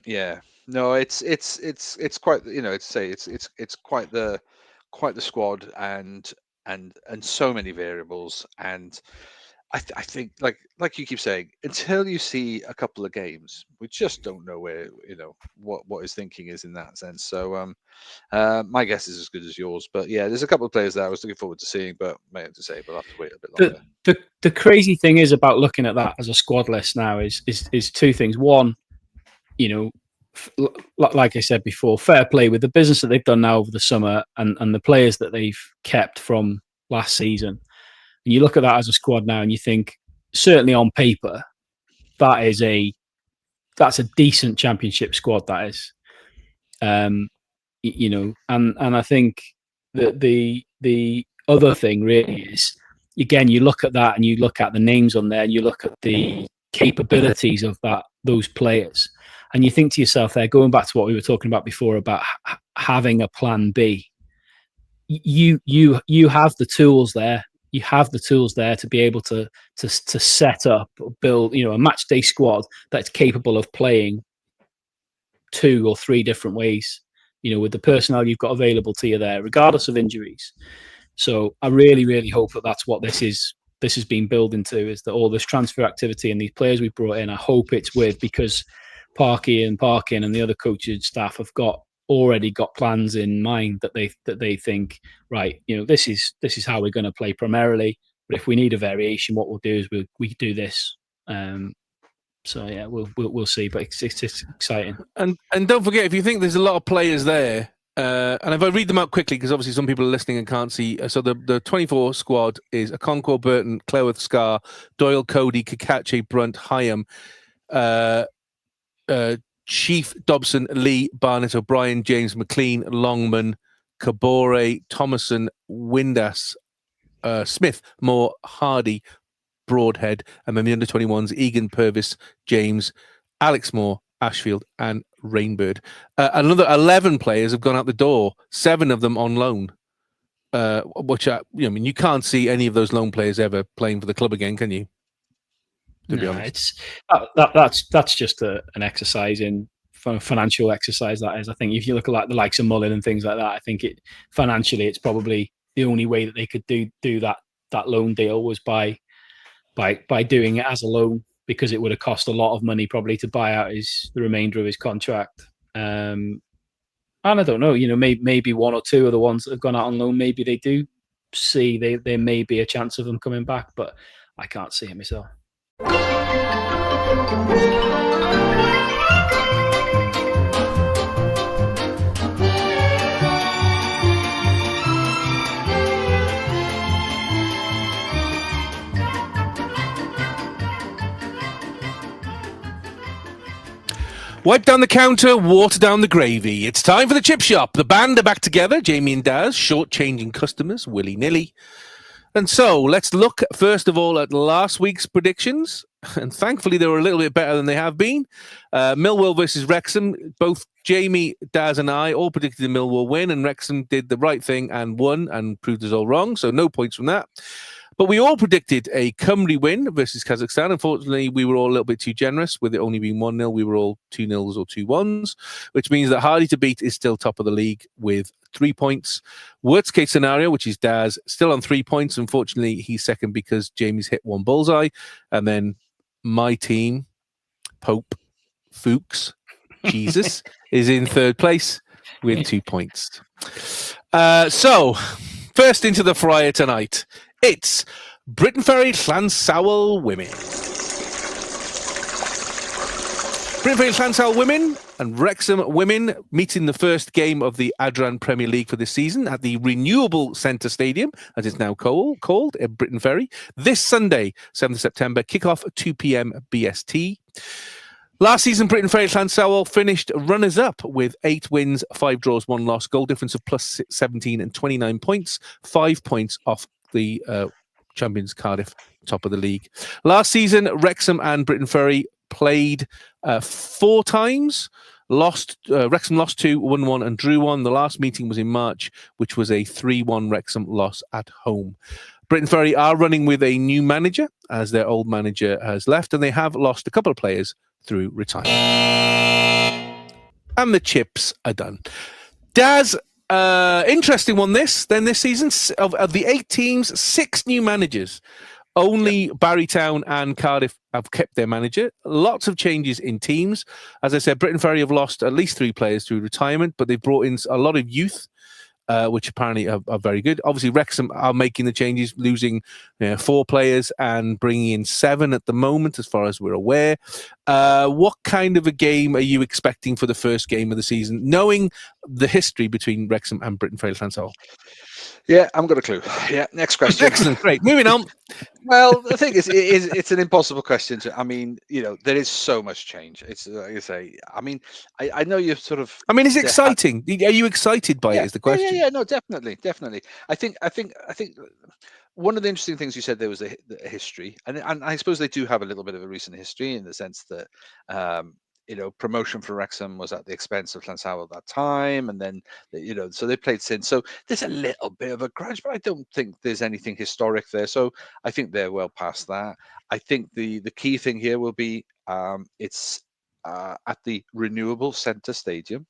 Yeah, no, it's quite, it's quite the squad and so many variables. And I think like you keep saying, until you see a couple of games, we just don't know where, what his thinking is in that sense. So my guess is as good as yours. But yeah, there's a couple of players there I was looking forward to seeing, but may have to say we'll have to wait a bit longer. The crazy thing is about looking at that as a squad list now is 2 things. One, like I said before, fair play with the business that they've done now over the summer and the players that they've kept from last season. And you look at that as a squad now and you think, certainly on paper, that's a decent championship squad, that is. And I think that the other thing really is, again, you look at that and you look at the names on there and you look at the capabilities of those players. And you think to yourself there, going back to what we were talking about before about having a plan B, you have the tools there. You have the tools there to be able to set up, build, a match day squad that's capable of playing 2 or 3 different ways, with the personnel you've got available to you there, regardless of injuries. So I really, really hope that that's what this has been building to, is that all this transfer activity and these players we brought in, I hope it's with, because Parkin and the other coaching staff have already got plans in mind that they think, right, this is how we're going to play primarily, but if we need a variation, what we'll do is we do this. So yeah, we'll see, but it's exciting. And don't forget, if you think there's a lot of players there, and if I read them out quickly, because obviously some people are listening and can't see. So the 24 squad is Okonkwo, Burton, Cleworth, Scar, Doyle, Cody, Kakache, Brunt, Hyam, Chief, Dobson, Lee, Barnett, O'Brien, James, McLean, Longman, Kabore, Thomason, Windass, Smith, Moore, Hardy, Broadhead, and then the under-21s, Egan, Purvis, James, Alex Moore, Ashfield, and Rainbird. Another 11 players have gone out the door, 7 of them on loan. Which you can't see any of those loan players ever playing for the club again, can you? To be honest, that's just an exercise in financial exercise. That is, I think, if you look at the likes of Mullin and things like that, I think financially it's probably the only way that they could do that loan deal was by doing it as a loan, because it would have cost a lot of money probably to buy out the remainder of his contract. And I don't know, maybe 1 or 2 of the ones that have gone out on loan, maybe they do see there may be a chance of them coming back, but I can't see it myself. Wipe down the counter, water down the gravy. It's time for the chip shop. The band are back together, Jamie and Daz, short-changing customers willy-nilly. And so let's look first of all at last week's predictions. And thankfully, they were a little bit better than they have been. Millwall versus Wrexham. Both Jamie, Daz and I all predicted the Millwall win, and Wrexham did the right thing and won and proved us all wrong. So no points from that. But we all predicted a Cymru win versus Kazakhstan. Unfortunately, we were all a little bit too generous with it only being 1-0. We were all 2-0s or 2-1s, which means that Hardy to beat is still top of the league with 3 points. Worst case scenario, which is Daz, still on 3 points. Unfortunately, he's second because Jamie's hit 1 bullseye. And then my team, Pope, Fuchs, Jesus, is in third place with 2 points. So, first into the fryer tonight, it's Briton Ferry Llansawell Women. Briton Ferry Llansawell Women and Wrexham Women meet in the first game of the Adran Premier League for this season at the Renewable Centre Stadium, as it's now called, at Briton Ferry, this Sunday, 7th September, kick-off at 2 p.m. BST. Last season, Briton Ferry Llansawell finished runners-up with 8 wins, 5 draws, 1 loss, goal difference of plus 17 and 29 points, 5 points off the champions Cardiff, top of the league. Last season, Wrexham and Briton Ferry played 4 times. Wrexham lost 2, won 1 and drew 1. The last meeting was in March, which was a 3-1 Wrexham loss at home. Briton Ferry are running with a new manager, as their old manager has left, and they have lost a couple of players through retirement. And the chips are done. Daz, interesting one this season. Of the 8 teams, 6 new managers. Only Barrytown and Cardiff have kept their manager. Lots of changes in teams. As I said, Briton Ferry have lost at least 3 players through retirement, but they've brought in a lot of youth, which apparently are very good. Obviously, Wrexham are making the changes, losing 4 players and bringing in 7 at the moment, as far as we're aware. What kind of a game are you expecting for the first game of the season, knowing the history between Wrexham and Briton Ferry Llansawell? Yeah, I haven't got a clue. Yeah, next question. Excellent, great. Moving on. Well, the thing is, it's an impossible question. I mean, there is so much change. It's like you say. I mean, I know you've sort of. I mean, it's exciting. Are you excited by it? Is the question? Yeah. No, definitely. I think one of the interesting things you said there was the history, and I suppose they do have a little bit of a recent history in the sense that. Promotion for Wrexham was at the expense of Llansawell at that time, and then so they played since. So there's a little bit of a grudge, but I don't think there's anything historic there. So I think they're well past that. I think the key thing here will be it's at the Renewable Centre Stadium.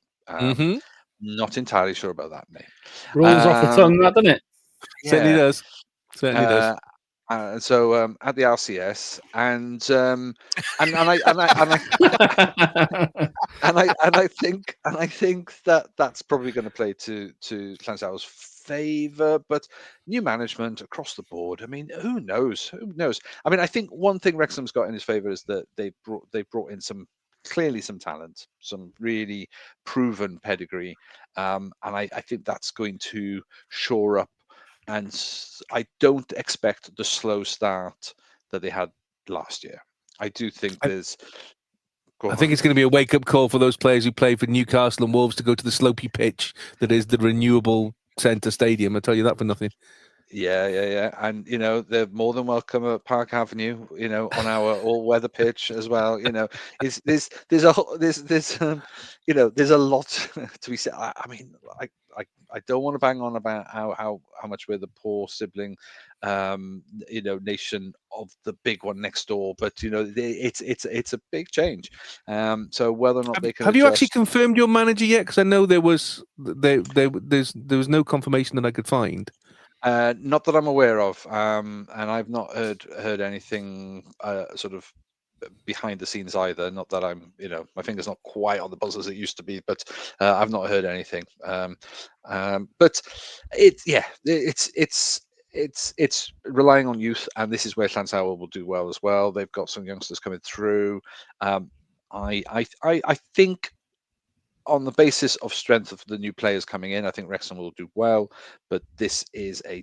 Not entirely sure about that name. Rolls off the tongue, that, doesn't it? Yeah. Certainly does. Certainly does. So at the RCS, and I think that's probably going to play to Llansawell's favour. But new management across the board. I mean, who knows? I mean, I think one thing Wrexham's got in his favour is that they brought in some talent, some really proven pedigree, and I think that's going to shore up. And I don't expect the slow start that they had last year. I do think there's. I think it's going to be a wake-up call for those players who play for Newcastle and Wolves to go to the slopey pitch that is the Renewable Centre Stadium. I tell you that for nothing. Yeah. And they're more than welcome at Park Avenue. On our all-weather pitch as well. There's a lot to be said. I mean, I don't want to bang on about how much we're the poor sibling, nation of the big one next door, but it's a big change. So whether or not they can have you actually confirmed your manager yet? Because I know there was no confirmation that I could find. Not that I'm aware of, and I've not heard anything sort of behind the scenes either. Not that I'm, my finger's not quite on the buzz as it used to be, but I've not heard anything. But it's relying on youth, and this is where Llansawell will do well as well. They've got some youngsters coming through. I think on the basis of strength of the new players coming in, I think Wrexham will do well, but this is a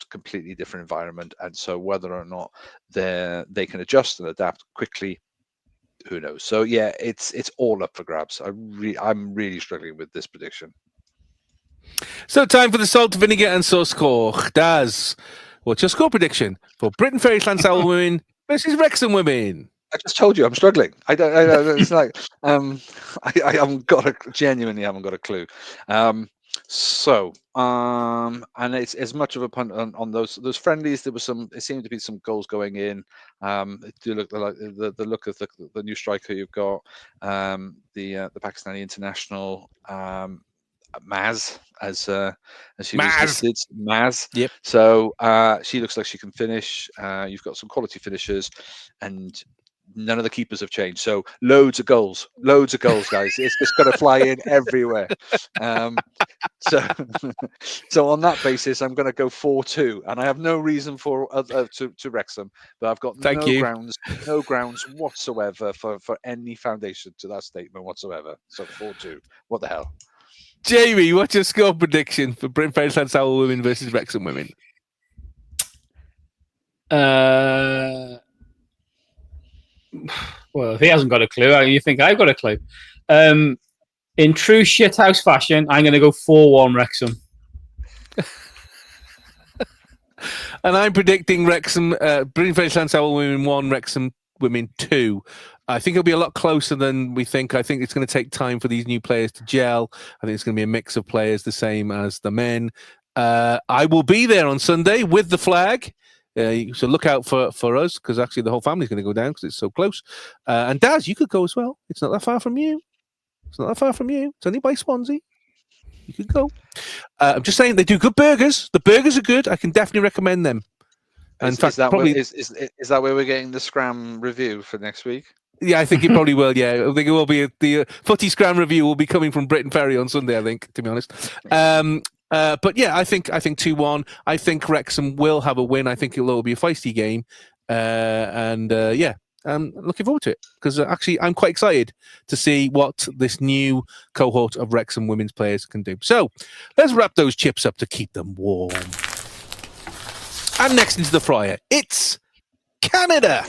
completely different environment, and so whether or not they can adjust and adapt quickly, who knows? So yeah, it's all up for grabs. I'm really struggling with this prediction. So time for the salt, vinegar, and sauce score. Daz, what's your score prediction for Briton Ferry Llansawell Women versus Wrexham Women? I just told you I'm struggling. I don't. It's like I genuinely haven't got a clue. So, and it's as much of a punt on those friendlies. There seemed to be some goals going in. It do look like the look of the new striker you've got, the Pakistani international, Maz, as she was Maz. listed, Maz. Yep. So she looks like she can finish. You've got some quality finishers, and none of the keepers have changed. So loads of goals, guys. It's just got to fly in everywhere. So, so on that basis, I'm going to go 4-2, and I have no reason to Wrexham, but I've got Thank you. no grounds whatsoever for any foundation to that statement whatsoever. So 4-2. What the hell? Jamie, what's your score prediction for Briton Ferry Llansawell Women versus Wrexham Women? Well, if he hasn't got a clue, you think I've got a clue. In true shithouse fashion, I'm going to go 4-1 Wrexham. And I'm predicting Wrexham, Briton Ferry Llansawell Women 1, Wrexham Women 2. I think it'll be a lot closer than we think. I think it's going to take time for these new players to gel. I think it's going to be a mix of players, the same as the men. I will be there on Sunday with the flag. So look out for us, because actually the whole family's going to go down because it's so close. And Daz, you could go as well. It's not that far from you. It's only by Swansea. You could go. I'm just saying they do good burgers. The burgers are good. I can definitely recommend them. And Is that where we're getting the Scram review for next week? Yeah, I think it probably will. Yeah, I think it will be the Footy Scram review will be coming from Briton Ferry on Sunday, I think, to be honest. But yeah, I think 2-1. I think Wrexham will have a win. I think it'll be a feisty game. Yeah, I'm looking forward to it, because actually I'm quite excited to see what this new cohort of Wrexham women's players can do. So let's wrap those chips up to keep them warm. And next into the fryer, it's Canada.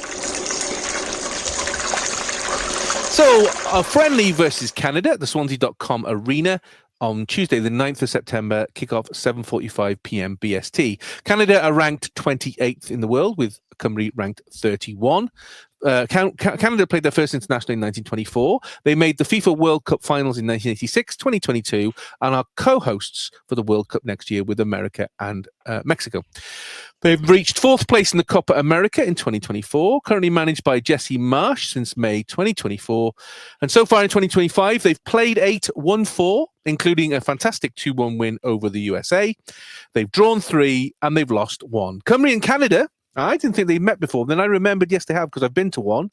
So a friendly versus Canada at the Swansea.com Arena on Tuesday, the 9th of September, kickoff 7:45 p.m. BST. Canada are ranked 28th in the world, with Cymru ranked 31. Canada played their first international in 1924. They made the FIFA World Cup finals in 1986, 2022, and are co-hosts for the World Cup next year with America and Mexico. They've reached 4th place in the Copa America in 2024, currently managed by Jesse Marsh since May 2024. And so far in 2025, they've played 8, won 4, including a fantastic 2-1 win over the USA. They've drawn 3, and they've lost 1. Cymru and Canada, I didn't think they'd met before. Then I remembered, yes, they have, because I've been to one.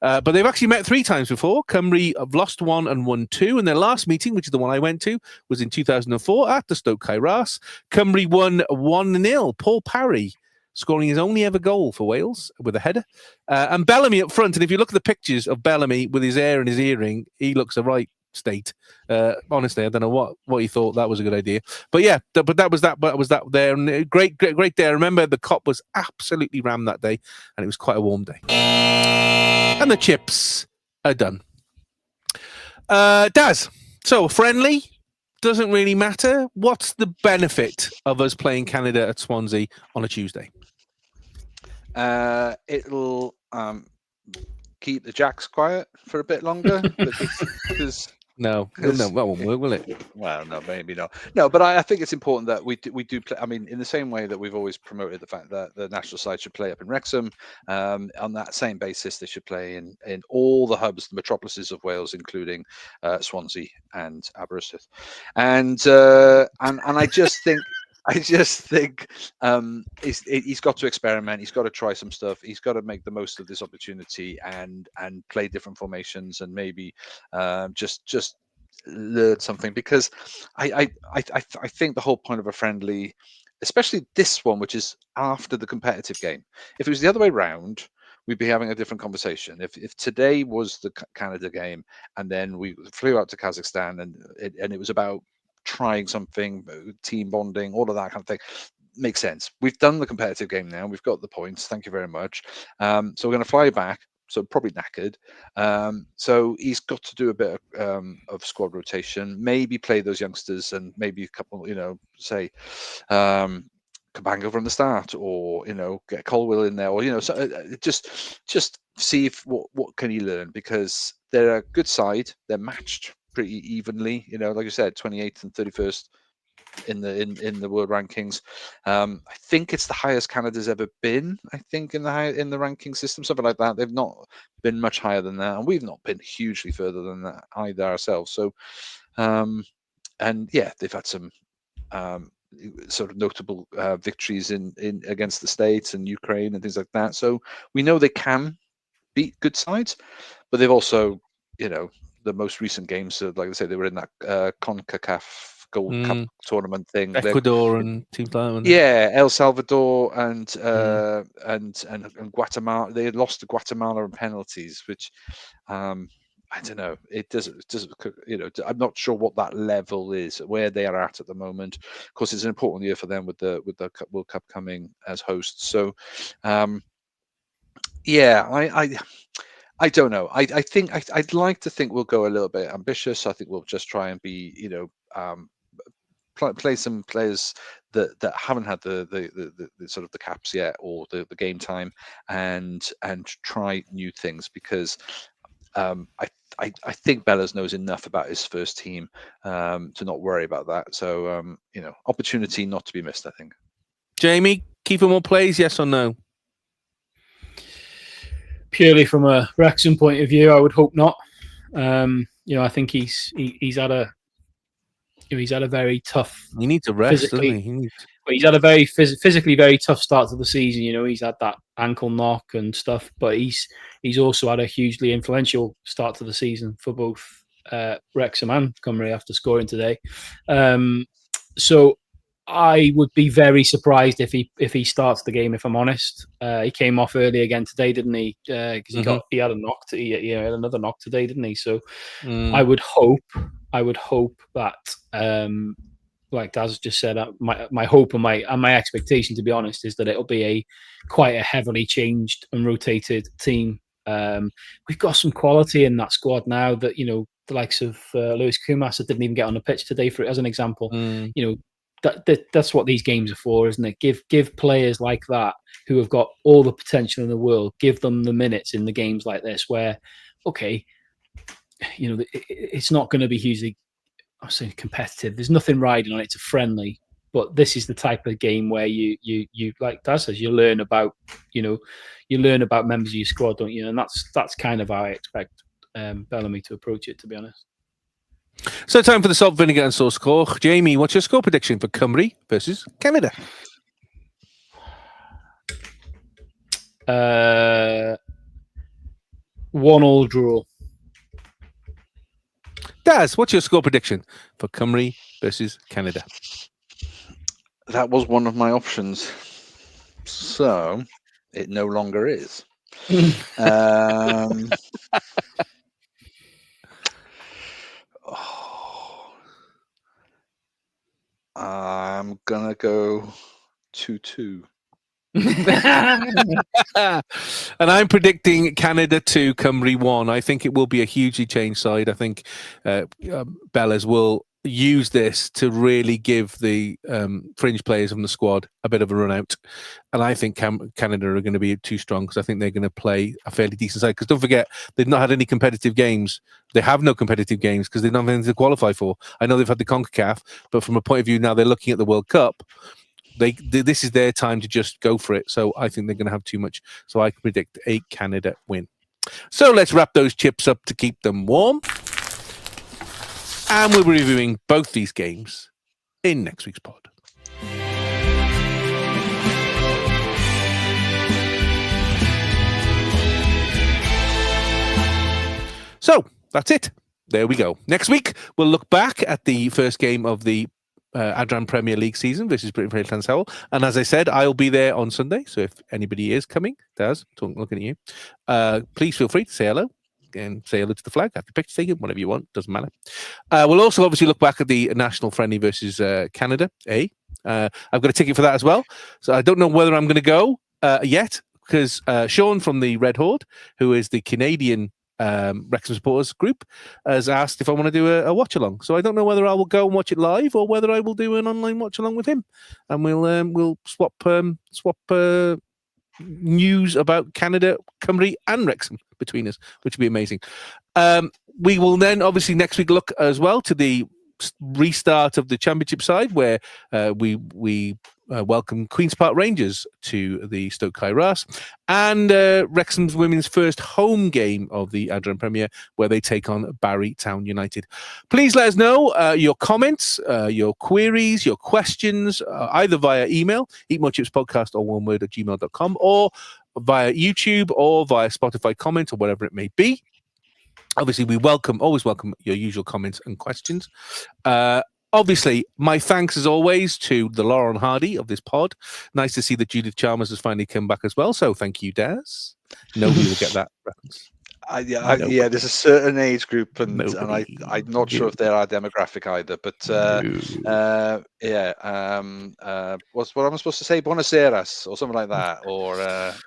But they've actually met 3 times before. Cymru have lost 1 and won 2. And their last meeting, which is the one I went to, was in 2004 at the Stoke Kairas. Cymru won 1-0. Paul Parry scoring his only ever goal for Wales with a header. And Bellamy up front. And if you look at the pictures of Bellamy with his hair and his earring, he looks a right state. Honestly, I don't know what he thought that was a good idea. But yeah, but that was that there. And great day. I remember the cop was absolutely rammed that day, and it was quite a warm day. And the chips are done. Daz, so friendly doesn't really matter. What's the benefit of us playing Canada at Swansea on a Tuesday? It'll keep the Jacks quiet for a bit longer, because No, that won't work, will it? Well, no, maybe not. No, but I think it's important that we do play. I mean, in the same way that we've always promoted the fact that the national side should play up in Wrexham, on that same basis, they should play in all the hubs, the metropolises of Wales, including Swansea and Aberystwyth. And I just think. He's got to experiment. He's got to try some stuff. He's got to make the most of this opportunity and play different formations, and maybe just learn something. Because I think the whole point of a friendly, especially this one, which is after the competitive game, if it was the other way around, we'd be having a different conversation. If today was the Canada game, and then we flew out to Kazakhstan, and it was about trying something, team bonding, all of that kind of thing, makes sense. We've done the competitive game now. We've got the points. Thank you very much. So we're going to fly back. So probably knackered. So he's got to do a bit of squad rotation. Maybe play those youngsters, and maybe a couple. Say Kabanga from the start, or get Colwell in there, or so just see what can he learn, because they're a good side. They're matched pretty evenly. You know, like you said, 28th and 31st in the world rankings. I think it's the highest Canada's ever been. I think in the ranking system, something like that. They've not been much higher than that, and we've not been hugely further than that either ourselves. So, and yeah, they've had some sort of notable victories in against the States and Ukraine and things like that. So we know they can beat good sides, but they've also, you know, the most recent games, like I say, they were in that CONCACAF Gold Cup tournament thing. Ecuador and teams like that. Yeah, El Salvador and Guatemala. They had lost to Guatemala in penalties, which I don't know. It doesn't. You know, I'm not sure what that level is, where they are at the moment. Of course, it's an important year for them with the World Cup coming as hosts. So, yeah, I don't know. I think I'd like to think we'll go a little bit ambitious. I think we'll just try and be, you know, play some players that haven't had the sort of the caps yet or the game time, and try new things, because I think Bellas knows enough about his first team to not worry about that. So you know, opportunity not to be missed, I think. Jamie, keeping more plays, yes or no? Purely from a Wrexham point of view, I would hope not. You know, I think he's had a very tough. He needs a rest, doesn't he? He's had a very physically very tough start to the season. You know, he's had that ankle knock and stuff, but he's also had a hugely influential start to the season for both Wrexham and Cymru after scoring today. So I would be very surprised if he starts the game, if I'm honest. He came off early again today, didn't he? Because he had a knock. He had another knock today, didn't he? So I would hope that, like Daz just said, my hope and my expectation, to be honest, is that it'll be quite a heavily changed and rotated team. We've got some quality in that squad now that, you know, the likes of Lewis Kumas that didn't even get on the pitch today, for as an example. You know, that's what these games are for, isn't it? Give players like that, who have got all the potential in the world, give them the minutes in the games like this, where, okay, you know, it's not going to be hugely, I'm saying, competitive. There's nothing riding on it. It's a friendly, but this is the type of game where you like Dad says, you learn about members of your squad, don't you? And that's kind of how I expect Bellamy to approach it, to be honest. So time for the salt, vinegar and sauce score. Jamie, what's your score prediction for Cymru versus Canada? 1-1 draw. Daz, what's your score prediction for Cymru versus Canada? That was one of my options, so it no longer is. I'm gonna go 2-2. And I'm predicting Canada 2, Cymru 1. I think it will be a hugely changed side. I think Bellas will use this to really give the fringe players from the squad a bit of a run out. And I think Canada are going to be too strong, because I think they're going to play a fairly decent side. Because don't forget, they've not had any competitive games. They have no competitive games because they've not had anything to qualify for. I know they've had the CONCACAF, but from a point of view now, they're looking at the World Cup. This is their time to just go for it. So I think they're going to have too much. So I can predict a Canada win. So let's wrap those chips up to keep them warm. And we'll be reviewing both these games in next week's pod. So that's it. There we go. Next week, we'll look back at the first game of the Adran Premier League season versus Briton Ferry Llansawell. And as I said, I'll be there on Sunday. So if anybody is coming, Daz, looking at you, please feel free to say hello and say hello to the flag, have the picture taken, whatever you want, doesn't matter. We'll also obviously look back at the national friendly versus Canada. I've got a ticket for that as well. So I don't know whether I'm going to go yet, because Sean from the Red Horde, who is the Canadian Wrexham supporters group, has asked if I want to do a watch along. So I don't know whether I will go and watch it live or whether I will do an online watch along with him, and we'll swap news about Canada, Cymru, and Wrexham between us, which would be amazing. we will then obviously next week look as well to the restart of the Championship side, where we welcome Queen's Park Rangers to the Stoke Kairas, and Wrexham's Women's first home game of the Adrian Premier, where they take on Barry Town United. Please let us know your comments, your queries, your questions, either via email, eatmorechipspodcast or oneword@gmail.com, or via YouTube or via Spotify comment or whatever it may be. Obviously, we always welcome your usual comments and questions. Obviously, my thanks as always to the Lauren Hardy of this pod. Nice to see that Judith Chalmers has finally come back as well. So thank you, Daz. Nobody will get that reference. Yeah, there's a certain age group, and I'm not sure if they're our demographic either. But what am I supposed to say? Buonasera or something like that, or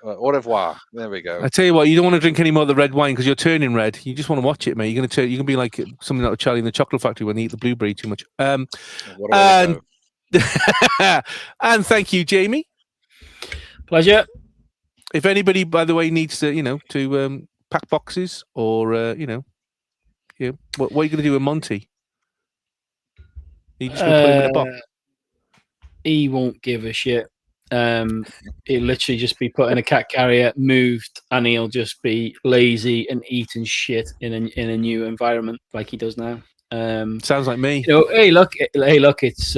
au revoir. There we go. I tell you what, you don't want to drink any more of the red wine because you're turning red. You just want to watch it, mate. You're gonna be like something like Charlie in the Chocolate Factory when they eat the blueberry too much. And thank you, Jamie. Pleasure. If anybody, by the way, needs to pack boxes or what are you going to do with Monty? Are you just going to put him in a box? He won't give a shit. He'll literally just be put in a cat carrier, moved, and he'll just be lazy and eating shit in a new environment like he does now. Sounds like me. Hey, look, it's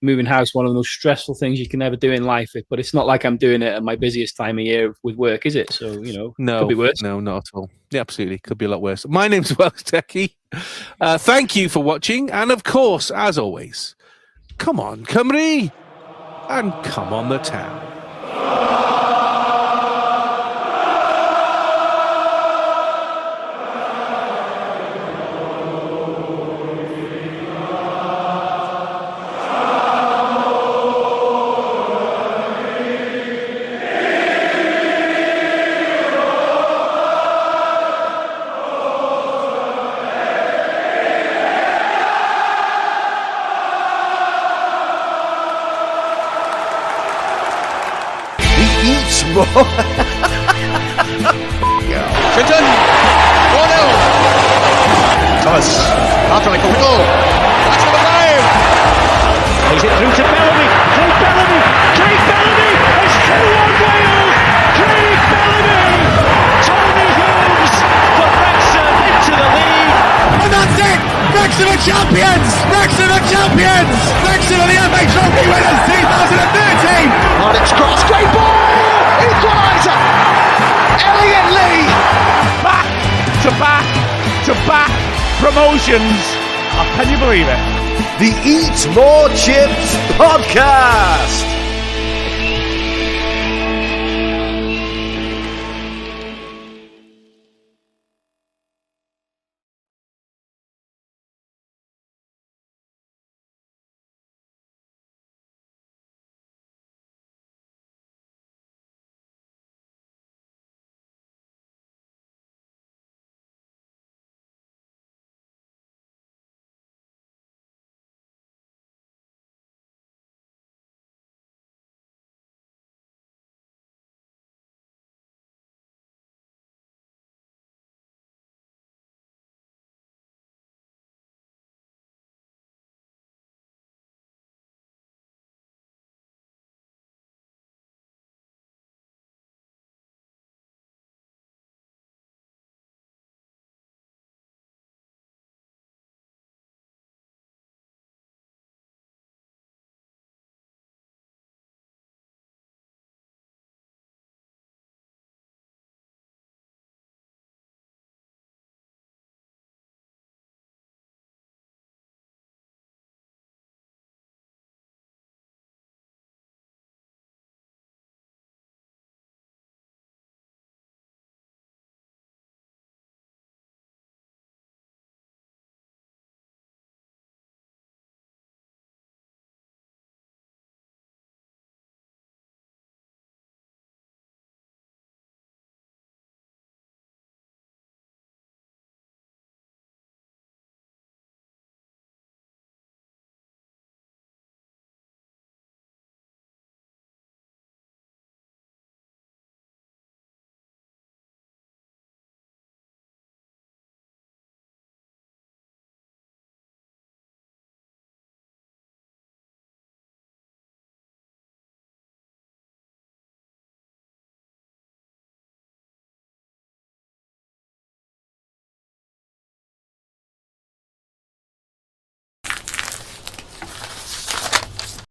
moving house, one of the most stressful things you can ever do in life. But it's not like I'm doing it at my busiest time of year with work, is it? So, no, could be worse. No, not at all. Yeah, absolutely. Could be a lot worse. My name's Welsh Techie. Thank you for watching. And of course, as always, come on, Cymru, and come on the town. Briton, 1-0. Thomas, after like a goal. That's number 5. Plays it through to Bellamy. Craig Bellamy. It's 2-1 Wales. Craig Bellamy. Tony Hughes for Wrexham into the lead. And that's it! Wrexham are champions! Wrexham are champions! Wrexham are the FA Trophy winners 2013! Alex Cross, great ball! Equaliser! Elliot Lee! Back to back to back promotions. Can you believe it? The Eat More Chips Podcast!